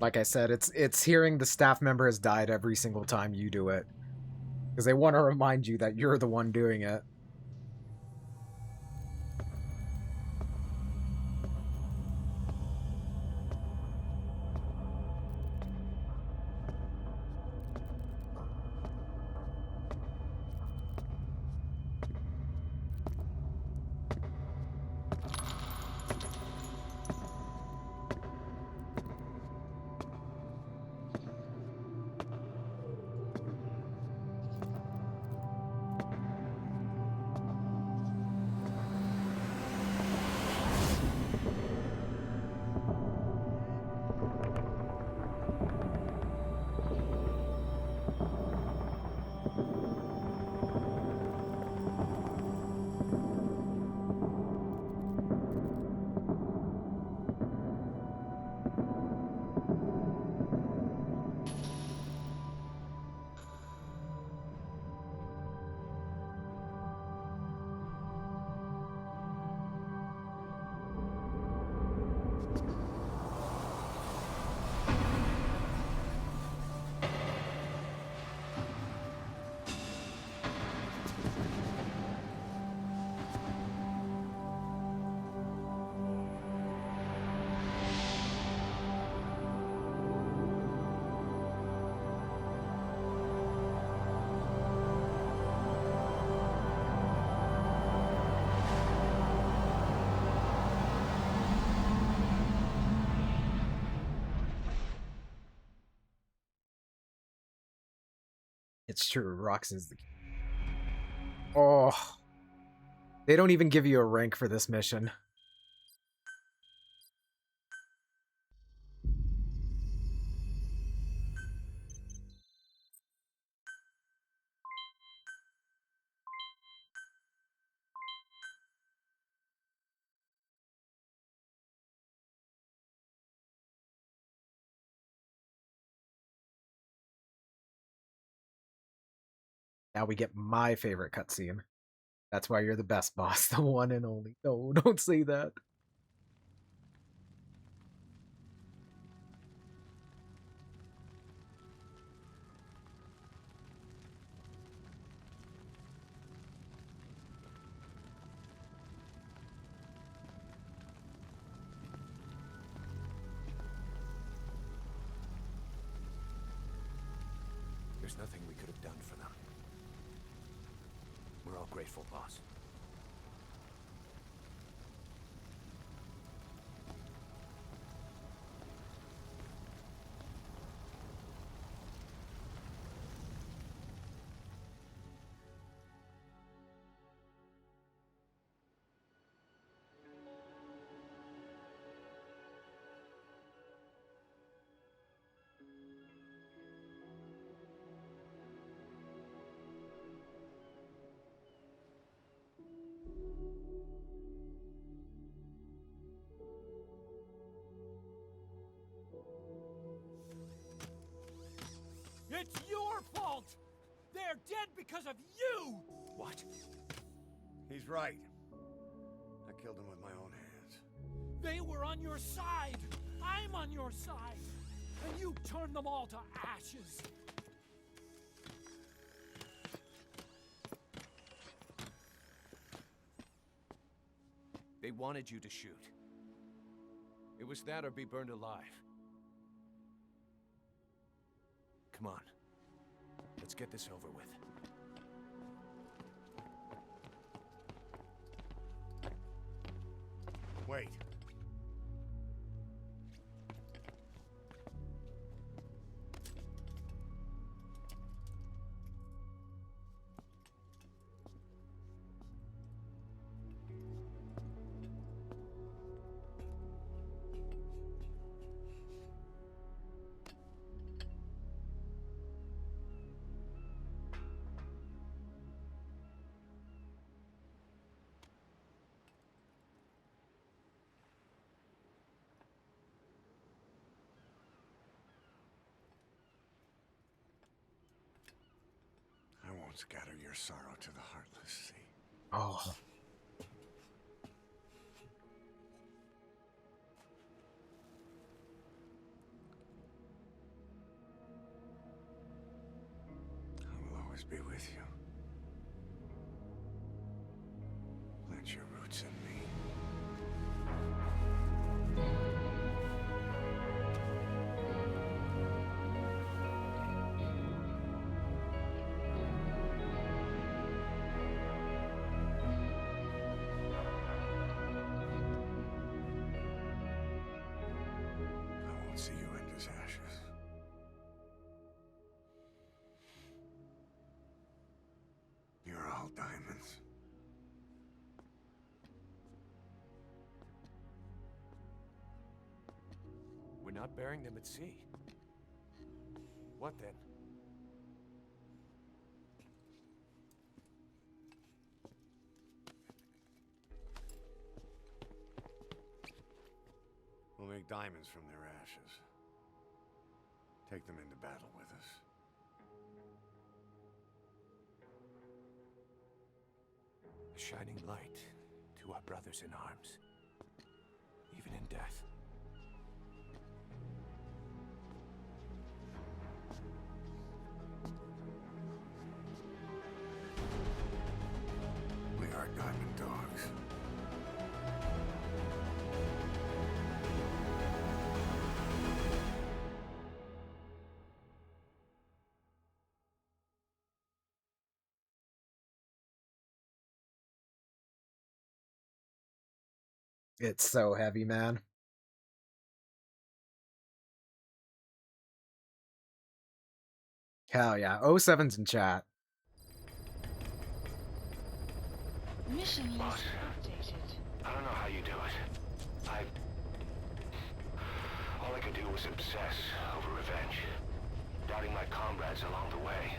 Like I said, it's hearing the staff member has died every single time you do it. Because they want to remind you that you're the one doing it. It's true, Roxanne's the... Oh. They don't even give you a rank for this mission. Now we get my favorite cutscene. That's why you're the best boss, the one and only. No, don't say that. There's nothing we could have done for them. We're all grateful, boss. dead because of you! What? He's right. I killed him with my own hands. They were on your side! I'm on your side! And you turned them all to ashes! They wanted you to shoot. It was that or be burned alive. Come on. Let's get this over with. Wait. I won't scatter your sorrow to the heartless, see? Oh. I will always be with you. Plant your roots in me. I won't see you end as ashes. You're all diamonds. We're not burying them at sea. What then? We'll make diamonds from their ashes. Take them into battle with us. A shining light to our brothers in arms, even in death. We are diamond dogs. It's so heavy, man. Hell yeah. 07's in chat. Mission list Boss. updated. I don't know how you do it. All I could do was obsess over revenge, doubting my comrades along the way.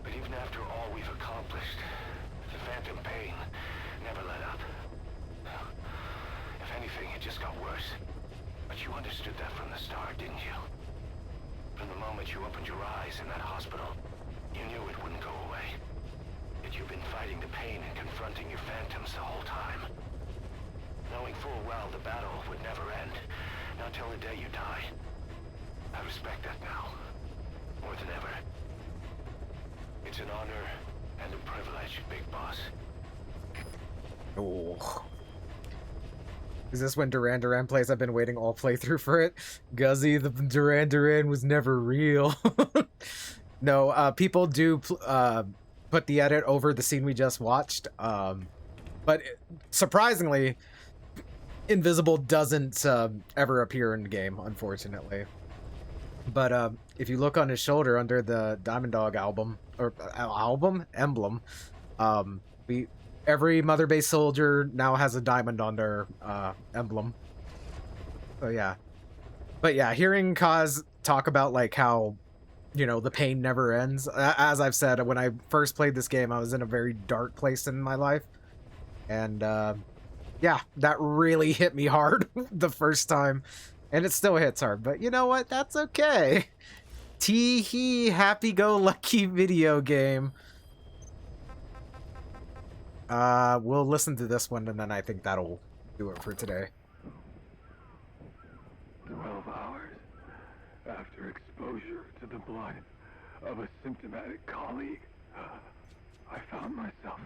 But even after all we've accomplished, the phantom pain never let up. If anything, it just got worse. But you understood that from the start, didn't you? From the moment you opened your eyes in that hospital, you knew it wouldn't go away. Yet you've been fighting the pain and confronting your phantoms the whole time. Knowing full well the battle would never end, not till the day you die. I respect that now, more than ever. It's an honor and a privilege, Big Boss. Oh. Is this when Duran Duran plays? I've been waiting all playthrough for it. Guzzy, the Duran Duran was never real. No, people do put the edit over the scene we just watched. But surprisingly, Invisible doesn't ever appear in the game, unfortunately. But if you look on his shoulder under the Diamond Dog emblem, every Mother Base soldier now has a diamond on their emblem. So yeah. But yeah, hearing Kaz talk about like how, you know, the pain never ends. As I've said, when I first played this game, I was in a very dark place in my life. And yeah, that really hit me hard the first time. And it still hits hard. But you know what? That's okay. Tee-hee, happy-go-lucky video game. We'll listen to this one, and then I think that'll do it for today. 12 hours after exposure to the blood of a symptomatic colleague, I found myself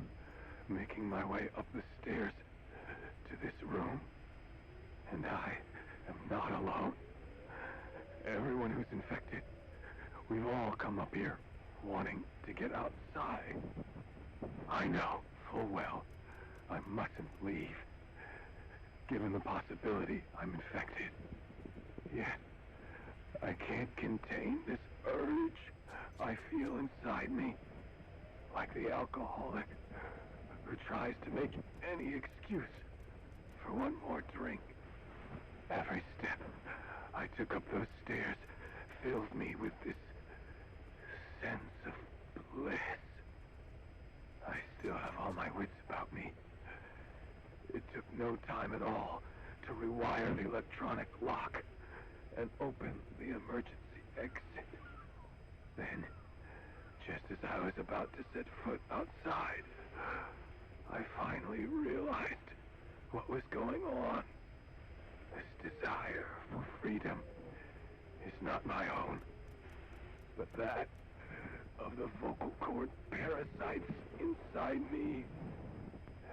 making my way up the stairs to this room. And I am not alone. Everyone who's infected, we've all come up here wanting to get outside. I know full well I mustn't leave, given the possibility I'm infected. Yet, I can't contain this urge I feel inside me, like the alcoholic who tries to make any excuse for one more drink. Every step I took up those stairs filled me with this sense of bliss. I still have all my wits about me. It took no time at all to rewire the electronic lock and open the emergency exit. Then, just as I was about to set foot outside, I finally realized what was going on. This desire for freedom is not my own, but that of the vocal cord parasites inside me.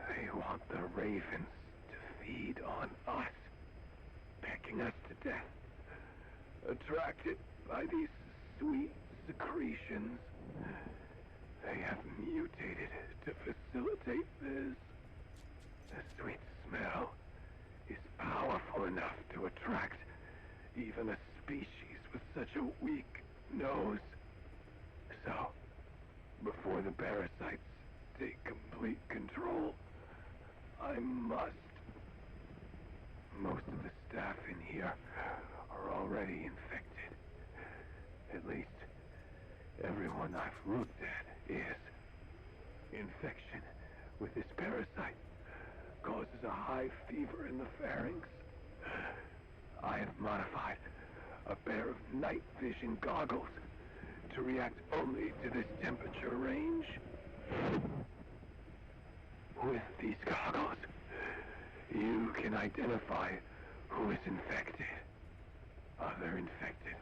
They want the ravens to feed on us, pecking us to death, attracted by these sweet secretions. They have mutated to facilitate this. The sweet smell is powerful enough to attract even a species with such a weak nose. So, before the parasites take complete control, I must. Most of the staff in here are already infected. At least, everyone I've looked at is. Infection with this parasite causes a high fever in the pharynx. I have modified a pair of night vision goggles to react only to this temperature range. With these goggles, you can identify who is infected. Other infected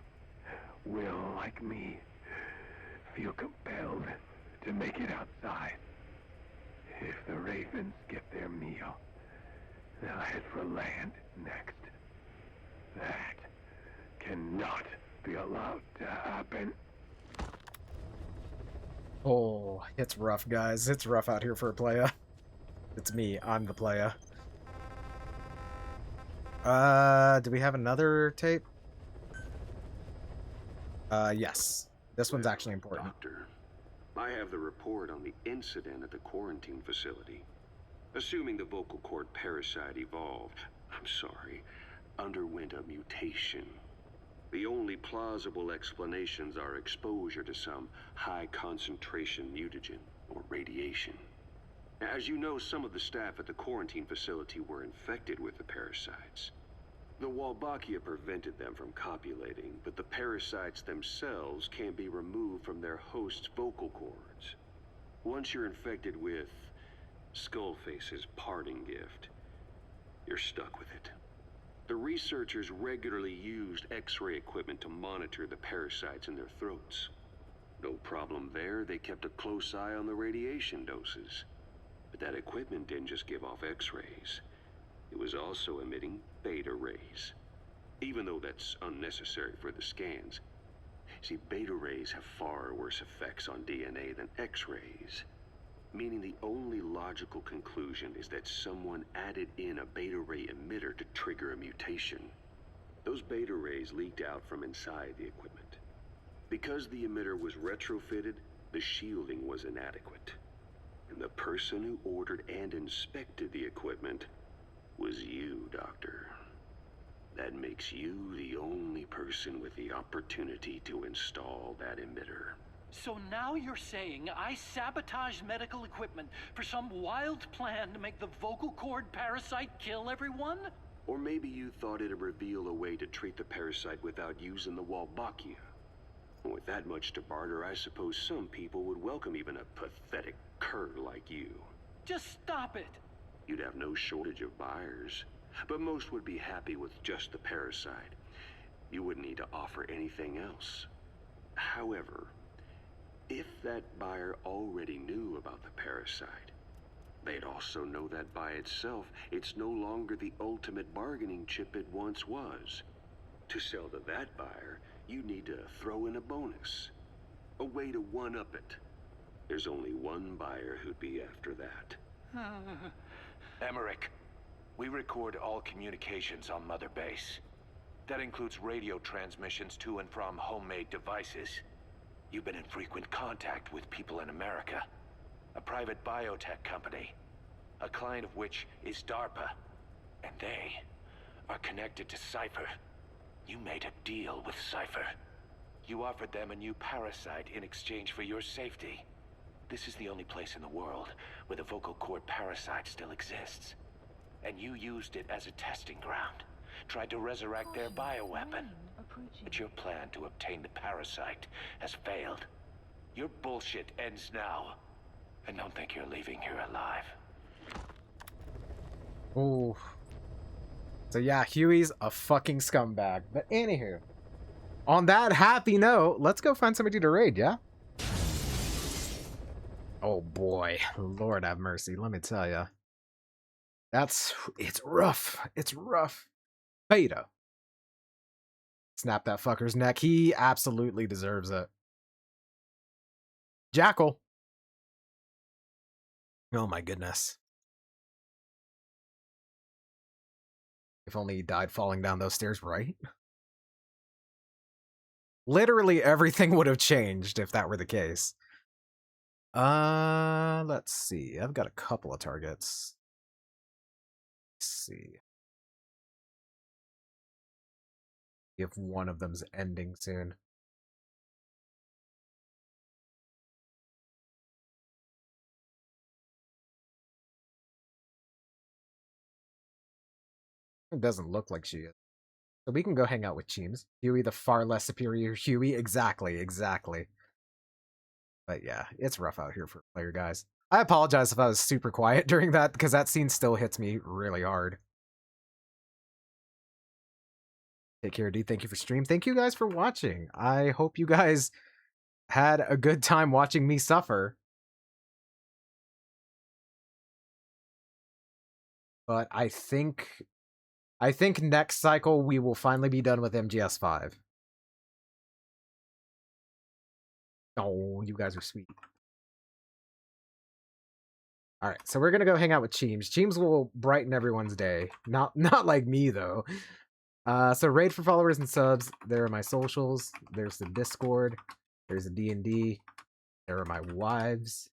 will, like me, feel compelled to make it outside. If the ravens get their meal, they'll head for land next. That cannot be allowed to happen. Oh, it's rough, guys. It's rough out here for a playa. It's me. I'm the playa. Do we have another tape? Yes. This one's actually important. Doctor, I have the report on the incident at the quarantine facility. Assuming the vocal cord parasite evolved, underwent a mutation. The only plausible explanations are exposure to some high-concentration mutagen or radiation. As you know, some of the staff at the quarantine facility were infected with the parasites. The Wolbachia prevented them from copulating, but the parasites themselves can't be removed from their host's vocal cords. Once you're infected with Skullface's parting gift, you're stuck with it. The researchers regularly used X-ray equipment to monitor the parasites in their throats. No problem there, they kept a close eye on the radiation doses. But that equipment didn't just give off X-rays. It was also emitting beta rays. Even though that's unnecessary for the scans. See, beta rays have far worse effects on DNA than X-rays. Meaning the only logical conclusion is that someone added in a beta ray emitter to trigger a mutation. Those beta rays leaked out from inside the equipment. Because the emitter was retrofitted, the shielding was inadequate. And the person who ordered and inspected the equipment was you, Doctor. That makes you the only person with the opportunity to install that emitter. So now you're saying I sabotaged medical equipment for some wild plan to make the vocal cord parasite kill everyone? Or maybe you thought it'd reveal a way to treat the parasite without using the Wolbachia. With that much to barter, I suppose some people would welcome even a pathetic cur like you. Just stop it! You'd have no shortage of buyers, but most would be happy with just the parasite. You wouldn't need to offer anything else. However, if that buyer already knew about the parasite, they'd also know that by itself, it's no longer the ultimate bargaining chip it once was. To sell to that buyer, you need to throw in a bonus. A way to one-up it. There's only one buyer who'd be after that. Emmerich, we record all communications on Mother Base. That includes radio transmissions to and from homemade devices. You've been in frequent contact with people in America. A private biotech company. A client of which is DARPA. And they are connected to Cypher. You made a deal with Cypher. You offered them a new parasite in exchange for your safety. This is the only place in the world where the vocal cord parasite still exists. And you used it as a testing ground. Tried to resurrect their bioweapon. But your plan to obtain the parasite has failed. Your bullshit ends now. And don't think you're leaving here alive. Oh. So yeah, Huey's a fucking scumbag. But anywho, on that happy note, let's go find somebody to raid, yeah? Oh boy, Lord have mercy, let me tell ya. It's rough. It's rough. Beta. Snap that fucker's neck. He absolutely deserves it. Jackal. Oh my goodness. If only he died falling down those stairs, right? Literally everything would have changed if that were the case. Let's see. I've got a couple of targets. Let's see. If one of them's ending soon. It doesn't look like she is. So we can go hang out with Cheems. Huey, the far less superior Huey. Exactly. But yeah, it's rough out here for player guys. I apologize if I was super quiet during that, because that scene still hits me really hard. Take care, dude. Thank you for stream. Thank you guys for watching. I hope you guys had a good time watching me suffer. But I think next cycle we will finally be done with MGS5. Oh, you guys are sweet. Alright, so we're gonna go hang out with Cheems. Cheems will brighten everyone's day. Not like me, though. So raid for followers and subs. There are my socials. There's the Discord. There's the D&D. There are my wives.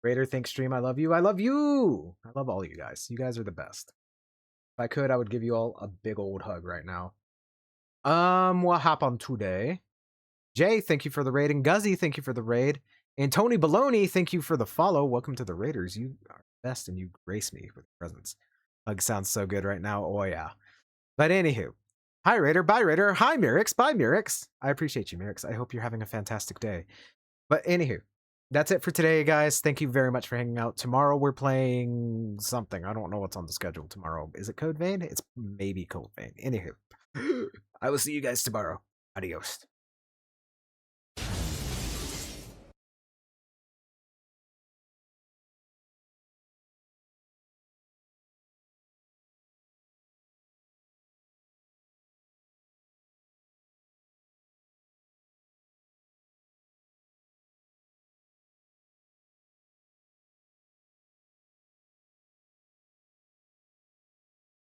Raider, thanks stream. I love you. I love you! I love all you guys. You guys are the best. If I could, I would give you all a big old hug right now. What happened today? Jay, thank you for the raid. And Guzzy, thank you for the raid. And Tony Baloney, thank you for the follow. Welcome to the Raiders. You are the best and you grace me with your presence. Hug sounds so good right now. Oh, yeah. But anywho. Hi, Raider. Bye, Raider. Hi, Mirix. Bye, Mirix. I appreciate you, Mirix. I hope you're having a fantastic day. But anywho. That's it for today, guys. Thank you very much for hanging out. Tomorrow we're playing something. I don't know what's on the schedule tomorrow. Is it Code Vein? It's maybe Code Vein. Anywho. I will see you guys tomorrow. Adios.